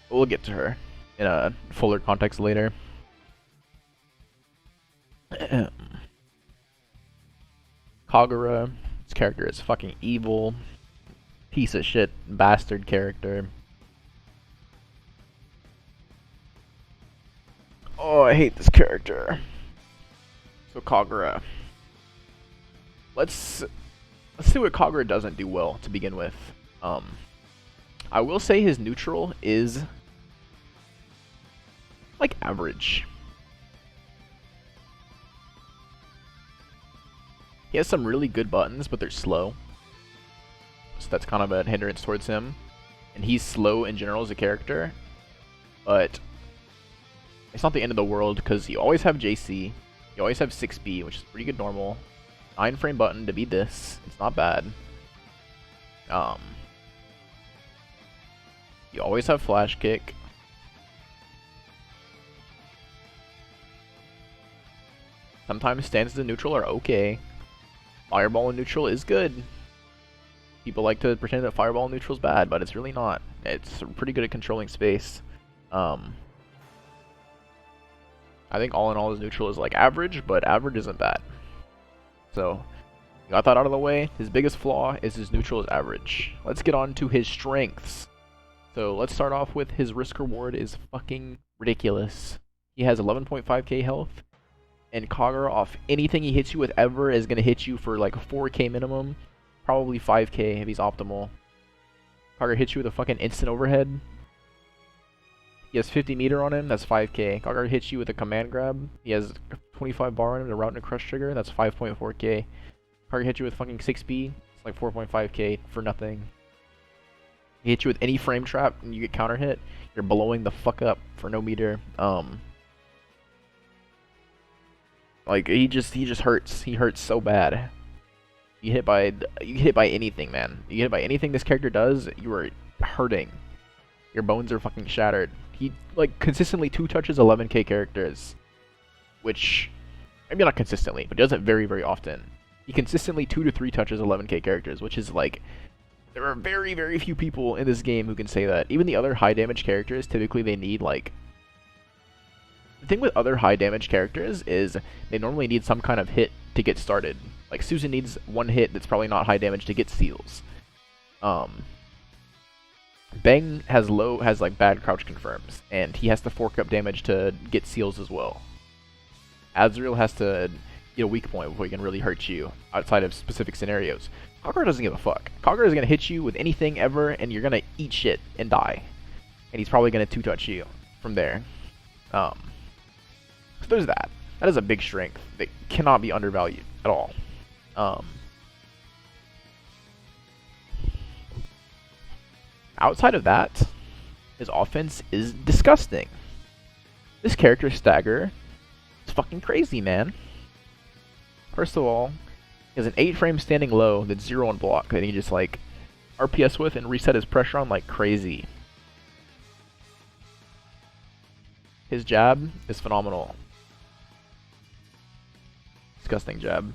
S1: But we'll get to her in a fuller context later. Kagura, his character is fucking evil, piece of shit, bastard character. Oh, I hate this character. So Kagura. Let's see what Kagura doesn't do well to begin with. I will say his neutral is like average. He has some really good buttons, but they're slow. So that's kind of a hindrance towards him. And he's slow in general as a character. But it's not the end of the world, because you always have JC. You always have 6B, which is pretty good normal. 9-frame button to beat this. It's not bad. You always have flash kick. Sometimes stances in neutral are okay. Fireball in neutral is good. People like to pretend that Fireball in neutral is bad, but it's really not. It's pretty good at controlling space. I think all in all his neutral is like average, but average isn't bad. So, got that out of the way. His biggest flaw is his neutral is average. Let's get on to his strengths. So let's start off with his risk reward is fucking ridiculous. He has 11.5k health. And Kagura, off anything he hits you with ever, is going to hit you for like 4k minimum. Probably 5k if he's optimal. Kagura hits you with a fucking instant overhead. He has 50 meter on him, that's 5k. Kagura hits you with a command grab. He has 25 bar on him to route and a crush trigger, that's 5.4k. Kagura hits you with fucking 6B, it's like 4.5k for nothing. He hits you with any frame trap and you get counter hit, you're blowing the fuck up for no meter. Like he just hurts. He hurts so bad. You hit by anything, man. You hit by anything this character does, you are hurting. Your bones are fucking shattered. He like consistently 2 touches 11k characters, which maybe not consistently, but does it very, very often. He consistently 2 to 3 touches 11k characters, which is like, there are very, very few people in this game who can say that. Even the other high damage characters, typically they need like, the thing with other high damage characters is they normally need some kind of hit to get started. Like Susan needs 1 hit that's probably not high damage to get seals. Bang has like bad crouch confirms, and he has to fork up damage to get seals as well. Azrael has to get a weak point before he can really hurt you outside of specific scenarios. Kagura doesn't give a fuck. Kagura is gonna hit you with anything ever, and you're gonna eat shit and die. And he's probably gonna 2-touch you from there. So there's that. That is a big strength that cannot be undervalued at all. Outside of that, his offense is disgusting. This character's stagger is fucking crazy, man. First of all, he has an 8-frame standing low that's 0 on block that he just like RPS with and reset his pressure on like crazy. His jab is phenomenal. Disgusting jab.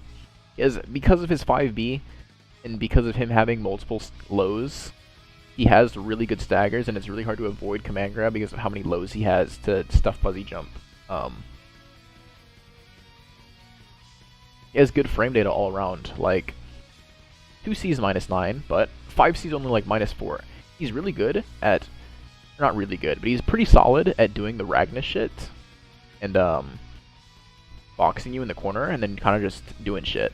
S1: He has, because of his 5B and because of him having multiple lows, he has really good staggers, and it's really hard to avoid command grab because of how many lows he has to stuff fuzzy jump. He has good frame data all around, like 2C's -9, but 5C's only like -4. He's really good at, not really good, but he's pretty solid at doing the Ragna shit, and boxing you in the corner, and then kind of just doing shit.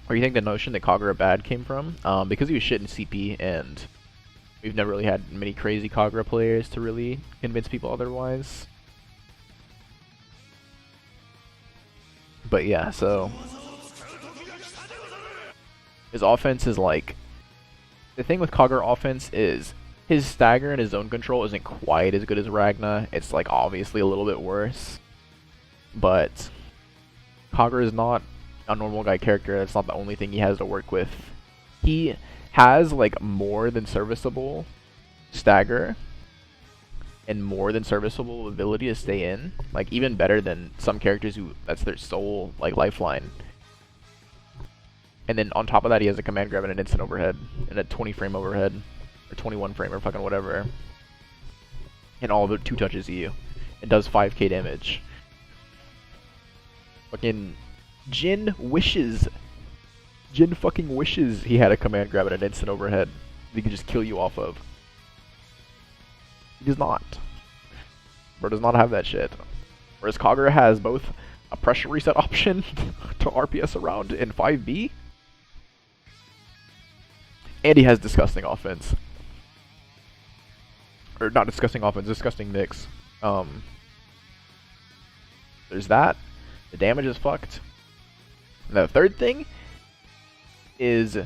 S1: Where do you think the notion that Kagura bad came from? Because he was shit in CP, and we've never really had many crazy Kagura players to really convince people otherwise. But yeah, so his offense is like, the thing with Kagura offense is his stagger and his zone control isn't quite as good as Ragna. It's like obviously a little bit worse, but Kagura is not a normal guy character. That's not the only thing he has to work with. He has like more than serviceable stagger and more than serviceable ability to stay in, like even better than some characters who that's their sole like lifeline. And then on top of that, he has a command grab and an instant overhead and a 20 frame overhead or 21 frame or fucking whatever, and all of it 2 touches you. It does 5k damage. Fucking Jin wishes. Jin fucking wishes he had a command grab and an instant overhead that he could just kill you off of. He does not. Bro does not have that shit. Whereas Kagura has both a pressure reset option to RPS around in 5B, and he has disgusting offense. Or not disgusting offense, disgusting mix. There's that. The damage is fucked. And the third thing is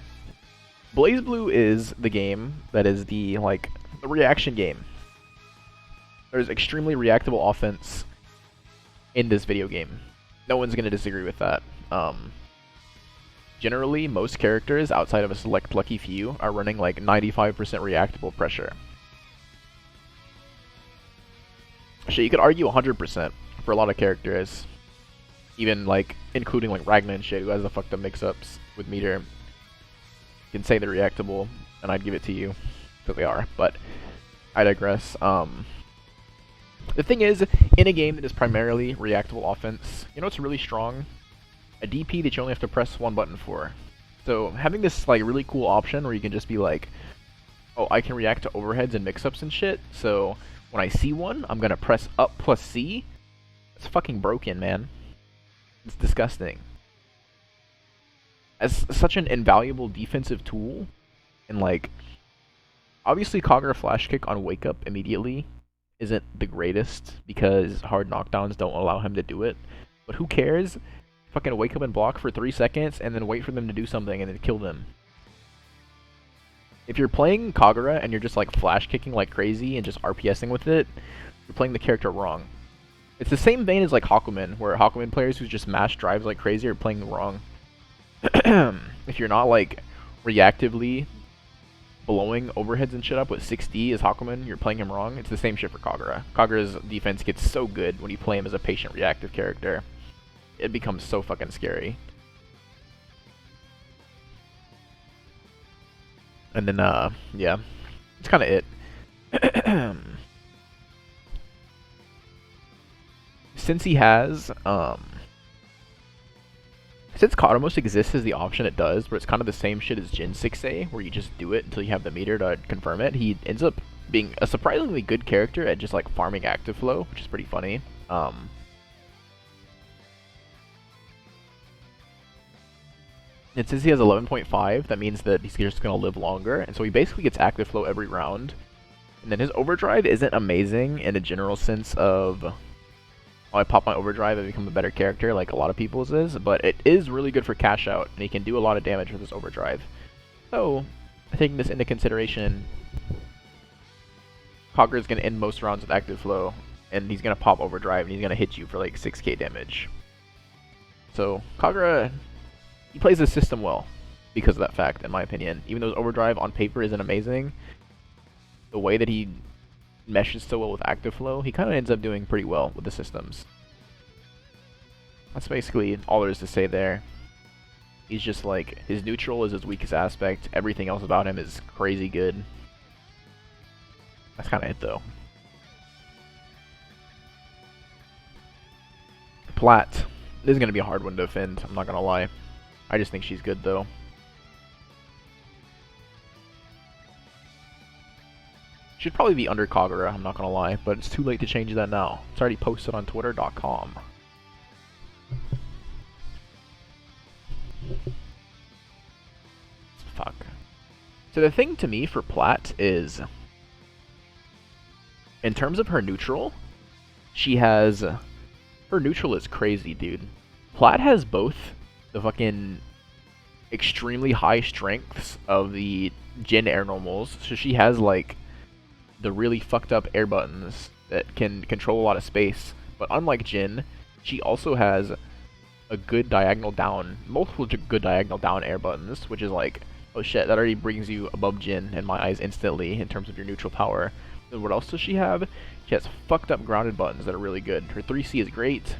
S1: BlazBlue is the game that is the the reaction game. There's extremely reactable offense in this video game. No one's gonna disagree with that. Generally, most characters outside of a select lucky few are running like 95% reactable pressure. Shit, you could argue 100% for a lot of characters. Even like including like Ragna and shit, who has the fucked up mix-ups with meter. You can say they're reactable, and I'd give it to you, because they are. But I digress. The thing is, in a game that is primarily reactable offense, you know what's really strong? A DP that you only have to press one button for. So having this like really cool option where you can just be like, oh, I can react to overheads and mix-ups and shit, so when I see one, I'm gonna press up plus C. It's fucking broken, man. It's disgusting. As such an invaluable defensive tool, and like, obviously Kagura flash kick on wake up immediately isn't the greatest because hard knockdowns don't allow him to do it. But who cares? Fucking wake up and block for 3 seconds and then wait for them to do something and then kill them. If you're playing Kagura and you're just like flash kicking like crazy and just RPSing with it, you're playing the character wrong. It's the same vein as like Hakumen, where Hakumen players who just mash drives like crazy are playing wrong. If you're not like reactively blowing overheads and shit up with 6D as Hakumen, you're playing him wrong. It's the same shit for Kagura. Kagura's defense gets so good when you play him as a patient reactive character. It becomes so fucking scary. And then, yeah, it's kind of it. Since he has, since Katamose exists as the option it does, where it's kind of the same shit as Jin 6A, where you just do it until you have the meter to confirm it, he ends up being a surprisingly good character at just like farming active flow, which is pretty funny. And since he has 11.5, that means that he's just going to live longer, and so he basically gets active flow every round. And then his overdrive isn't amazing in a general sense of, oh, I pop my overdrive and become a better character like a lot of people's is, but it is really good for cash out, and he can do a lot of damage with his overdrive. So, taking this into consideration, Kagura is going to end most rounds with active flow, and he's going to pop overdrive, and he's going to hit you for like 6k damage. So, Kagura, he plays the system well because of that fact, in my opinion. Even though his overdrive on paper isn't amazing, the way that he meshes so well with active flow, he kind of ends up doing pretty well with the systems. That's basically all there is to say there. He's just like, his neutral is his weakest aspect. Everything else about him is crazy good. That's kind of it though. Plat. This is going to be a hard one to defend, I'm not going to lie. I just think she's good though. Should probably be under Kagura, I'm not going to lie, but it's too late to change that now. It's already posted on twitter.com. Fuck. So the thing to me for Plat is, in terms of her neutral, she has... Her neutral is crazy, dude. Plat has both the fucking extremely high strengths of the Jin air normals, so she has like the really fucked up air buttons that can control a lot of space. But unlike Jin, she also has a good diagonal down, multiple good diagonal down air buttons, which is like, oh shit, that already brings you above Jin in my eyes instantly in terms of your neutral power. Then what else does she have? She has fucked up grounded buttons that are really good. Her 3C is great.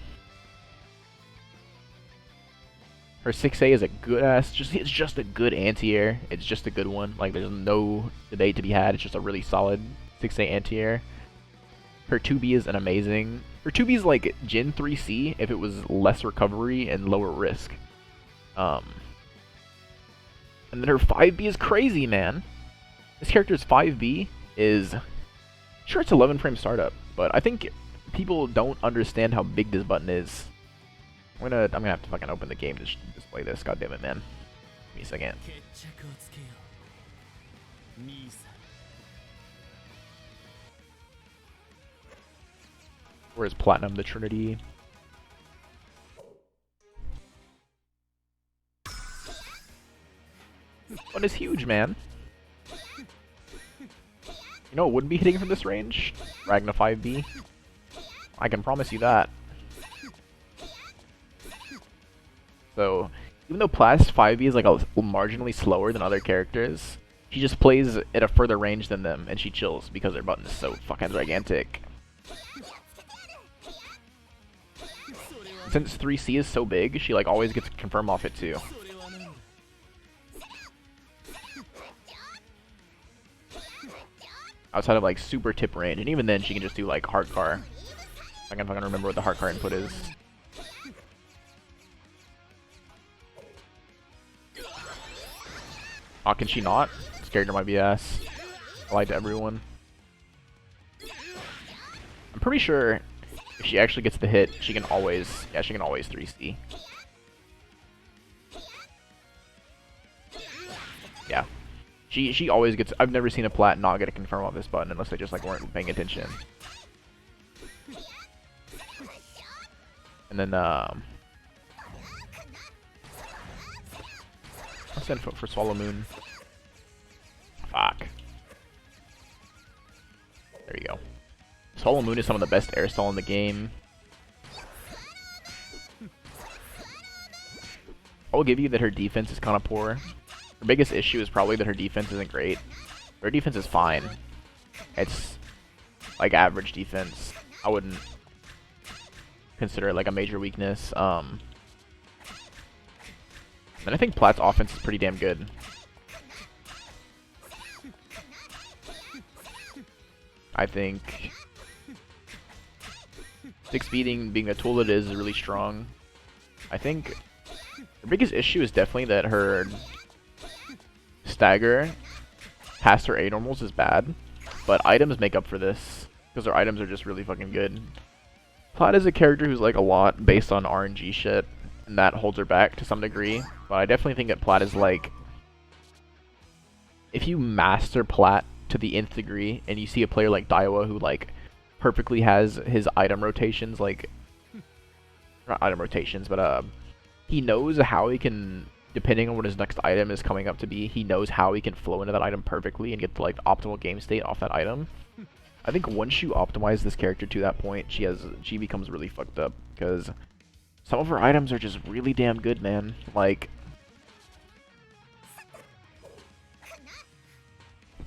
S1: Her 6A is a good ass, it's just a good anti-air. It's just a good one. Like, there's no debate to be had. It's just a really solid 6A anti-air. Her 2B is an amazing... Her 2B is like Jin 3C if it was less recovery and lower risk. And then her 5B is crazy, man. This character's 5B is... Sure, it's 11 frame startup, but I think people don't understand how big this button is. I'm gonna have to fucking open the game to display this. God damn it, man. Give me a second. Where's Platinum, the Trinity? This one is huge, man. You know, it wouldn't be hitting from this range? Ragna 5B. I can promise you that. So, even though Plat's 5B is like a marginally slower than other characters, she just plays at a further range than them, and she chills because her button is so fucking gigantic. Since 3C is so big, she like always gets confirm off it too. Outside of like super tip range, and even then she can just do like hard car. I can fucking remember what the hard car input is. Oh, can she not? This character might be ass. I lied to everyone. I'm pretty sure if she actually gets the hit, she can always 3C. Yeah. She always gets... I've never seen a Plat not get a confirm off this button unless they just like weren't paying attention. And then let's send for Swallow Moon. Fuck. There you go. Swallow Moon is some of the best air stall in the game. I will give you that her defense is kind of poor. Her biggest issue is probably that her defense isn't great. Her defense is fine. It's like average defense. I wouldn't consider it like a major weakness. And I think Plat's offense is pretty damn good. I think 6 speeding being a tool it is really strong. I think her biggest issue is definitely that her stagger past her A normals is bad, but items make up for this because her items are just really fucking good. Plat is a character who's like a lot based on RNG shit, and that holds her back to some degree, but I definitely think that Plat is like, if you master Plat to the nth degree and you see a player like Daiwa who like perfectly has his item rotations, like not item rotations, but he knows how he can, depending on what his next item is coming up to be, he knows how he can flow into that item perfectly and get the like optimal game state off that item. I think once you optimize this character to that point, she becomes really fucked up, because some of her items are just really damn good, man. Like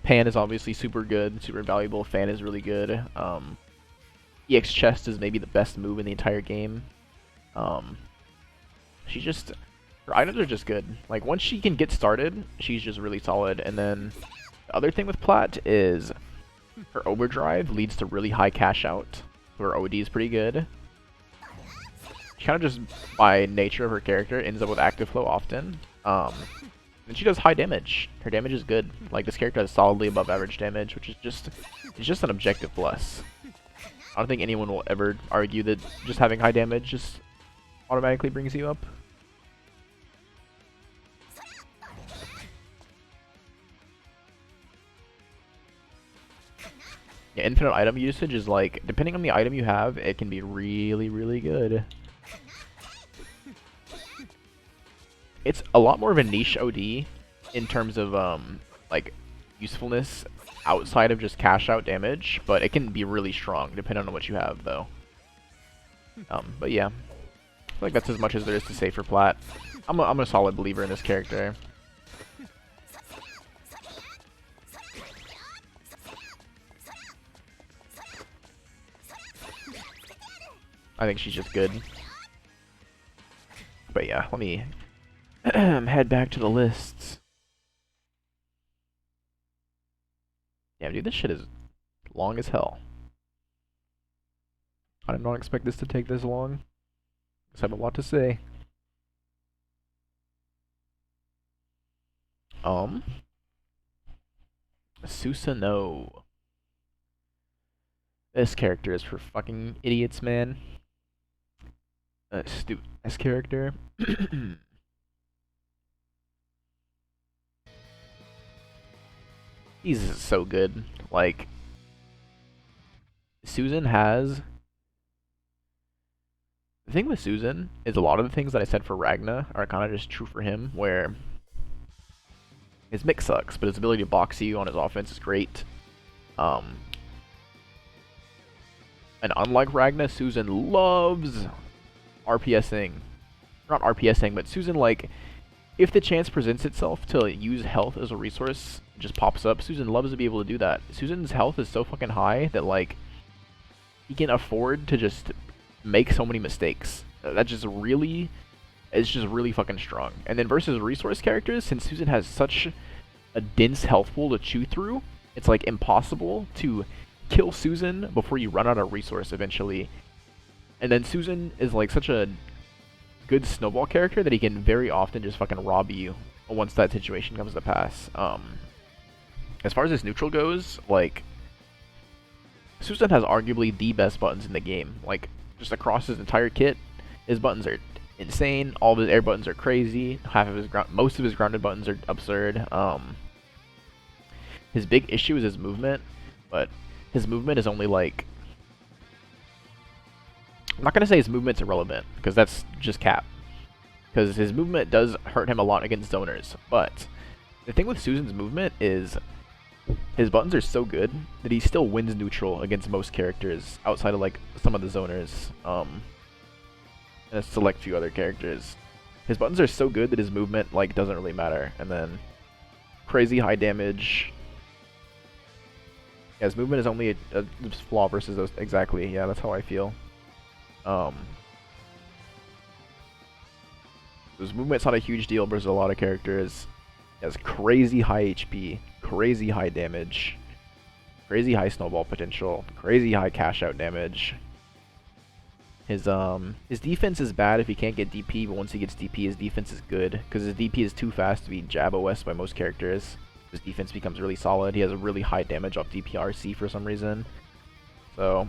S1: Pan is obviously super good, super valuable. Fan is really good. EX Chest is maybe the best move in the entire game. She just, Her items are just good. Like, once she can get started, she's just really solid. And then the other thing with Plat is her overdrive leads to really high cash out. Her OD is pretty good. She kind of just, by nature of her character, ends up with active flow often. And she does high damage. Her damage is good. Like, this character has solidly above average damage, which is just an objective plus. I don't think anyone will ever argue that just having high damage just automatically brings you up. Yeah, infinite item usage is like, depending on the item you have, it can be really, really good. It's a lot more of a niche OD in terms of like usefulness outside of just cash out damage, but it can be really strong depending on what you have though. But yeah, I feel like that's as much as there is to say for Plat. I'm a solid believer in this character. I think she's just good. But yeah, let me head back to the lists. Damn, dude, this shit is long as hell. I did not expect this to take this long. Guess I have a lot to say. Susanoo. This character is for fucking idiots, man. Stupid. This character. He's so good. Like, Susan has... The thing with Susan is a lot of the things that I said for Ragna are kind of just true for him, where his mix sucks, but his ability to box you on his offense is great. And unlike Ragna, Susan loves RPSing. Not RPSing, but Susan, like, if the chance presents itself to use health as a resource, it just pops up. Susan loves to be able to do that. Susan's health is so fucking high that, like, he can afford to just make so many mistakes. That's just really, it's just really fucking strong. And then versus resource characters, since Susan has such a dense health pool to chew through, it's like impossible to kill Susan before you run out of resource eventually. And then Susan is like such a good snowball character that he can very often just fucking rob you once that situation comes to pass. As far as his neutral goes, like, Susan has arguably the best buttons in the game. Like, just across his entire kit, his buttons are insane. All of his air buttons are crazy. Most of his grounded buttons are absurd. His big issue is his movement, but his movement is only like... I'm not going to say his movement's irrelevant, because that's just cap. Because his movement does hurt him a lot against zoners. But the thing with Susan's movement is his buttons are so good that he still wins neutral against most characters outside of like some of the zoners. And a select few other characters. His buttons are so good that his movement like doesn't really matter. And then crazy high damage. Yeah, his movement is only a flaw versus those. Exactly, yeah, that's how I feel. His movement's not a huge deal versus a lot of characters. He has crazy high HP, crazy high damage, crazy high snowball potential, crazy high cash out damage. His defense is bad if he can't get DP, but once he gets DP, his defense is good because his DP is too fast to be jab OS by most characters. His defense becomes really solid. He has a really high damage off DPRC for some reason. So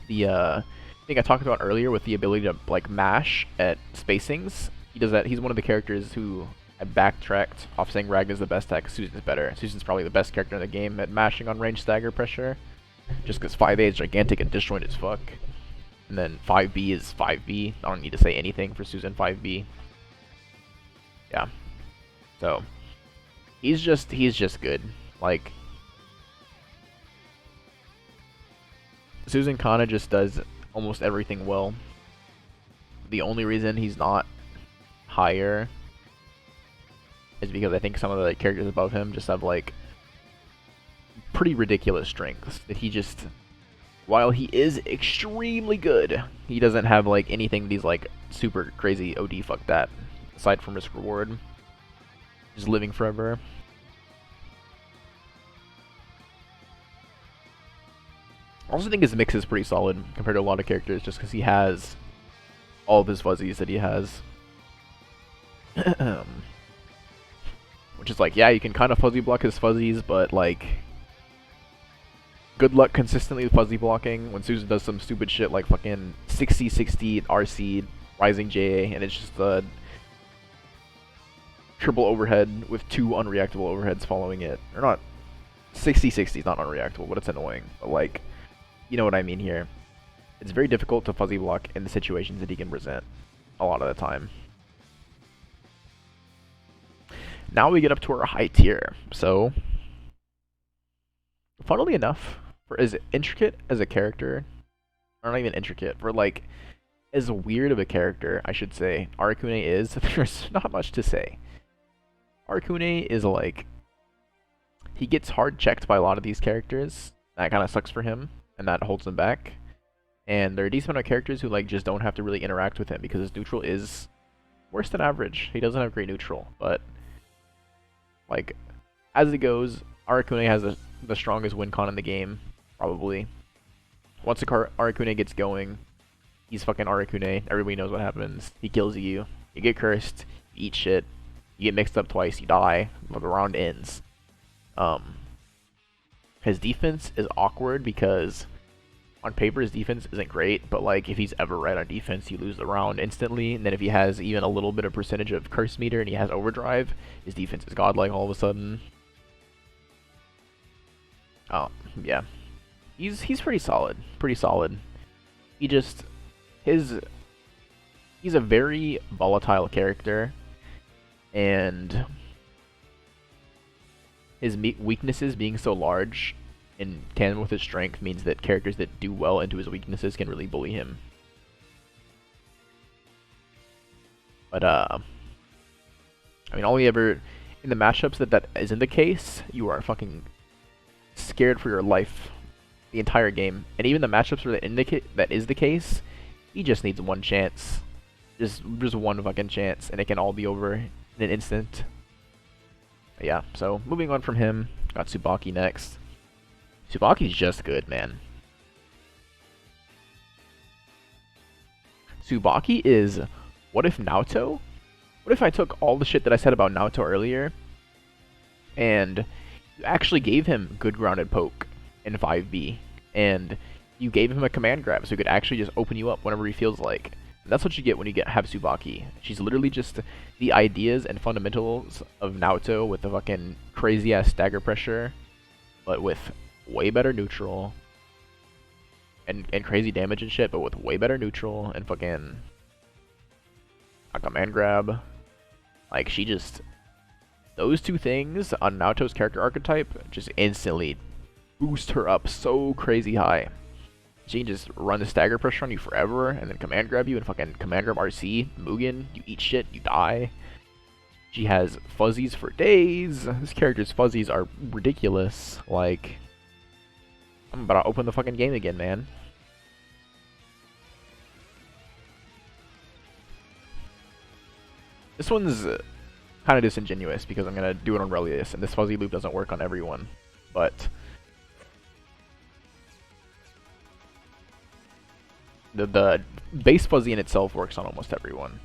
S1: the thing I talked about earlier with the ability to like mash at spacings, he does that. He's one of the characters who I backtracked off saying Ragna's the best at, 'cause Susan's better. Susan's probably the best character in the game at mashing on range stagger pressure, just because 5A is gigantic and disjoint as fuck. And then 5B is 5B. I don't need to say anything for Susan 5B. Yeah. So he's just good. Like, Susan kinda just does almost everything well. The only reason he's not higher is because I think some of the characters above him just have like pretty ridiculous strengths that he just, while he is extremely good, he doesn't have like anything that he's like super crazy OD fuck that. Aside from risk reward. Just living forever. I also think his mix is pretty solid compared to a lot of characters just because he has all of his fuzzies that he has. Which is like, yeah, you can kind of fuzzy block his fuzzies, but like, good luck consistently fuzzy blocking when Susan does some stupid shit like fucking 60-60 RC Rising JA, and it's just a triple overhead with 2 unreactable overheads following it. Or not, 60-60 is not unreactable, but it's annoying. But like, you know what I mean here. It's very difficult to fuzzy block in the situations that he can present a lot of the time. Now we get up to our high tier. So, funnily enough, for as intricate as a character, or not even intricate, for like as weird of a character, I should say, Arakune is, there's not much to say. Arakune is like, he gets hard checked by a lot of these characters. That kind of sucks for him, and that holds him back. And there are a decent amount of characters who like just don't have to really interact with him because his neutral is worse than average. He doesn't have great neutral, but like as it goes, Arakune has the strongest win con in the game, probably. Once Arakune gets going, he's fucking Arakune. Everybody knows what happens. He kills you. You get cursed. You eat shit. You get mixed up twice. You die. The round ends. His defense is awkward because on paper his defense isn't great, but like if he's ever right on defense, you lose the round instantly. And then if he has even a little bit of percentage of curse meter and he has overdrive, his defense is godlike all of a sudden. Oh yeah, he's pretty solid. Pretty solid. He just he's a very volatile character, and his weaknesses being so large in tandem with his strength means that characters that do well into his weaknesses can really bully him. But I mean, only ever in the matchups that isn't the case, you are fucking scared for your life the entire game. And even the matchups where that is the case, he just needs one chance, just one fucking chance, and it can all be over in an instant. But yeah, so moving on from him, got Tsubaki next. Tsubaki's just good, man. Tsubaki is, what if Naoto? What if I took all the shit that I said about Naoto earlier, and you actually gave him good grounded poke in 5B, and you gave him a command grab so he could actually just open you up whenever he feels like. And that's what you get when you have Tsubaki. She's literally just the ideas and fundamentals of Naoto with the fucking crazy ass stagger pressure, but with way better neutral and crazy damage and shit, but with way better neutral and fucking a command grab. Like, she just, those two things on Naoto's character archetype just instantly boost her up so crazy high. She can just run the stagger pressure on you forever and then command grab you and fucking command grab RC, Mugen, you eat shit, you die. She has fuzzies for days. This character's fuzzies are ridiculous. Like, I'm about to open the fucking game again, man. This one's kind of disingenuous because I'm going to do it on Relius, and this fuzzy loop doesn't work on everyone. But the base fuzzy in itself works on almost everyone.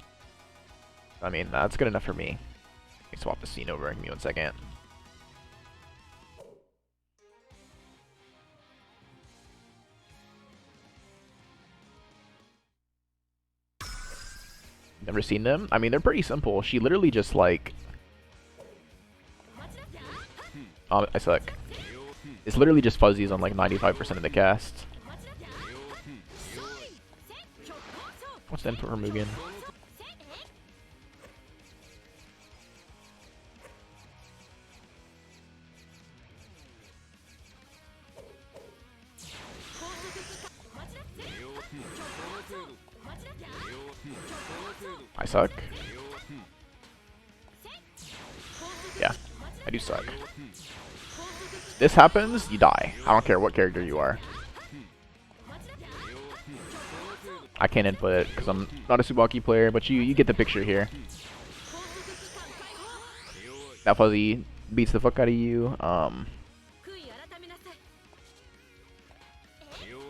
S1: I mean, that's good enough for me. Let me swap the scene over. Give me 1 second. Never seen them? I mean, they're pretty simple. She literally just like... Oh, I suck. It's literally just fuzzies on like 95% of the cast. What's the input for Mugen? I suck. Yeah, I do suck. This happens, you die. I don't care what character you are. I can't input it because I'm not a Tsubaki player, but you get the picture here. That fuzzy beats the fuck out of you.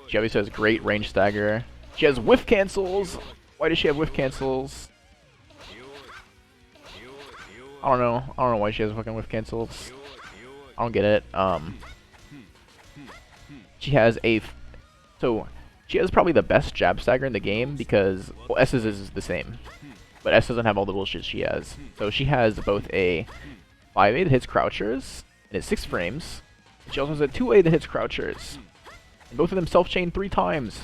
S1: She obviously has great range stagger. She has whiff cancels. Why does she have whiff cancels? I don't know. I don't know why she has fucking whiff cancels. I don't get it. She has she has probably the best jab stagger in the game because, well, S's is the same, but S doesn't have all the bullshit she has. So she has both a 5A that hits crouchers and it's 6 frames. And she also has a 2A that hits crouchers. And both of them self-chain 3 times.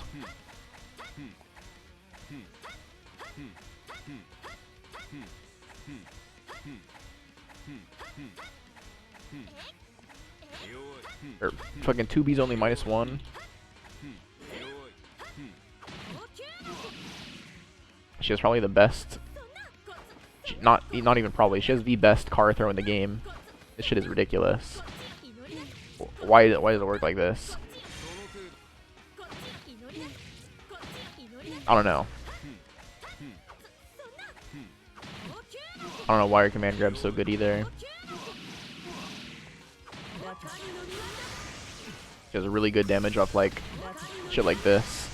S1: Or fucking 2B's only -1. She has probably the best. Not even probably. She has the best car throw in the game. This shit is ridiculous. Why does it work like this? I don't know. I don't know why her command grab's so good either. She has a really good damage off like shit like this.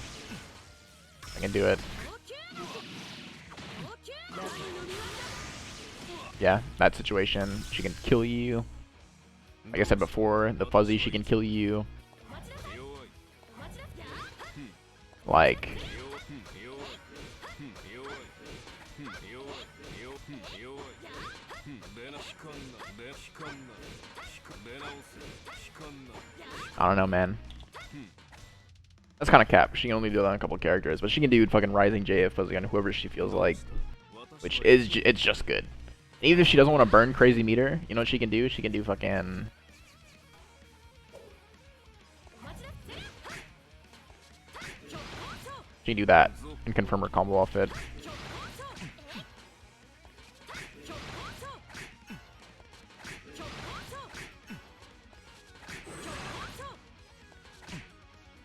S1: I can do it. Yeah, that situation, she can kill you. Like I said before, the fuzzy, she can kill you. Like, I don't know, man. That's kind of cap. She can only do that on a couple characters, but she can do fucking Rising JF fuzzy on whoever she feels like, which is it's just good. Even if she doesn't want to burn crazy meter, you know what she can do? She can do fucking. She can do that and confirm her combo off it.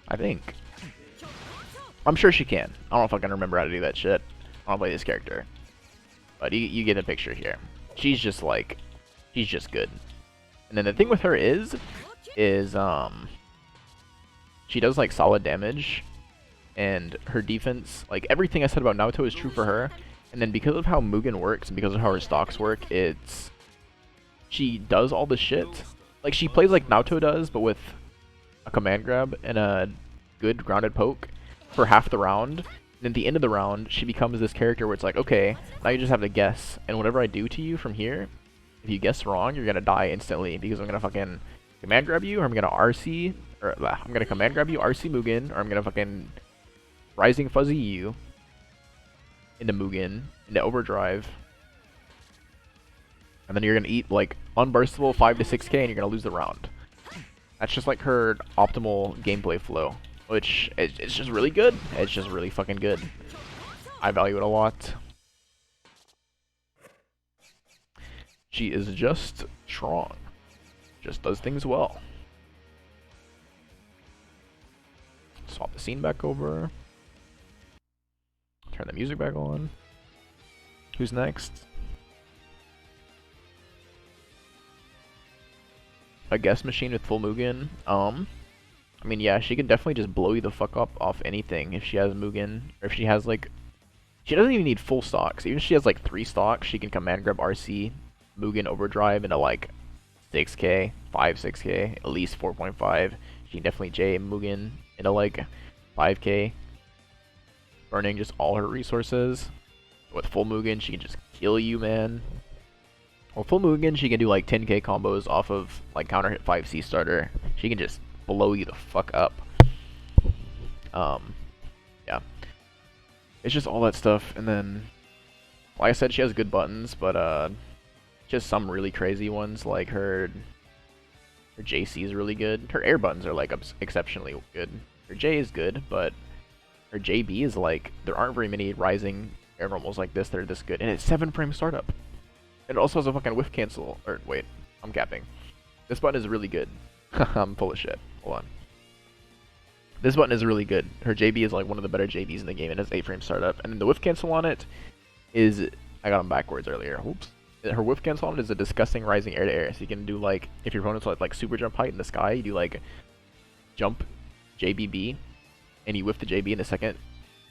S1: I think. I'm sure she can. I don't know if I can remember how to do that shit. I don't play this character. But you get the picture here. She's just like, she's just good. And then the thing with her is she does like solid damage. And her defense, like everything I said about Naoto is true for her. And then because of how Mugen works and because of how her stocks work, she does all the shit. Like she plays like Naoto does, but with a command grab and a good grounded poke for half the round. And at the end of the round, she becomes this character where it's like, okay, now you just have to guess. And whatever I do to you from here, if you guess wrong, you're gonna die instantly because I'm gonna fucking command grab you, or I'm gonna RC, or I'm gonna command grab you, RC Mugen, or I'm gonna fucking Rising Fuzzy you into Mugen, into Overdrive. And then you're gonna eat like unburstable 5 to 6k and you're gonna lose the round. That's just like her optimal gameplay flow, which it's just really good. It's just really fucking good. I value it a lot. She is just strong. Just does things well. Swap the scene back over. Turn the music back on. Who's next? A guest machine with full Mugen. I mean, yeah, she can definitely just blow you the fuck up off anything if she has Mugen, or if she has like, she doesn't even need full stocks. Even if she has like 3 stocks, she can command grab RC, Mugen Overdrive into like 6k, 6k, at least 4.5. She can definitely J Mugen into like 5k, burning just all her resources. With full Mugen, she can just kill you, man. Well, full Mugen, she can do like 10k combos off of like counter hit 5C starter. She can just blow you the fuck up. Yeah. It's just all that stuff, and then, like I said, she has good buttons, but just some really crazy ones, like her JC is really good. Her air buttons are like exceptionally good. Her J is good, but her JB is like, there aren't very many rising air normals like this that are this good, and it's 7-frame startup. It also has a fucking whiff cancel, or wait, I'm capping. This button is really good. I'm full of shit. Hold on. This button is really good. Her JB is like one of the better JBs in the game. It has 8-frame startup, and then the whiff cancel on it is, I got them backwards earlier. Oops. Her whiff cancel on it is a disgusting rising air to air. So you can do like, if your opponent's like super jump height in the sky, you do like jump JBB, and you whiff the JB in a second,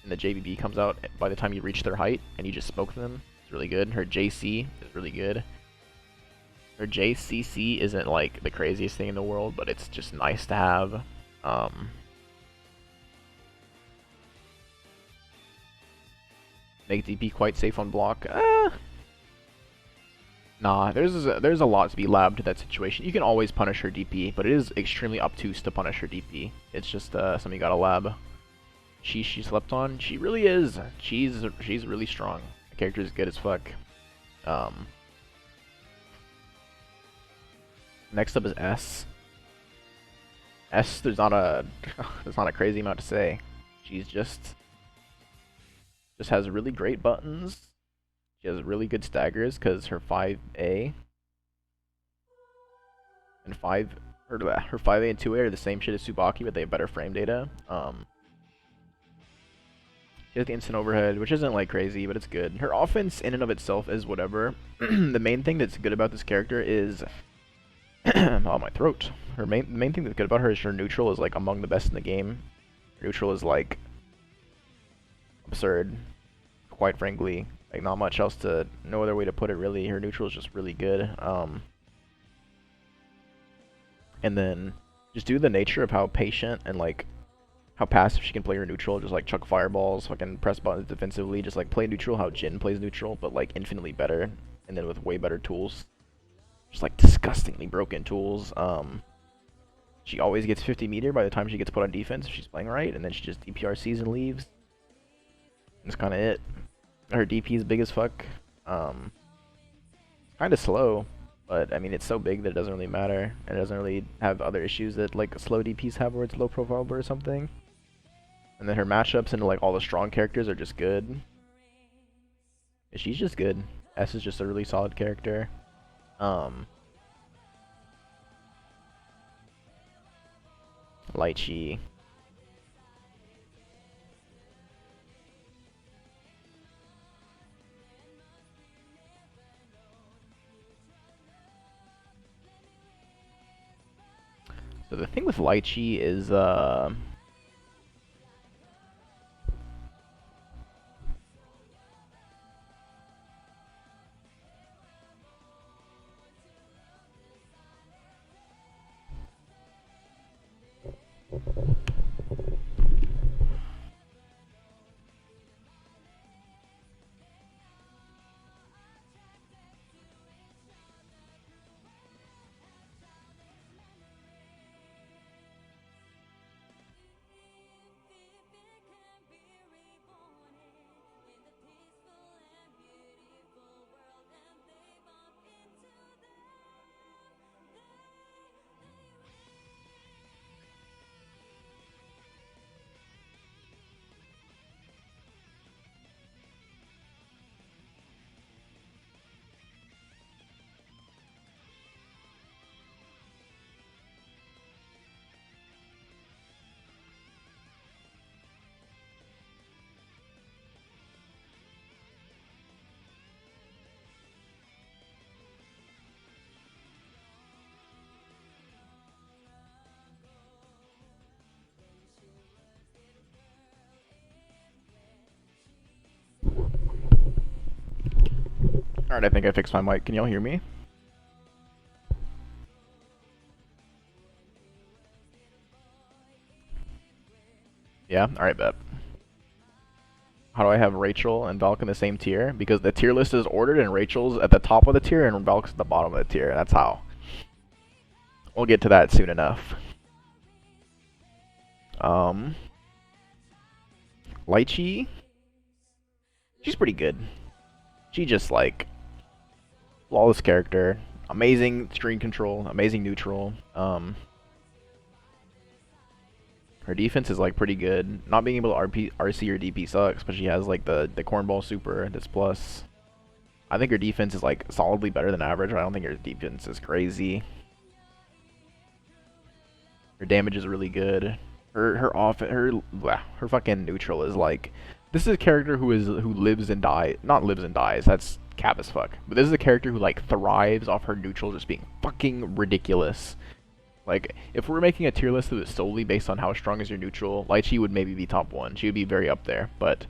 S1: and the JBB comes out by the time you reach their height, and you just smoke them. It's really good. Her JC is really good. Her JCC isn't like the craziest thing in the world, but it's just nice to have. Make DP quite safe on block. Nah, there's a lot to be labbed to that situation. You can always punish her DP, but it is extremely obtuse to punish her DP. It's just something you gotta lab. She slept on. She really is. She's really strong. The character is good as fuck. Next up is S. S, there's not a crazy amount to say. She's just has really great buttons. She has really good staggers because her 5A and her 5A and 2A are the same shit as Tsubaki, but they have better frame data. She has the instant overhead, which isn't like crazy, but it's good. Her offense in and of itself is whatever. The main thing that's good about this character is oh, my throat. The main thing that's good about her is her neutral is like among the best in the game. Her neutral is like absurd, quite frankly. Like not much else to, no other way to put it really. Her neutral is just really good. And then just due to the nature of how patient and like how passive she can play her neutral, just like chuck fireballs, fucking press buttons defensively, just like play neutral how Jin plays neutral, but like infinitely better, and then with way better tools. Just like disgustingly broken tools. She always gets 50 meter by the time she gets put on defense if she's playing right, and then she just DPRCs and leaves. That's kind of it. Her DP is big as fuck. Kind of slow, but I mean it's so big that it doesn't really matter, and it doesn't really have other issues that like slow DPs have where it's low profile or something. And then her matchups into like all the strong characters are just good. She's just good. S is just a really solid character. Litchi. So the thing with Litchi is alright, I think I fixed my mic. Can y'all hear me? Yeah? Alright, bet. How do I have Rachel and Valk in the same tier? Because the tier list is ordered and Rachel's at the top of the tier and Valk's at the bottom of the tier. That's how. We'll get to that soon enough. Litchi? She's pretty good. She just like flawless character, amazing screen control, amazing neutral. Her defense is like pretty good. Not being able to RC or DP sucks, but she has like the cornball super that's plus. I think her defense is like solidly better than average, but I don't think her defense is crazy. Her damage is really good. her fucking neutral is like, this is a character who lives and dies, not lives and dies, that's cap as fuck, but this is a character who like thrives off her neutral just being fucking ridiculous. Like, if we're making a tier list that is solely based on how strong is your neutral, Litchi would maybe be top 1. She would be very up there, but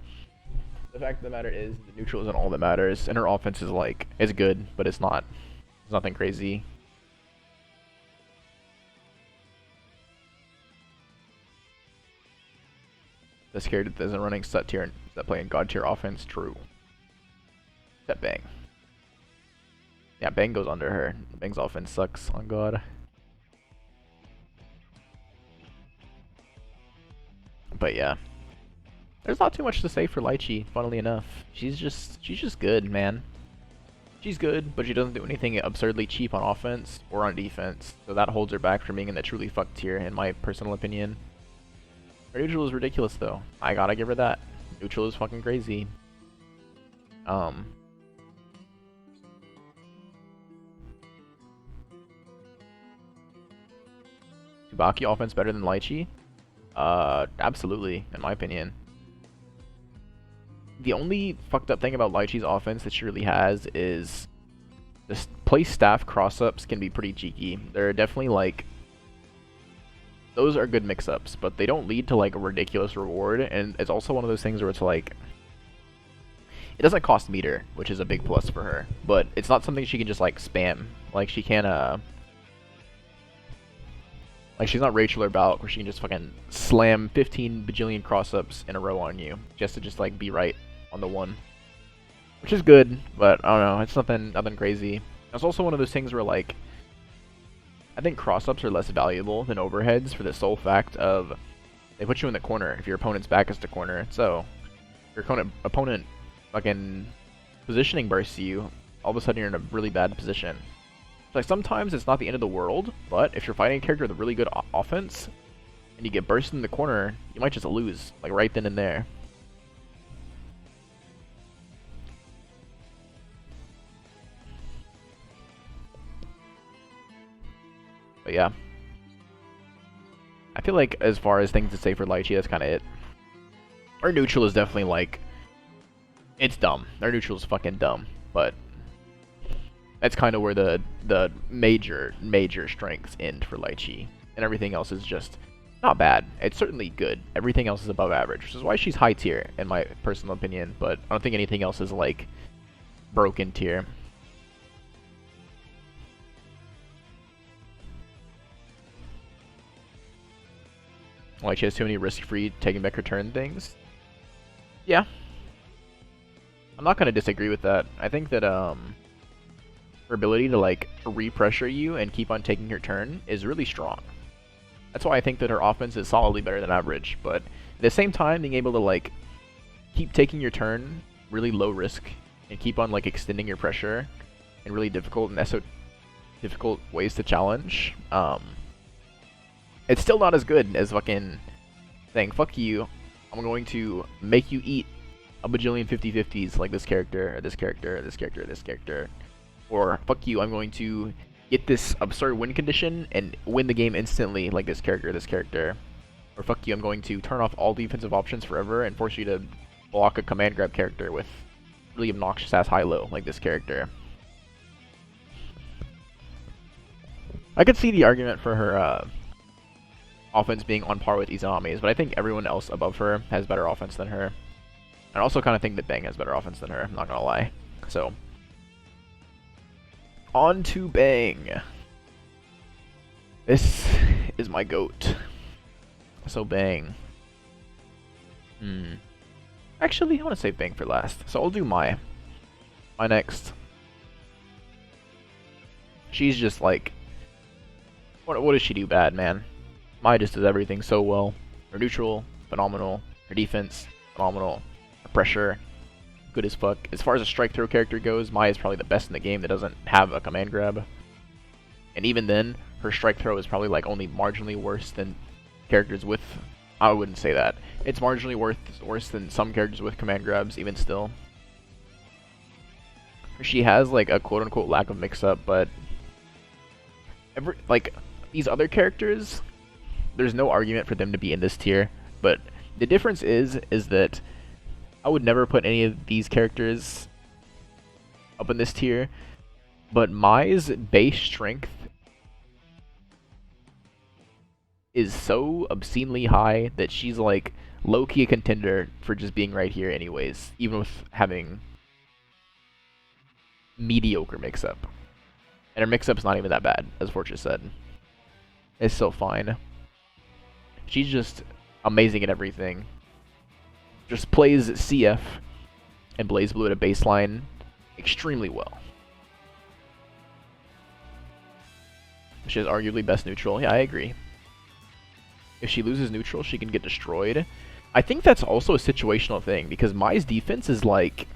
S1: the fact of the matter is the neutral isn't all that matters, and her offense is like, it's good, but it's nothing crazy. This character that isn't running set tier and that playing god tier offense, true. Except Bang. Yeah, Bang goes under her. Bang's offense sucks on God. But yeah. There's not too much to say for Litchi, funnily enough. She's just good, man. She's good, but she doesn't do anything absurdly cheap on offense or on defense. So that holds her back from being in the truly fucked tier, in my personal opinion. Her neutral is ridiculous though. I gotta give her that. Neutral is fucking crazy. Tsubaki offense better than Litchi? Absolutely, in my opinion. The only fucked up thing about Litchi's offense that she really has is the place staff cross-ups can be pretty cheeky. They're definitely like, those are good mix-ups, but they don't lead to like a ridiculous reward, and it's also one of those things where it's like, it doesn't cost meter, which is a big plus for her, but it's not something she can just like spam. Like she can like she's not Rachel or Valk where she can just fucking slam 15 bajillion cross-ups in a row on you just to just like be right on the one, which is good, but I don't know, it's nothing crazy. It's also one of those things where like, I think cross-ups are less valuable than overheads for the sole fact of they put you in the corner if your opponent's back is the corner. So your opponent fucking positioning bursts you, all of a sudden you're in a really bad position. So like sometimes it's not the end of the world, but if you're fighting a character with a really good offense and you get bursted in the corner, you might just lose like right then and there. But yeah, I feel like as far as things to say for Litchi, that's kind of it. Our neutral is definitely like, it's dumb. Our neutral is fucking dumb, but that's kind of where the major strengths end for Litchi, and everything else is just not bad. It's certainly good. Everything else is above average, which is why she's high tier in my personal opinion. But I don't think anything else is like broken tier. Like she has too many risk-free taking back her turn things. Yeah, I'm not gonna disagree with that. I think that her ability to like re-pressure you and keep on taking her turn is really strong. That's why I think that her offense is solidly better than average. But at the same time, being able to like keep taking your turn, really low risk, and keep on like extending your pressure in really difficult and difficult ways to challenge. It's still not as good as fucking saying, fuck you, I'm going to make you eat a bajillion 50-50s like this character, or this character, or this character, or this character. Or, fuck you, I'm going to get this absurd win condition and win the game instantly like this character, or this character. Or, fuck you, I'm going to turn off all defensive options forever and force you to block a command grab character with really obnoxious ass high-low like this character. I could see the argument for her offense being on par with Izanami's, but I think everyone else above her has better offense than her. I also kind of think that Bang has better offense than her, I'm not gonna lie. So, on to Bang. This is my GOAT. So Bang. Actually, I want to save Bang for last. So I'll do my next. She's just like, what does she do bad, man? Mai just does everything so well. Her neutral, phenomenal. Her defense, phenomenal. Her pressure, good as fuck. As far as a strike throw character goes, Mai is probably the best in the game that doesn't have a command grab. And even then, her strike throw is probably like only marginally worse than characters with... I wouldn't say that. It's marginally worse than some characters with command grabs, even still. She has like a quote-unquote lack of mix-up, but... like, these other characters... there's no argument for them to be in this tier, but the difference is that I would never put any of these characters up in this tier, but Mai's base strength is so obscenely high that she's like low-key a contender for just being right here anyways, even with having mediocre mix-up. And her mix-up's not even that bad, as Fortress said. It's still fine. She's just amazing at everything. Just plays CF and BlazBlue at a baseline extremely well. She has arguably best neutral. Yeah, I agree. If she loses neutral, she can get destroyed. I think that's also a situational thing, because Mai's defense is like...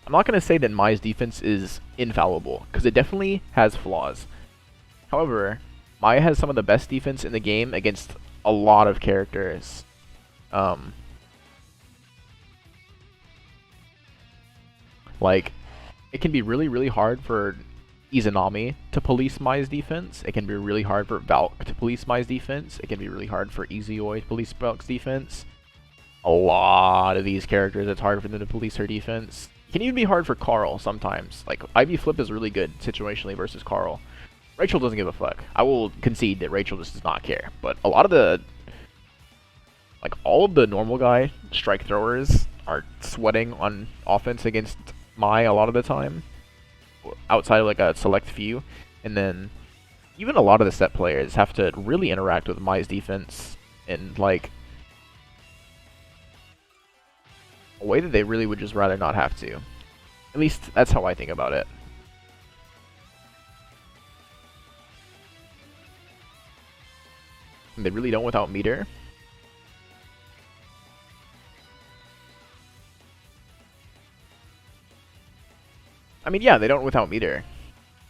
S1: I'm not going to say that Mai's defense is infallible, because it definitely has flaws. However, Mai has some of the best defense in the game against a lot of characters. Like, it can be really, really hard for Izanami to police Mai's defense. It can be really hard for Valk to police Mai's defense. It can be really hard for Izayoi to police Valk's defense. A lot of these characters, it's hard for them to police her defense. It can even be hard for Carl sometimes. Like, Ivy Flip is really good situationally versus Carl. Rachel doesn't give a fuck. I will concede that Rachel just does not care. But a lot of the... like, all of the normal guy strike throwers are sweating on offense against Mai a lot of the time. Outside of, like, a select few. And then, even a lot of the set players have to really interact with Mai's defense in, like, a way that they really would just rather not have to. At least, that's how I think about it. And they really don't without meter. I mean, yeah, they don't without meter.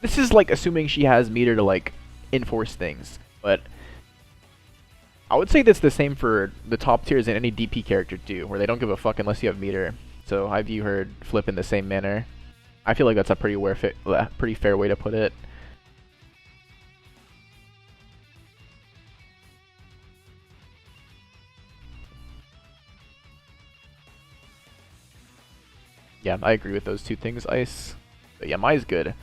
S1: This is like assuming she has meter to like enforce things, but I would say that's the same for the top tiers in any DP character too, where they don't give a fuck unless you have meter. So I view her flip in the same manner. I feel like that's a pretty fair way to put it. Yeah, I agree with those two things, Ice. But yeah, Mai's good.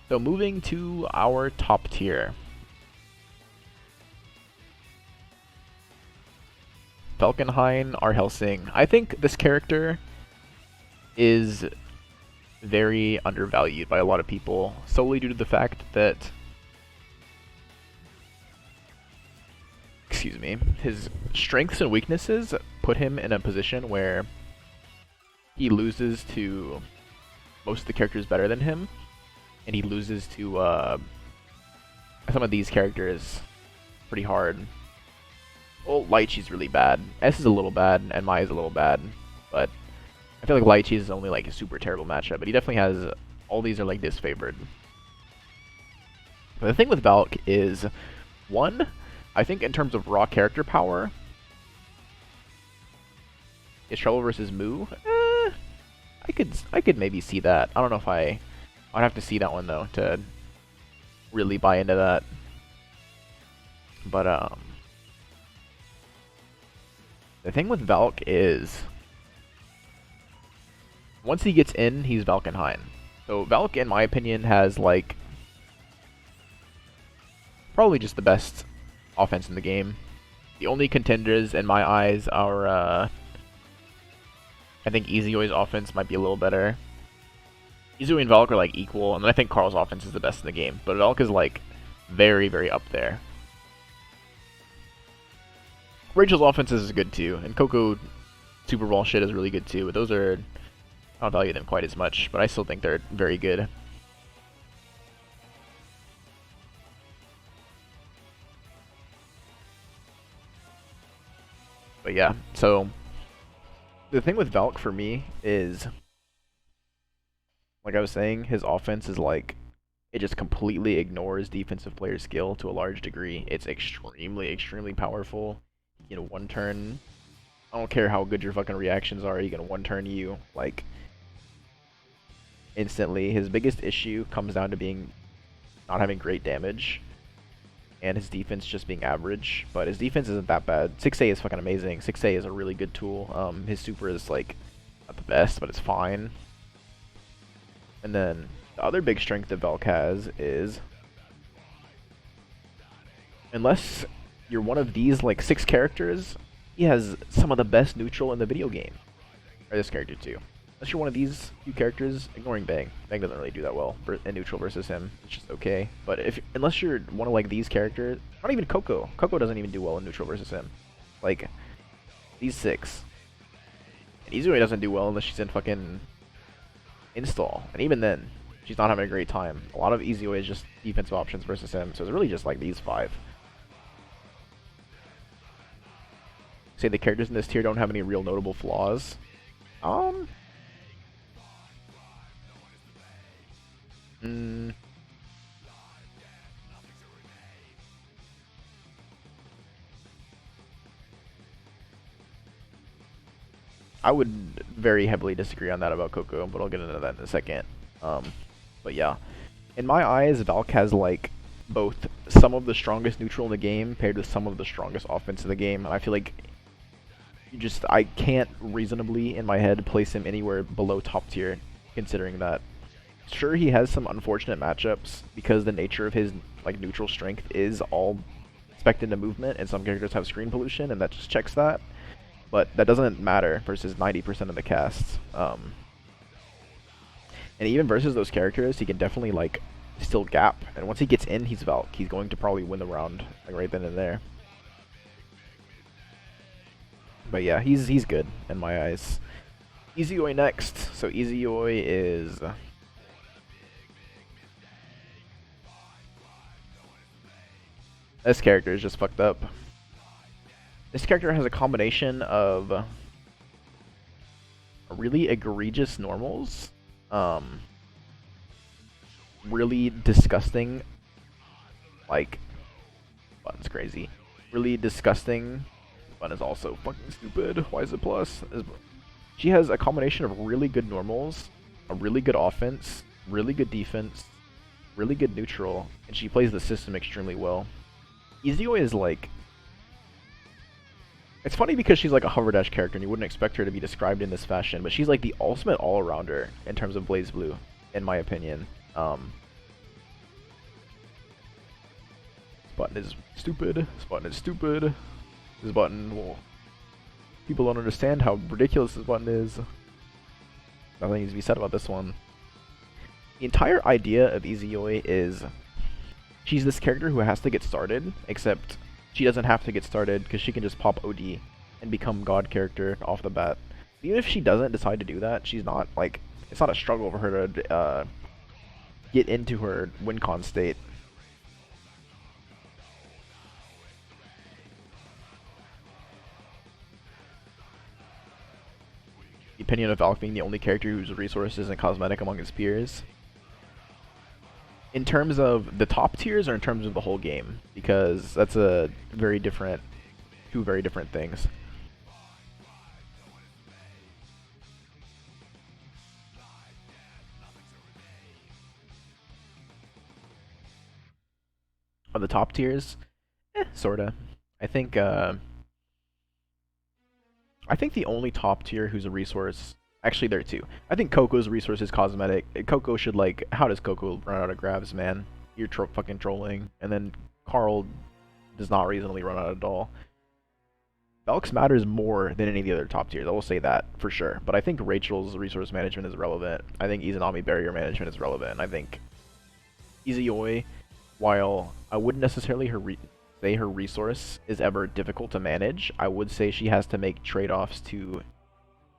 S1: So moving to our top tier. Falkenhayn, R. Helsing. I think this character is very undervalued by a lot of people, solely due to the fact that, excuse me, his strengths and weaknesses put him in a position where he loses to most of the characters better than him, and he loses to some of these characters pretty hard. Well, Litchi's really bad. S is a little bad, and Mai is a little bad, but I feel like Litchi is only like a super terrible matchup, but he definitely has, all these are like disfavored. But the thing with Valk is, one, I think in terms of raw character power, is Trouble versus Moo. I could maybe see that. I don't know if I'd have to see that one though to really buy into that. But the thing with Valk is, once he gets in, he's Falkenhayn. So Valk, in my opinion, has like probably just the best offense in the game. The only contenders in my eyes are I think Izayoi's offense might be a little better. Izayoi and Valk are like equal, and then I think Carl's offense is the best in the game. But Valk is like very, very up there. Rachel's offense is good too, and Koko Super Ball shit is really good too. But those are, I don't value them quite as much, but I still think they're very good. But yeah, so the thing with Valk for me is, like I was saying, his offense is like, it just completely ignores defensive player skill to a large degree. It's extremely, extremely powerful. You know, one turn, I don't care how good your fucking reactions are, he can one turn you, like, instantly. His biggest issue comes down to being, not having great damage. and his defense just being average, but his defense isn't that bad. 6A is fucking amazing. 6A is a really good tool. His super is like not the best, but it's fine. And then the other big strength that Valk has is, unless you're one of these like 6 characters, he has some of the best neutral in the video game. Or this character too. Unless you're one of these few characters, ignoring Bang. Bang doesn't really do that well in neutral versus him. It's just okay. But unless you're one of like these characters, not even Koko. Koko doesn't even do well in neutral versus him. Like these 6. And Izayoi doesn't do well unless she's in fucking install. And even then, she's not having a great time. A lot of Izayoi is just defensive options versus him. So it's really just like these 5. Say the characters in this tier don't have any real notable flaws. I would very heavily disagree on that about Koko, but I'll get into that in a second. But yeah, in my eyes, Valk has like both some of the strongest neutral in the game paired with some of the strongest offense in the game, and I feel like I can't reasonably in my head place him anywhere below top tier, considering that. Sure, he has some unfortunate matchups because the nature of his like neutral strength is all spec'd into movement, and some characters have screen pollution, and that just checks that. But that doesn't matter versus 90% of the casts. And even versus those characters, he can definitely like still gap. And once he gets in, he's Valk. He's going to probably win the round like right then and there. But yeah, he's good in my eyes. Izayoi next. So Izayoi is this character is just fucked up. This character has a combination of really egregious normals, really disgusting, like, button's crazy, really disgusting, button is also fucking stupid, why is it plus? She has a combination of really good normals, a really good offense, really good defense, really good neutral, and she plays the system extremely well. Izayoi is like, it's funny because she's like a hover dash character and you wouldn't expect her to be described in this fashion, but she's like the ultimate all-arounder in terms of Blaze Blue, in my opinion. This button is stupid. This button is stupid. This button, well, people don't understand how ridiculous this button is. Nothing needs to be said about this one. The entire idea of Izayoi is she's this character who has to get started, except she doesn't have to get started because she can just pop OD and become God character off the bat. Even if she doesn't decide to do that, she's not like, it's not a struggle for her to get into her win con state. The opinion of Valk being the only character whose resource isn't cosmetic among his peers. In terms of the top tiers or in terms of the whole game? Because that's a very different, two very different things. On the top tiers, sorta. I think the only top tier who's a resource, actually there are two. I think Koko's resource is cosmetic. Koko should like, how does Koko run out of grabs, man? You're fucking trolling. And then Carl does not reasonably run out of doll. Valk's matters more than any of the other top tiers, I will say that for sure. But I think Rachel's resource management is relevant. I think Izanami barrier management is relevant. I think Izayoi, while I wouldn't necessarily say her resource is ever difficult to manage, I would say she has to make trade-offs to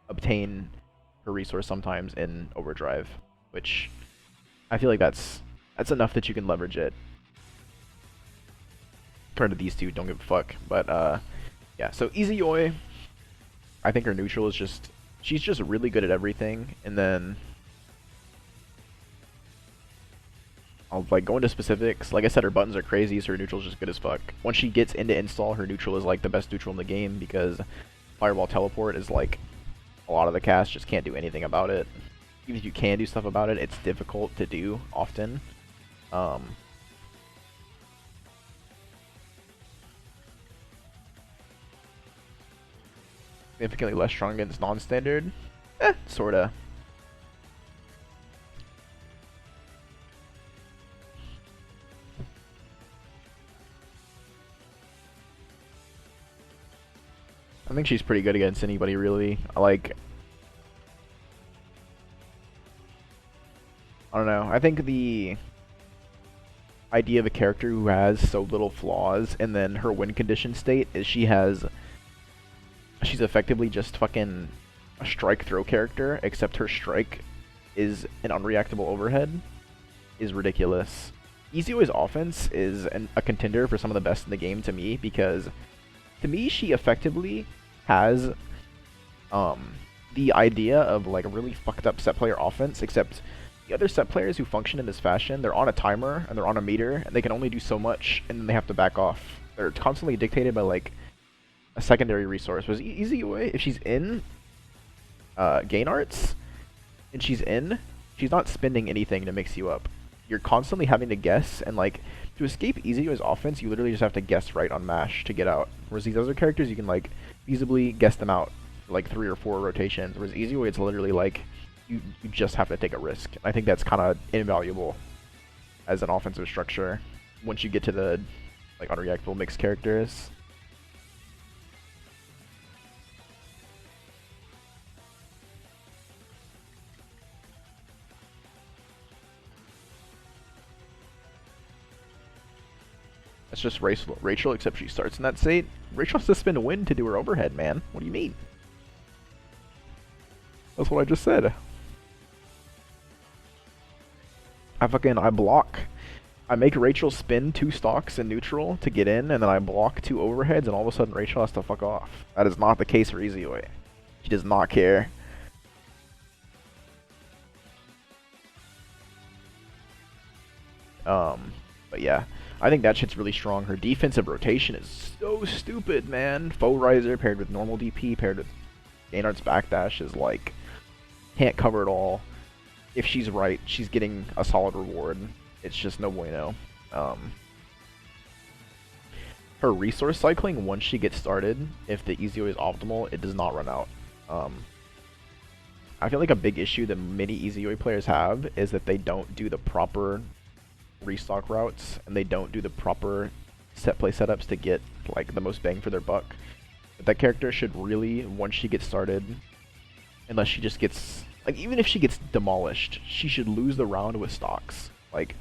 S1: obtain her resource sometimes in overdrive, which I feel like that's enough that you can leverage it. Compared to these two, don't give a fuck. But yeah, so Izayoi, I think her neutral is just, she's just really good at everything, and then I'll like go into specifics. Like I said, her buttons are crazy, so her neutral is just good as fuck. Once she gets into install, her neutral is like the best neutral in the game because Fireball Teleport is like, a lot of the cast just can't do anything about it. Even if you can do stuff about it, it's difficult to do often. significantly less strong against non-standard. Sorta. I think she's pretty good against anybody, really. I don't know. I think the idea of a character who has so little flaws and then her win condition state is she's effectively just fucking a strike throw character, except her strike is an unreactable overhead, is ridiculous. Izayoi's offense is a contender for some of the best in the game to me, because to me she effectively has the idea of like a really fucked up set player offense, except the other set players who function in this fashion, they're on a timer and they're on a meter and they can only do so much and then they have to back off. They're constantly dictated by like a secondary resource. Whereas Izayoi, if she's in gain arts and she's not spending anything to mix you up. You're constantly having to guess, and like to escape Izayoi's offense, you literally just have to guess right on mash to get out. Whereas these other characters, you can like feasibly guess them out for like 3 or 4 rotations. Whereas Izayoi, it's literally like you just have to take a risk. I think that's kind of invaluable as an offensive structure once you get to the like unreactable mixed characters. That's just Rachel, except she starts in that state. Rachel has to spend a win to do her overhead, man. What do you mean? That's what I just said. I block. I make Rachel spin 2 stocks in neutral to get in, and then I block 2 overheads, and all of a sudden Rachel has to fuck off. That is not the case for Izayoi. She does not care. But yeah, I think that shit's really strong. Her defensive rotation is so stupid, man. Foe Riser paired with normal DP paired with Gainard's backdash is like, can't cover it all. If she's right, she's getting a solid reward. It's just no bueno. Her resource cycling, once she gets started, if the Izayoi is optimal, it does not run out. I feel like a big issue that many Izayoi players have is that they don't do the proper restock routes, and they don't do the proper set play setups to get like the most bang for their buck. But that character should really, once she gets started, unless she just gets, like, even if she gets demolished, she should lose the round with stocks. Like,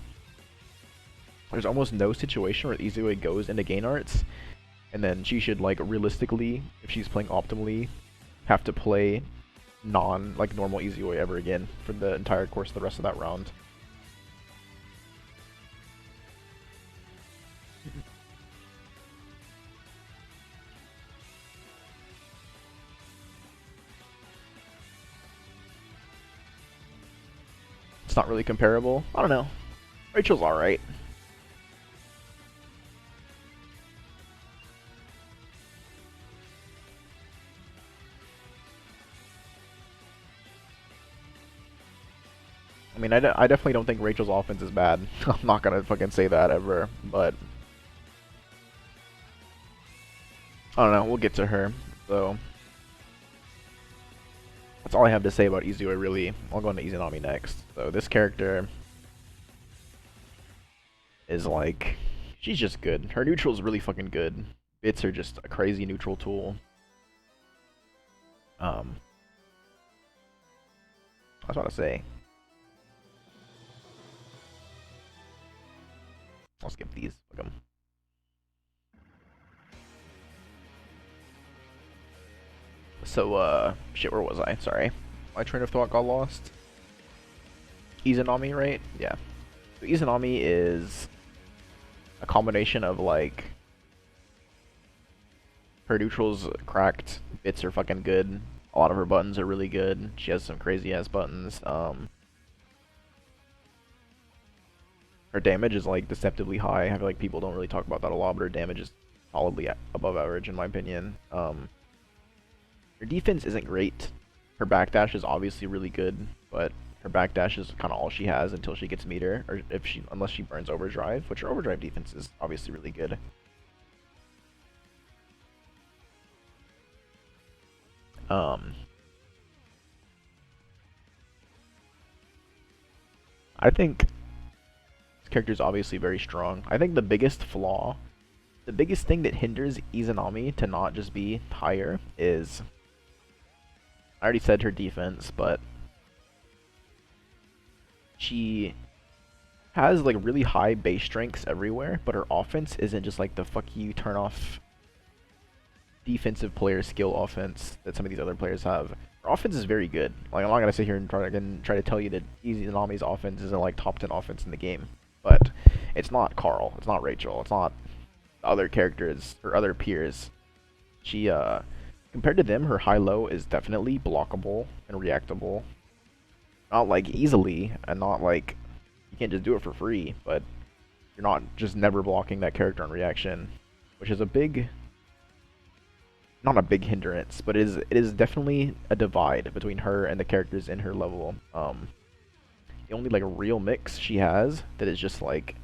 S1: there's almost no situation where Izayoi goes into gain arts, and then she should, like, realistically, if she's playing optimally, have to play normal Izayoi ever again for the entire course of the rest of that round. It's not really comparable. I don't know. Rachel's alright. I mean, I definitely don't think Rachel's offense is bad. I'm not gonna fucking say that ever, but I don't know. We'll get to her. So that's all I have to say about Izayoi, really. I'll go into Izanami next. So this character is like, she's just good. Her neutral is really fucking good. Bits are just a crazy neutral tool. I was about to say. I'll skip these. Fuck 'em. So, shit, where was I? Sorry. My train of thought got lost. Izanami, right? Yeah. So Izanami is a combination of, like, her neutral's cracked, bits are fucking good, a lot of her buttons are really good, she has some crazy-ass buttons, her damage is, like, deceptively high. I feel like people don't really talk about that a lot, but her damage is solidly above average, in my opinion. Her defense isn't great. Her backdash is obviously really good, but her backdash is kind of all she has until she gets meter, or unless she burns overdrive, which her overdrive defense is obviously really good. Um, I think this character is obviously very strong. I think the biggest flaw, the biggest thing that hinders Izanami to not just be higher is, I already said her defense, but she has like really high base strengths everywhere, but her offense isn't just like the fuck you turn off defensive player skill offense that some of these other players have. Her offense is very good. Like I'm not gonna sit here and try to tell you that Izanami's offense isn't like top 10 offense in the game, but it's not Carl, it's not Rachel, it's not other characters or other peers. She compared to them, her high-low is definitely blockable and reactable. Not like easily, and not like you can't just do it for free, but you're not just never blocking that character on reaction, which is a big, not a big hindrance, but it is definitely a divide between her and the characters in her level. The only like real mix she has that is just like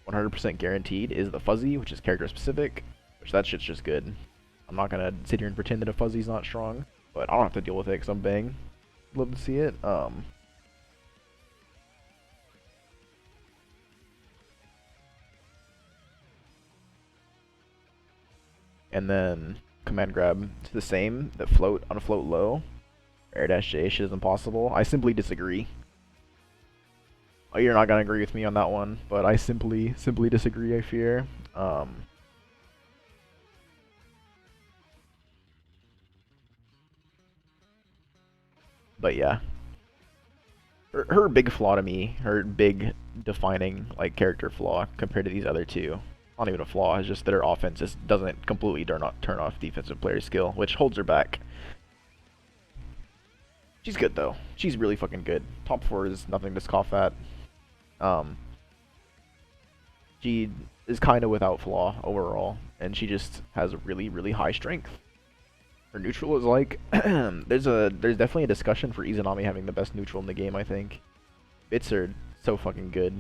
S1: 100% guaranteed is the fuzzy, which is character specific, which that shit's just good. I'm not gonna sit here and pretend that a fuzzy's not strong, but I don't have to deal with it because I'm bang. Love to see it. And then command grab to the same, that float on a float low. Air dash J shit is impossible. I simply disagree. Oh, you're not gonna agree with me on that one, but I simply disagree, I fear. But yeah. Her big flaw to me, her big defining like character flaw compared to these other two, not even a flaw, it's just that her offense just doesn't completely turn off defensive player skill, which holds her back. She's good though. She's really fucking good. Top 4 is nothing to scoff at. She is kind of without flaw overall, and she just has really, really high strength. Her neutral is like, there's definitely a discussion for Izanami having the best neutral in the game, I think. Bits are so fucking good.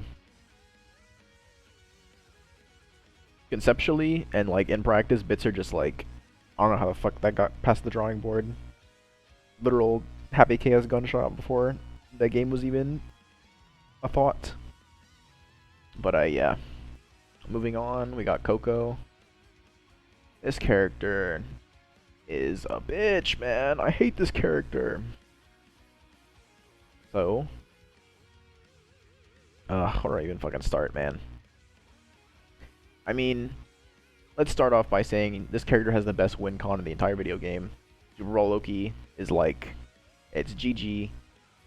S1: Conceptually and like in practice, bits are just like, I don't know how the fuck that got past the drawing board. Literal Happy Chaos gunshot before that game was even a thought. But yeah. Moving on, we got Koko. This character is a bitch, man. I hate this character. So, how do I even fucking start, man? I mean, let's start off by saying this character has the best win con in the entire video game. Roll Loki is like, it's GG.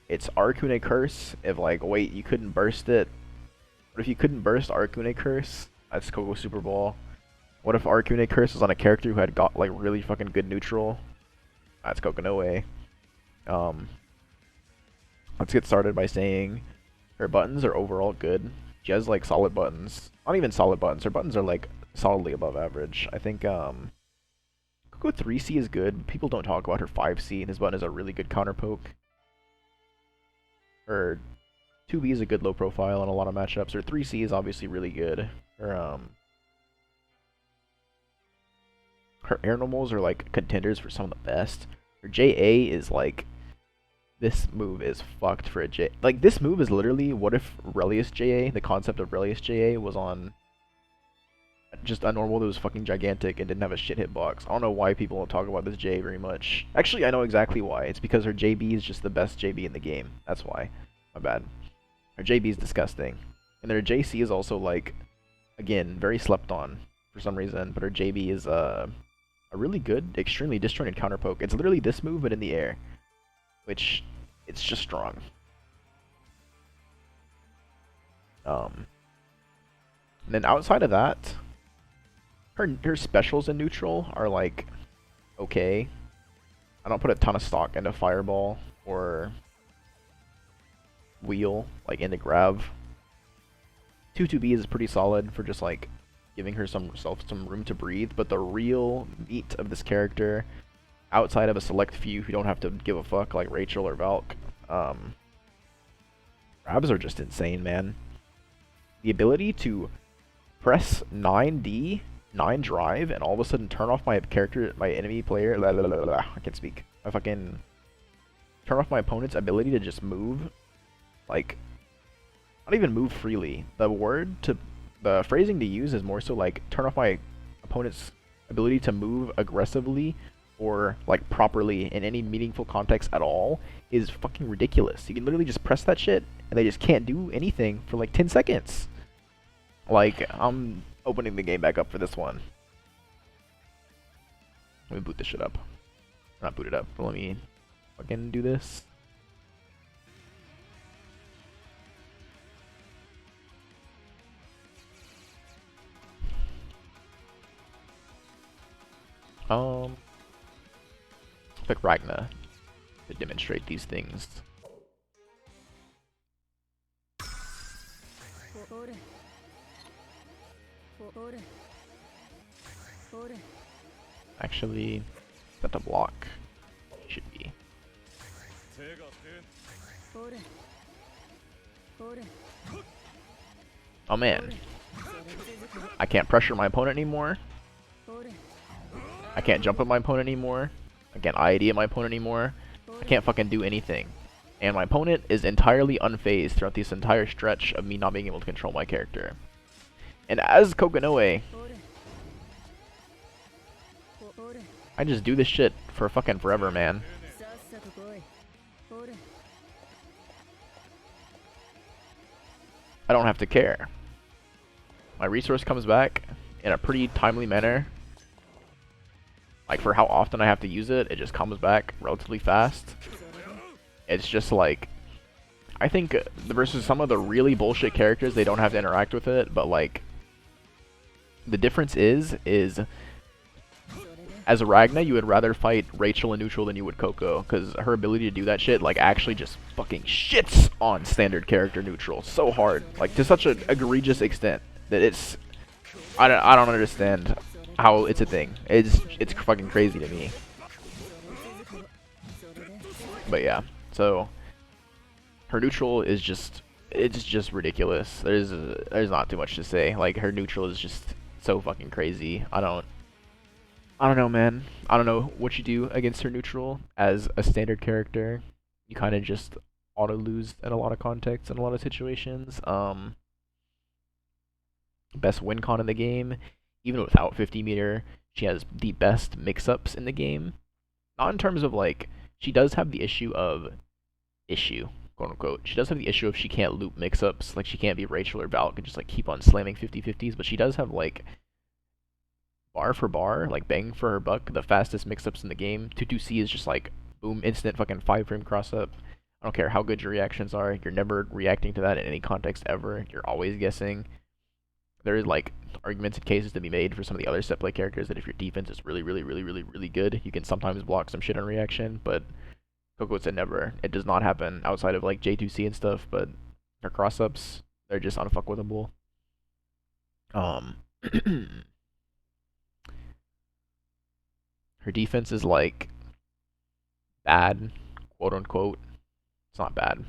S1: It's Arakune Curse. If like, wait, you couldn't burst it. What if you couldn't burst Arakune Curse? That's Koko Super Ball. What if Arakune Curse was on a character who had got like really fucking good neutral? That's Kokonoe. Let's get started by saying her buttons are overall good. She has like solid buttons. Not even solid buttons. Her buttons are like solidly above average. I think Koko 3C is good. People don't talk about her 5C, and his button is a really good counter poke. Her 2B is a good low profile in a lot of matchups. Her 3C is obviously really good. Her air normals are like contenders for some of the best. Her JA is like, this move is fucked for a J. Like this move is literally, what if Relius JA, the concept of Relius JA was on just a normal that was fucking gigantic and didn't have a shit hitbox. I don't know why people don't talk about this JA very much. Actually, I know exactly why. It's because her JB is just the best JB in the game. That's why. My bad. Her JB is disgusting. And her JC is also like, again, very slept on for some reason, but her JB is a really good, extremely disjointed counter poke. It's literally this move, but in the air, which it's just strong. And then outside of that, her specials in neutral are like okay. I don't put a ton of stock into Fireball or Wheel, like into Grab. 2-2B is pretty solid for just like giving her some room to breathe, but the real meat of this character, outside of a select few who don't have to give a fuck like Rachel or Valk, grabs are just insane, man. The ability to press 9D, 9 drive, and all of a sudden turn off my character, my enemy player, I can't speak, I fucking turn off my opponent's ability to just move, like, not even move freely. The phrasing to use is more so like turn off my opponent's ability to move aggressively or like properly in any meaningful context at all is fucking ridiculous. You can literally just press that shit and they just can't do anything for like 10 seconds. Like, I'm opening the game back up for this one. Let me boot this shit up. Not boot it up, but let me fucking do this. Pick Ragna to demonstrate these things. Actually, set the block. Should be. Oh man. I can't pressure my opponent anymore. I can't jump at my opponent anymore. I can't ID at my opponent anymore. I can't fucking do anything. And my opponent is entirely unfazed throughout this entire stretch of me not being able to control my character. And as Kokonoe, I just do this shit for fucking forever, man. I don't have to care. My resource comes back in a pretty timely manner. Like, for how often I have to use it, it just comes back relatively fast. It's just like, I think versus some of the really bullshit characters, they don't have to interact with it, but like, the difference is as a Ragna, you would rather fight Rachel in neutral than you would Koko, because her ability to do that shit, like, actually just fucking shits on standard character neutral so hard, like, to such an egregious extent that it's, I don't understand how it's a thing. It's fucking crazy to me. But yeah, so her neutral is just, it's just ridiculous. There's not too much to say. Like, her neutral is just so fucking crazy. I don't know, man. I don't know what you do against her neutral as a standard character. You kind of just auto lose in a lot of contexts in a lot of situations. Best win con in the game. Even without 50 meter, she has the best mix-ups in the game. Not in terms of, like, she does have the quote unquote. She does have the issue of she can't loop mix-ups. Like, she can't be Rachel or Valk and just, like, keep on slamming 50-50s, but she does have, like, bar for bar, like, bang for her buck, the fastest mix-ups in the game. 2-2-C is just, like, boom, instant fucking 5-frame cross-up. I don't care how good your reactions are. You're never reacting to that in any context ever. You're always guessing. There is, like, arguments and cases to be made for some of the other set play characters that if your defense is really good, you can sometimes block some shit on reaction, but Koko said never. It does not happen outside of, like, J2C and stuff, but her cross-ups, they're just unfuckwithable. Her defense is, like, bad, quote unquote. It's not bad.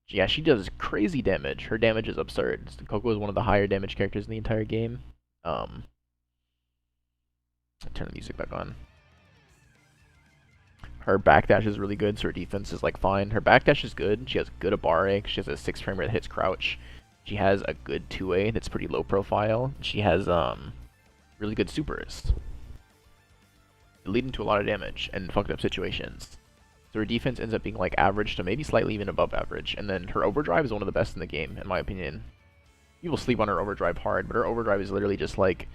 S1: Yeah, she does crazy damage. Her damage is absurd. Koko is one of the higher damage characters in the entire game. Turn the music back on. Her backdash is really good, so her defense is, like, fine. Her backdash is good. She has good Abare. She has a 6-framer that hits crouch. She has a good 2A that's pretty low profile. She has really good supers, leading to a lot of damage and fucked up situations. So her defense ends up being, like, average to maybe slightly even above average. And then her overdrive is one of the best in the game, in my opinion. People sleep on her overdrive hard, but her overdrive is literally just, like,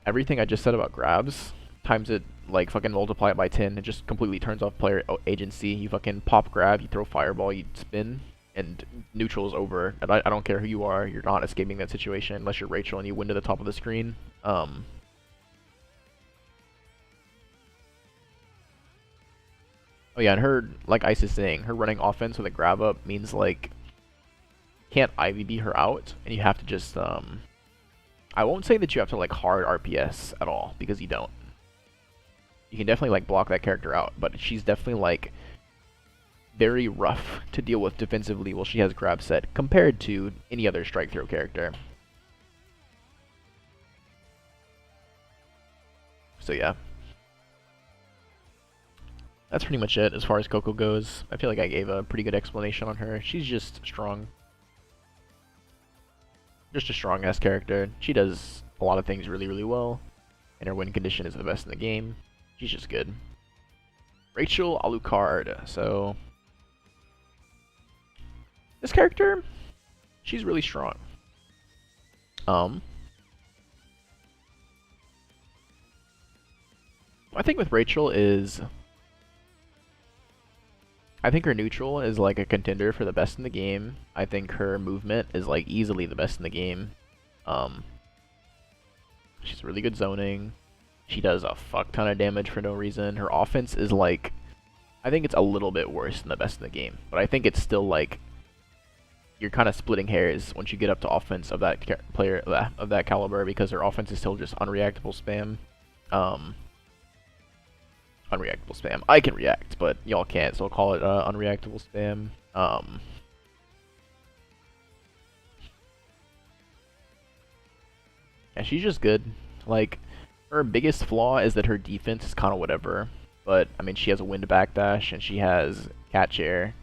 S1: everything I just said about grabs, times it, like, fucking multiply it by 10. It just completely turns off player agency. You fucking pop grab, you throw fireball, you spin, and neutral is over. And I don't care who you are, you're not escaping that situation unless you're Rachel and you win to the top of the screen. Oh yeah, and her, like Ice is saying, her running offense with a grab up means, like, can't IVB her out, and you have to just, I won't say that you have to, like, hard RPS at all, because you don't. You can definitely, like, block that character out, but she's definitely, like, very rough to deal with defensively while she has grab set, compared to any other strike throw character. So yeah. That's pretty much it as far as Koko goes. I feel like I gave a pretty good explanation on her. She's just strong. Just a strong-ass character. She does a lot of things really, really well. And her win condition is the best in the game. She's just good. Rachel Alucard. So, this character, she's really strong. I think with Rachel is, I think her neutral is like a contender for the best in the game. I think her movement is like easily the best in the game. She's really good zoning. She does a fuck ton of damage for no reason. Her offense is like, I think it's a little bit worse than the best in the game, but I think it's still like, you're kind of splitting hairs once you get up to offense of that player of that caliber, because her offense is still just unreactable spam. Unreactable spam. I can react, but y'all can't, so I'll call it unreactable spam. Yeah, she's just good. Like, her biggest flaw is that her defense is kind of whatever. But, I mean, she has a wind backdash, and she has cat chair.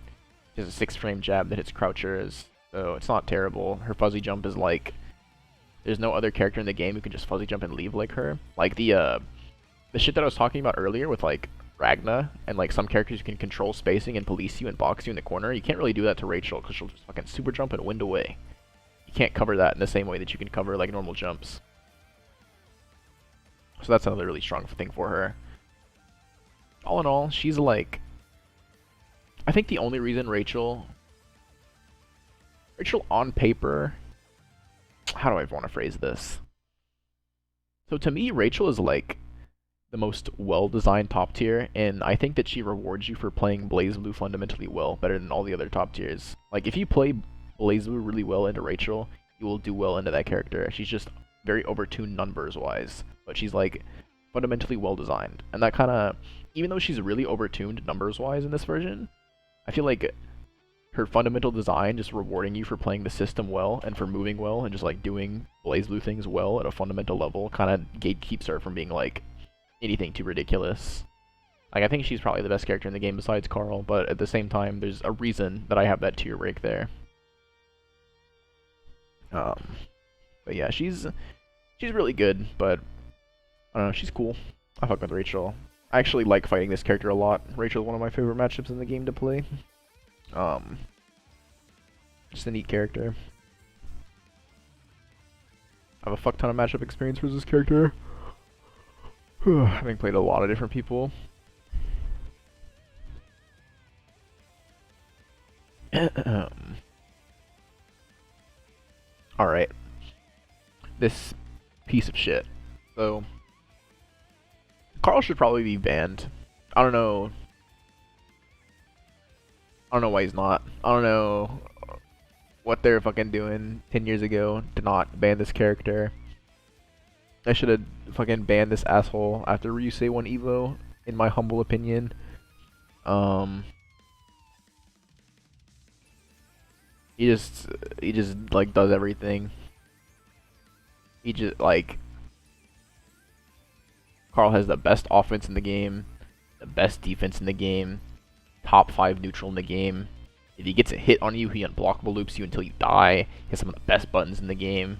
S1: She has a 6-frame jab that hits crouchers, so it's not terrible. Her fuzzy jump is like, there's no other character in the game who can just fuzzy jump and leave like her. Like the shit that I was talking about earlier with like Ragna and like some characters who can control spacing and police you and box you in the corner, you can't really do that to Rachel because she'll just fucking super jump and wind away. You can't cover that in the same way that you can cover like normal jumps. So that's another really strong thing for her. All in all, she's like, I think the only reason Rachel on paper, how do I want to phrase this? So to me, Rachel is like the most well-designed top tier, and I think that she rewards you for playing BlazBlue fundamentally well, better than all the other top tiers. Like, if you play BlazBlue really well into Rachel, you will do well into that character. She's just very overtuned numbers-wise, but she's like fundamentally well-designed. And that kind of, even though she's really overtuned numbers-wise in this version, I feel like her fundamental design, just rewarding you for playing the system well and for moving well and just like doing BlazBlue things well at a fundamental level, kind of gatekeeps her from being like anything too ridiculous. Like, I think she's probably the best character in the game besides Carl, but at the same time, there's a reason that I have that tier rank there. But yeah, she's really good, but I don't know, she's cool. I fuck with Rachel. I actually like fighting this character a lot. Rachel's one of my favorite matchups in the game to play. Just a neat character. I have a fuck ton of matchup experience with this character. Having played a lot of different people. Alright. This piece of shit. So, Carl should probably be banned. I don't know why he's not. I don't know what they're fucking doing 10 years ago to not ban this character. I should have fucking banned this asshole after Ryusei won Evo, in my humble opinion. He just like does everything. He just like, Carl has the best offense in the game, the best defense in the game, top 5 neutral in the game. If he gets a hit on you, he unblockable loops you until you die. He has some of the best buttons in the game.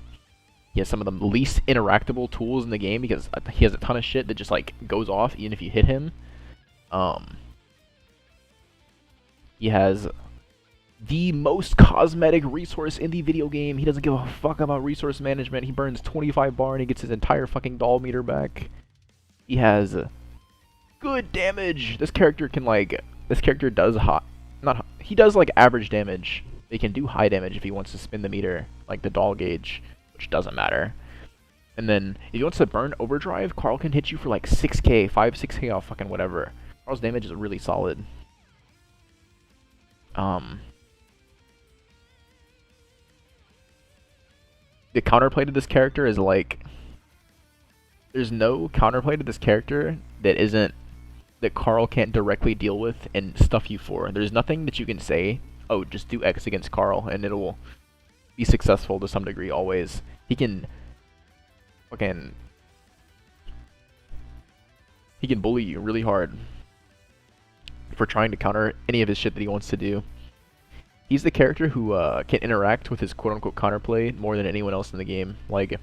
S1: He has some of the least interactable tools in the game because he has a ton of shit that just like goes off even if you hit him. He has the most cosmetic resource in the video game. He doesn't give a fuck about resource management. He burns 25 bar and he gets his entire fucking doll meter back. He has good damage. This character can like, this character does he does like average damage. He can do high damage if he wants to spin the meter, like the doll gauge, which doesn't matter. And then if he wants to burn overdrive, Carl can hit you for like 6k, 6k off fucking whatever. Carl's damage is really solid. The counterplay to this character is like, there's no counterplay to this character that Carl can't directly deal with and stuff you for. There's nothing that you can say, oh, just do X against Carl and it'll be successful to some degree always. He can bully you really hard. for trying to counter any of his shit that he wants to do. He's the character who can interact with his quote-unquote counterplay more than anyone else in the game. Like,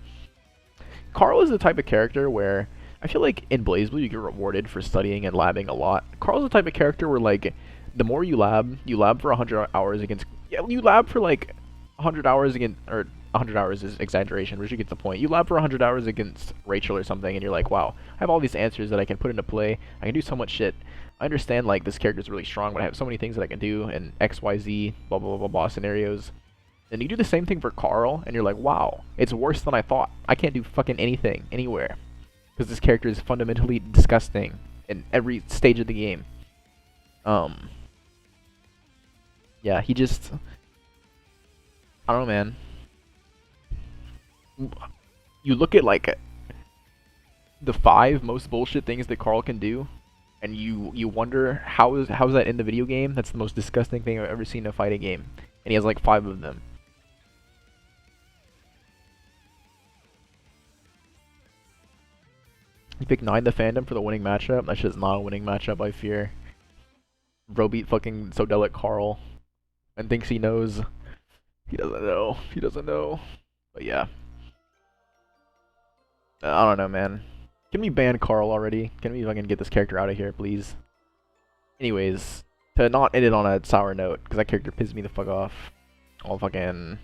S1: Carl is the type of character where I feel like in BlazBlue you get rewarded for studying and labbing a lot. Carl's the type of character where, like, the more you lab for 100 hours against... Yeah, you lab for, like, 100 hours against... Or 100 hours is exaggeration, but you get the point. You lab for 100 hours against Rachel or something, and you're like, wow, I have all these answers that I can put into play. I can do so much shit. I understand, like, this character's really strong, but I have so many things that I can do in X, Y, Z, blah, blah, blah, blah, blah scenarios. Then you do the same thing for Carl, and you're like, wow, it's worse than I thought. I can't do fucking anything, anywhere. Because this character is fundamentally disgusting in every stage of the game. Yeah, he just... I don't know, man. You look at, like, the 5 most bullshit things that Carl can do, and you wonder how's that in the video game? That's the most disgusting thing I've ever seen in a fighting game. And he has like 5 of them. He picked 9 the fandom for the winning matchup. That shit's not a winning matchup, I fear. Bro beat fucking Sodelic Carl and thinks he knows. He doesn't know. He doesn't know. But yeah. I don't know, man. Can we ban Carl already? Can we fucking get this character out of here, please? Anyways, to not end it on a sour note, because that character pissed me the fuck off. I'll fucking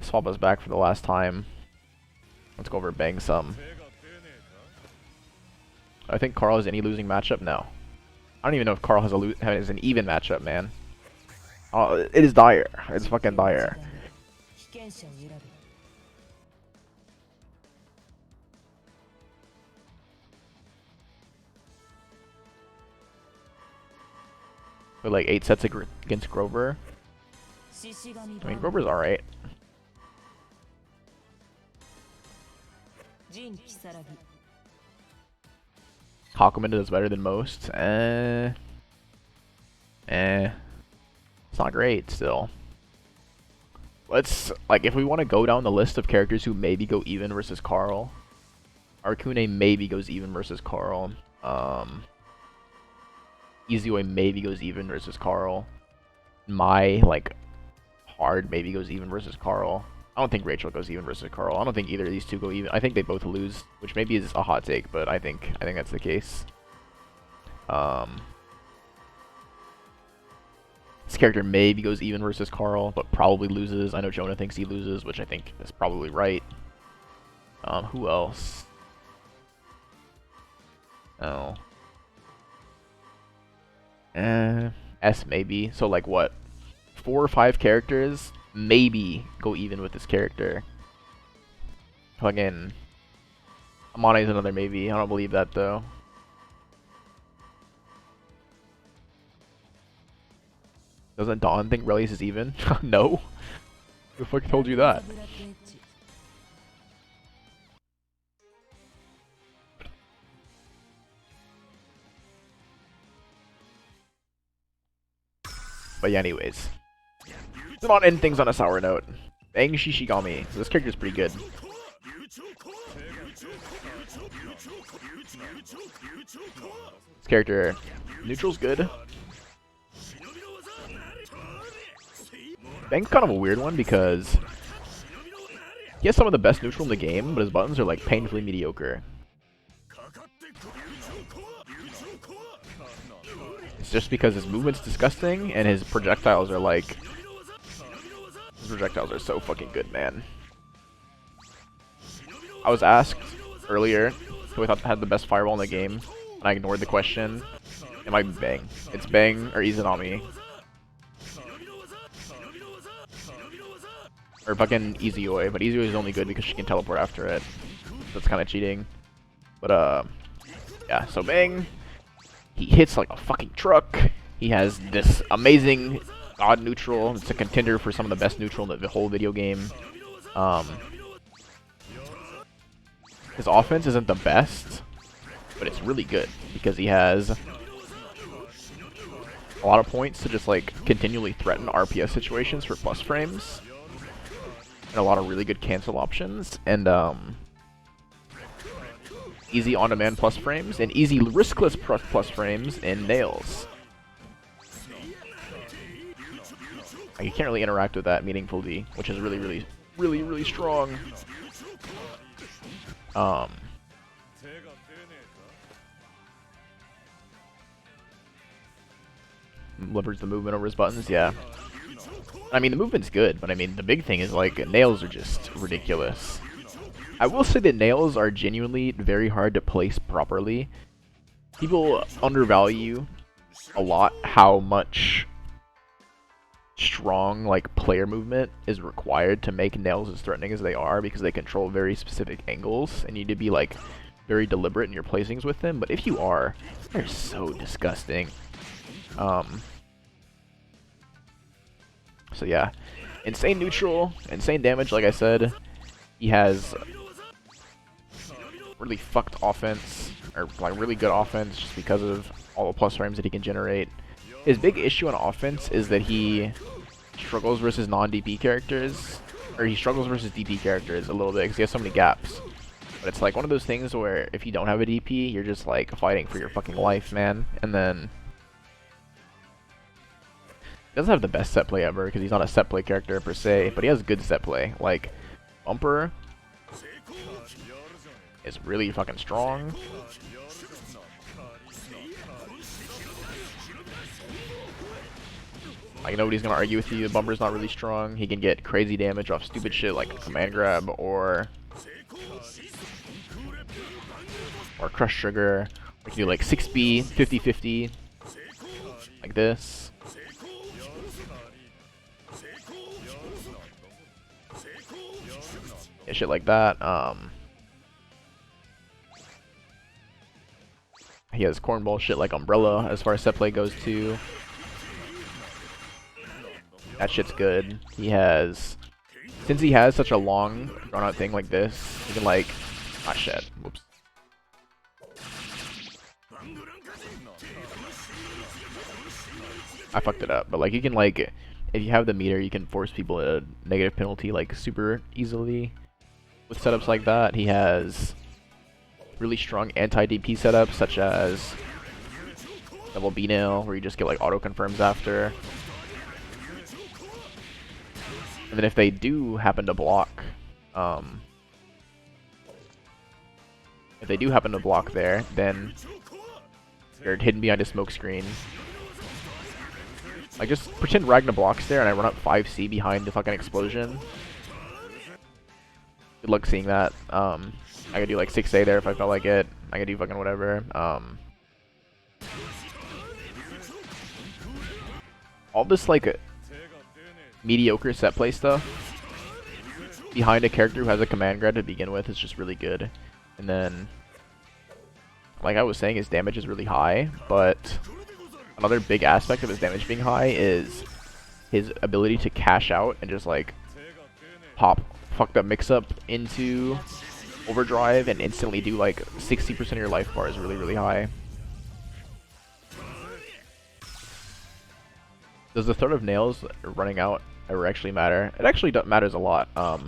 S1: swap us back for the last time. Let's go over and bang some. I think Carl has any losing matchup? No. I don't even know if Carl has an even matchup, man. It is dire. It's fucking dire. With like 8 sets against Grover. I mean, Grover's alright. Hakumen does better than most. It's not great still. Let's, like, if we want to go down the list of characters who maybe go even versus Carl, Arakune maybe goes even versus Carl. Izayoi maybe goes even versus Carl. Mai, like, hard maybe goes even versus Carl. I don't think Rachel goes even versus Carl. I don't think either of these two go even. I think they both lose, which maybe is a hot take, but I think that's the case. This character maybe goes even versus Carl, but probably loses. I know Jonah thinks he loses, which I think is probably right. Who else? Oh. S maybe. So like what? 4 or 5 characters maybe go even with this character. Fucking Amane is another maybe. I don't believe that though. Doesn't Dawn think Relius is even? No. Who the fuck told you that? But yeah, anyways. Let's not end things on a sour note. Bang Shishigami. This character's pretty good. This character, neutral's good. Bang's kind of a weird one because he has some of the best neutral in the game, but his buttons are like painfully mediocre. It's just because his movement's disgusting and his projectiles are like... His projectiles are so fucking good, man. I was asked earlier who I thought had the best fireball in the game, and I ignored the question. It might be Bang. It's Bang or Izanami. Or fucking Izayoi, but Izayoi is only good because she can teleport after it. That's kind of cheating. But yeah, so Bang, he hits like a fucking truck. He has this amazing god neutral. It's a contender for some of the best neutral in the whole video game. His offense isn't the best, but it's really good because he has a lot of points to just like continually threaten RPS situations for plus frames. And a lot of really good cancel options, and easy on-demand plus frames, and easy riskless plus frames in nails. Like, you can't really interact with that meaningfully, which is really strong. Leverage the movement over his buttons, yeah. I mean, the movement's good, but I mean, the big thing is, like, nails are just ridiculous. I will say that nails are genuinely very hard to place properly. People undervalue a lot how much strong, like, player movement is required to make nails as threatening as they are, because they control very specific angles, and you need to be, like, very deliberate in your placings with them. But if you are, they're so disgusting. So yeah, insane neutral, insane damage, like I said. He has really fucked offense, or like really good offense, just because of all the plus frames that he can generate. His big issue on offense is that he struggles versus non-DP characters, or he struggles versus DP characters a little bit because he has so many gaps. But it's like one of those things where if you don't have a DP, you're just like fighting for your fucking life, man. And then he doesn't have the best set play ever because he's not a set play character per se, but he has good set play. Like, Bumper is really fucking strong. Like, nobody's gonna argue with you. Bumper's not really strong. He can get crazy damage off stupid shit like command grab or crush trigger. Or you can do like 6B, 50-50, like this. Yeah, shit like that. He has cornball shit like Umbrella as far as set play goes too. That shit's good. He has, since he has such a long drawn out thing like this, he can like, ah shit, whoops. I fucked it up, but like you can like, if you have the meter, you can force people at a negative penalty like super easily. With setups like that, he has really strong anti-DP setups such as double B-nail, where you just get like auto confirms after. And then if they do happen to block, there, then you're hidden behind a smoke screen. Like, just pretend Ragna blocks there and I run up 5C behind the fucking explosion. Good luck seeing that. I could do like 6A there if I felt like it. I could do fucking whatever. All this like mediocre set play stuff behind a character who has a command grab to begin with is just really good. And then, like I was saying, his damage is really high, but another big aspect of his damage being high is his ability to cash out and just like pop fucked up mix-up into overdrive and instantly do like 60% of your life bar is really high. Does the threat of nails running out ever actually matter? It actually matters a lot. I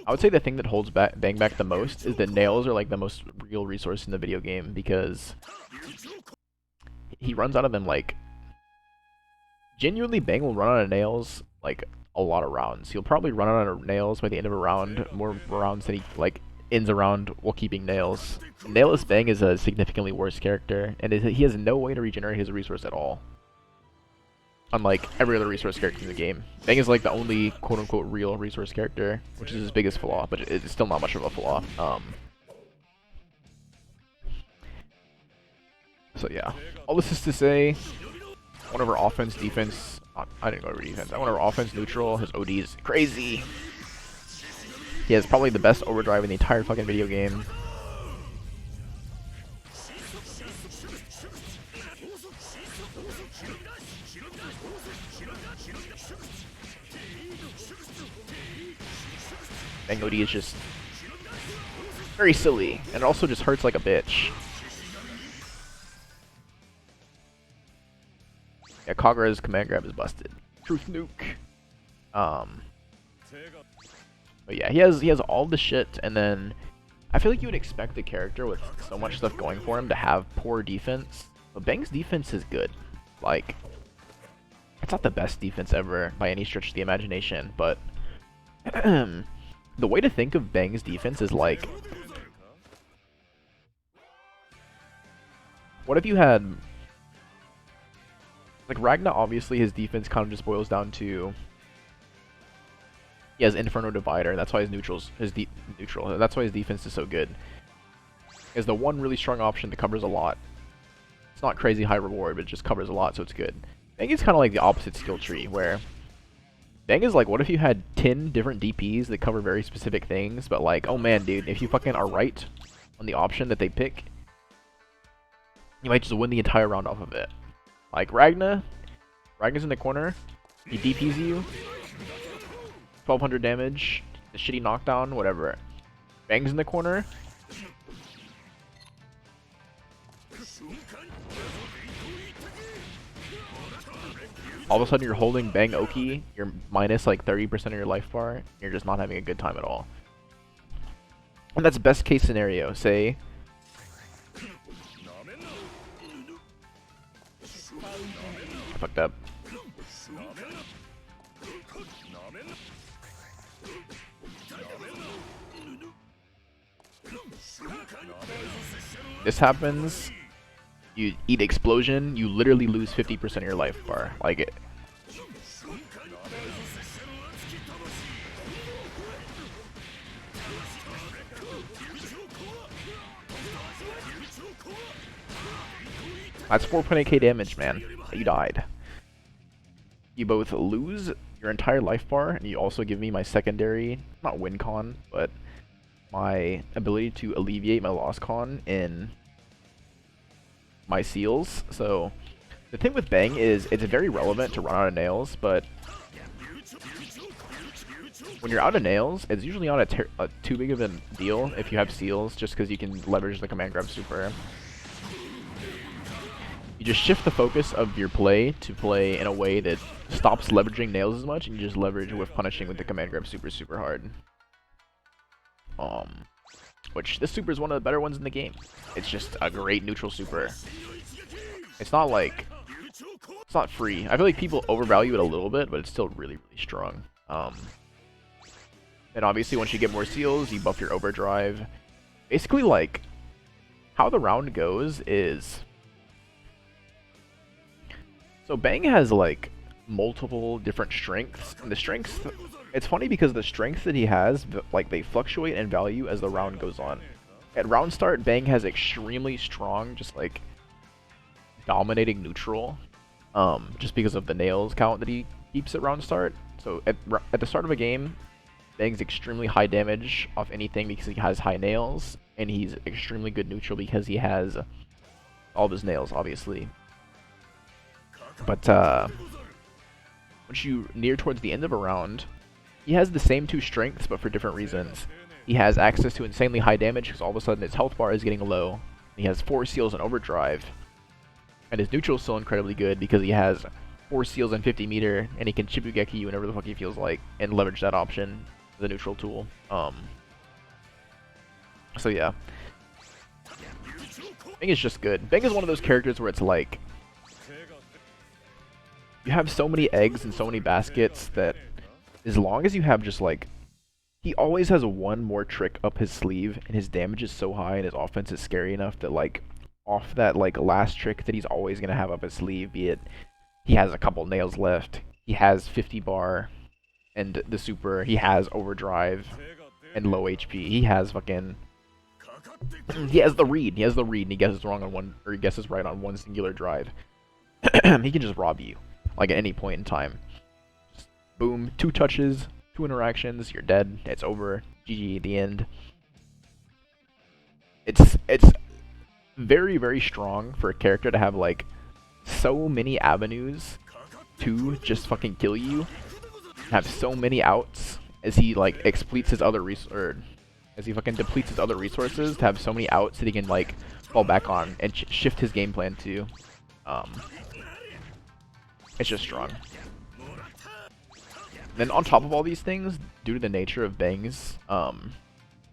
S1: would say the thing that holds Bang back the most is that nails are like the most real resource in the video game, because he runs out of them like, genuinely Bang will run out of nails like a lot of rounds. He'll probably run out of nails by the end of a round, more rounds than he like ends a round while keeping nails. Nailless Bang is a significantly worse character, and he has no way to regenerate his resource at all. Unlike every other resource character in the game. Bang is like the only quote-unquote real resource character, which is his biggest flaw, but it's still not much of a flaw. So yeah, all this is to say, one of our offense, defense, I didn't go over defense, I went over offense, neutral, his OD is crazy. He has probably the best overdrive in the entire fucking video game. Bang OD is just very silly, and it also just hurts like a bitch. Yeah, Kagura's command grab is busted. Truth nuke. But yeah, he has all the shit, and then I feel like you would expect a character with so much stuff going for him to have poor defense, but Bang's defense is good. Like, it's not the best defense ever by any stretch of the imagination, but the way to think of Bang's defense is like, what if you had like Ragna? Obviously, his defense kind of just boils down to he has Inferno Divider. That's why his neutral. That's why his defense is so good. He has the one really strong option that covers a lot. It's not crazy high reward, but it just covers a lot, so it's good. Bang is kind of like the opposite skill tree, where Bang is like, what if you had 10 different DPs that cover very specific things, but like, oh man, dude, if you fucking are right on the option that they pick, you might just win the entire round off of it. Like Ragna's in the corner, he DPs you, 1200 damage, the shitty knockdown, whatever. Bang's in the corner. All of a sudden you're holding Bang Oki, you're minus like 30% of your life bar, and you're just not having a good time at all. And that's best case scenario, say fucked up. This happens, you eat explosion, you literally lose 50% of your life bar. Like it. That's 4.8k damage, man. You died. You both lose your entire life bar, and you also give me my secondary, not win con, but my ability to alleviate my loss con in my seals. So the thing with Bang is it's very relevant to run out of nails, but when you're out of nails, it's usually not too big of a deal if you have seals, just because you can leverage the command grab super. You just shift the focus of your play to play in a way that stops leveraging nails as much, and you just leverage with punishing with the command grab super hard. Which this super is one of the better ones in the game. It's just a great neutral super. It's not like, it's not free. I feel like people overvalue it a little bit, but it's still really strong. And obviously once you get more seals, you buff your overdrive. Basically, like, how the round goes is, so Bang has like multiple different strengths, and the strengths, it's funny because the strengths that he has, like, they fluctuate in value as the round goes on. At round start, Bang has extremely strong, just like dominating neutral, just because of the nails count that he keeps at round start. So at the start of a game, Bang's extremely high damage off anything because he has high nails, and he's extremely good neutral because he has all of his nails, obviously. But once you near towards the end of a round, he has the same two strengths, but for different reasons. He has access to insanely high damage because all of a sudden his health bar is getting low. He has 4 seals and overdrive. And his neutral is still incredibly good because he has 4 seals and 50 meter, and he can Shibugeki you whenever the fuck he feels like, and leverage that option, the neutral tool. So yeah. Bang is just good. Bang is one of those characters where it's like, you have so many eggs and so many baskets that as long as you have just like, he always has one more trick up his sleeve, and his damage is so high and his offense is scary enough that like off that like last trick that he's always gonna have up his sleeve, be it he has a couple nails left, he has 50 bar and the super, he has overdrive and low HP, he has fucking he has the read and he guesses wrong on one, or he guesses right on one singular drive. He can just rob you like at any point in time. Just boom, 2 touches, 2 interactions, you're dead, it's over, GG at the end. It's very strong for a character to have like so many avenues to just fucking kill you, have so many outs as he like expletes his other as he fucking depletes his other resources, to have so many outs that he can like fall back on and shift his game plan to. It's just strong. Then on top of all these things, due to the nature of Bang's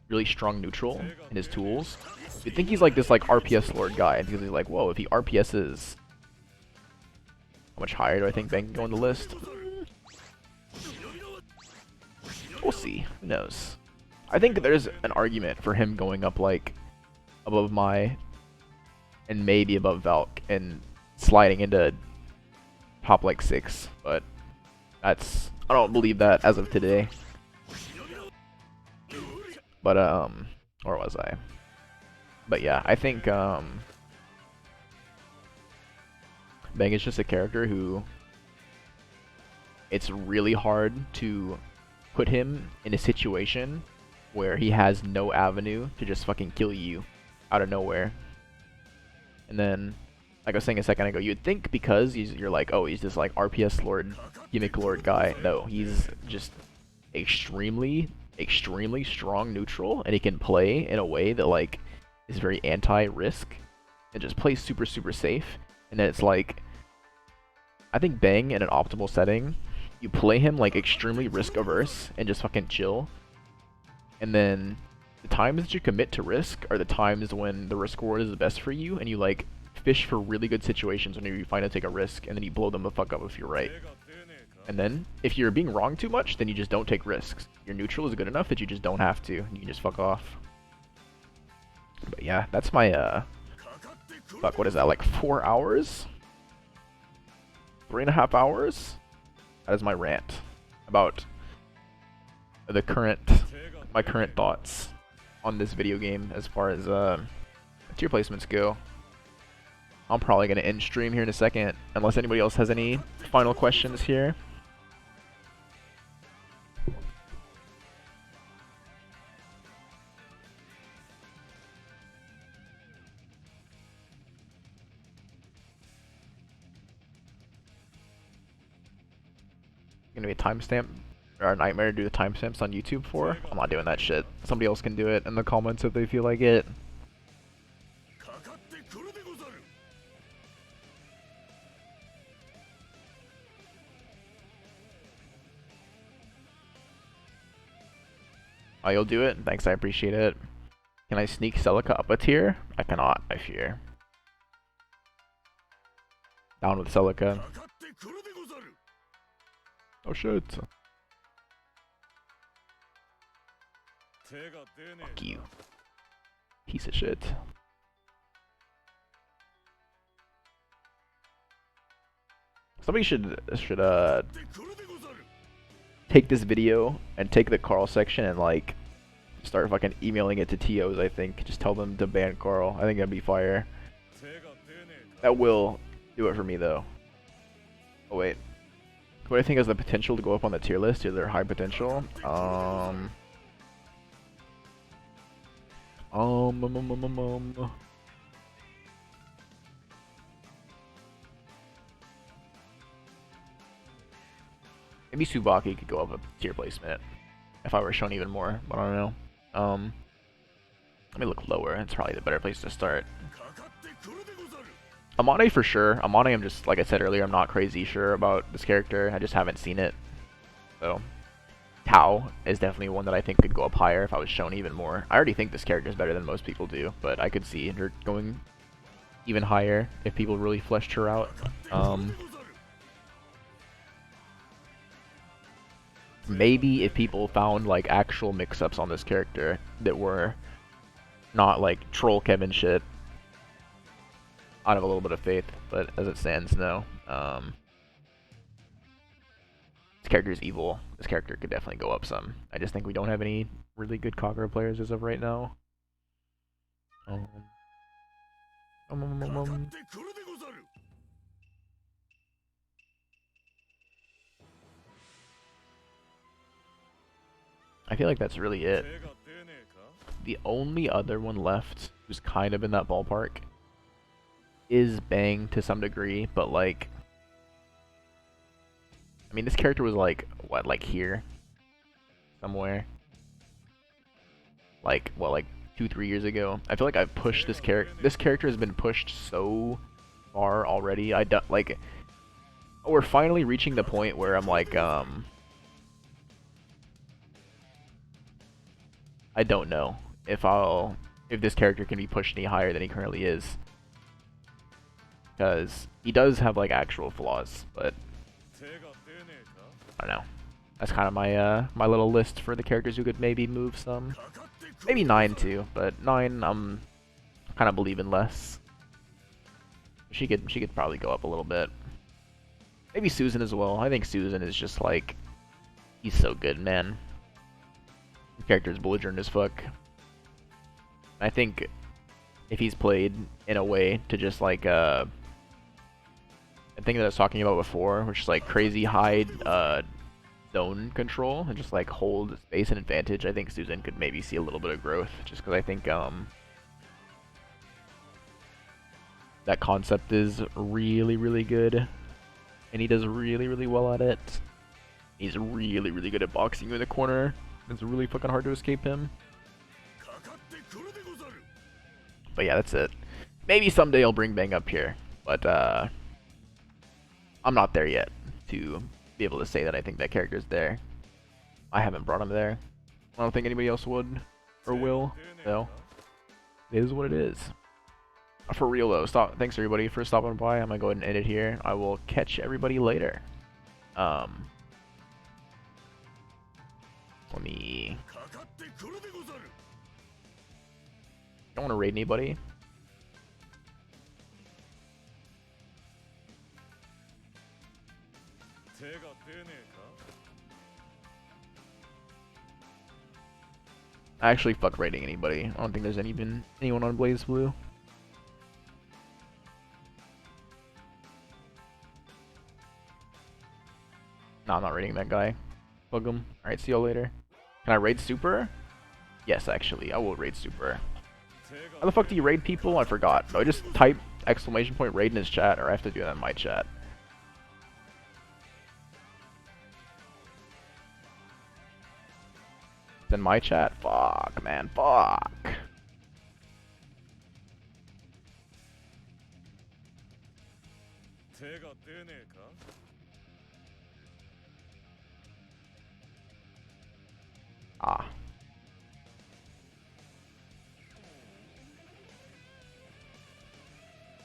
S1: really strong neutral in his tools, you'd think he's like this like RPS lord guy, because he's like, whoa, if he RPS's How much higher do I think Bang can go on the list? We'll see. Who knows? I think there's an argument for him going up like above Mai and maybe above Valk and sliding into top like 6, but I don't believe that as of today. But where was I? But yeah, I think Bang is just a character who it's really hard to put him in a situation where he has no avenue to just fucking kill you out of nowhere. And then, like I was saying a second ago, you'd think because you're like, oh, he's this like RPS lord, gimmick lord guy. No, he's just extremely strong neutral, and he can play in a way that like is very anti-risk and just plays super safe. And then it's like, I think Bang in an optimal setting, you play him like extremely risk averse and just fucking chill. And then the times that you commit to risk are the times when the risk reward is the best for you, and you like fish for really good situations whenever you find to take a risk, and then you blow them the fuck up if you're right. And then if you're being wrong too much, then you just don't take risks. Your neutral is good enough that you just don't have to. You can just fuck off. But yeah, that's my fuck, what is that, like 4 hours? 3.5 hours? That is my rant about the my current thoughts on this video game as far as tier placements go. I'm probably gonna end stream here in a second, unless anybody else has any final questions here. Gonna be a timestamp or a nightmare to do the timestamps on YouTube for. I'm not doing that shit. Somebody else can do it in the comments if they feel like it. Oh, you'll do it? Thanks, I appreciate it. Can I sneak Celica up a tier? I cannot, I fear. Down with Celica. Oh shit. Fuck you. Piece of shit. Somebody should take this video and take the Carl section and like start fucking emailing it to TOs, I think. Just tell them to ban Carl. I think that'd be fire. That will do it for me though. Oh wait. What I think has the potential to go up on the tier list, is there high potential? Maybe Tsubaki could go up a tier placement if I were shown even more, but I don't know. Let me look lower. It's probably the better place to start. Amane for sure. Amane, I'm just, like I said earlier, I'm not crazy sure about this character. I just haven't seen it. So, Tao is definitely one that I think could go up higher if I was shown even more. I already think this character is better than most people do, but I could see her going even higher if people really fleshed her out. Maybe if people found like actual mix-ups on this character that were not like troll Kevin shit, I'd have a little bit of faith, but as it stands, no. This character is evil. This character could definitely go up some. I just think we don't have any really good Kagura players as of right now. I feel like that's really it. The only other one left who's kind of in that ballpark is Bang to some degree, but like, I mean, this character was like, what, like here? Somewhere? Like, what, like 2-3 years ago? I feel like I've pushed this character. This character has been pushed so far already. Like, we're finally reaching the point where I'm like, I don't know if this character can be pushed any higher than he currently is. because he does have like actual flaws, but I don't know. That's kind of my my little list for the characters who could maybe move some. Maybe 9 too, but 9 I'm kind of believing less. She could probably go up a little bit. Maybe Susan as well. I think Susan is just like, he's so good, man. The character is belligerent as fuck. I think if he's played in a way to just like the thing that I was talking about before, which is like crazy high zone control and just like hold space and advantage, I think Susan could maybe see a little bit of growth, just because I think that concept is really, really good, and he does really, really well at it. He's really, really good at boxing you in the corner. It's really fucking hard to escape him. But yeah, that's it. Maybe someday I'll bring Bang up here, but I'm not there yet to be able to say that I think that character's there. I haven't brought him there. I don't think anybody else would or will. So it is what it is. For real though, thanks everybody for stopping by. I'm gonna go ahead and end it here. I will catch everybody later. Let me. Don't want to raid anybody. I actually fuck raiding anybody. I don't think there's anyone on Blaze Blue. No, I'm not raiding that guy. Bug him. Alright, see y'all later. Can I raid Super? Yes, actually, I will raid Super. How the fuck do you raid people? I forgot. Do I just type !raid in his chat, or I have to do that in my chat? It's in my chat? Fuck, man, fuck. Ah.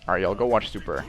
S1: Alright, y'all, go watch Super.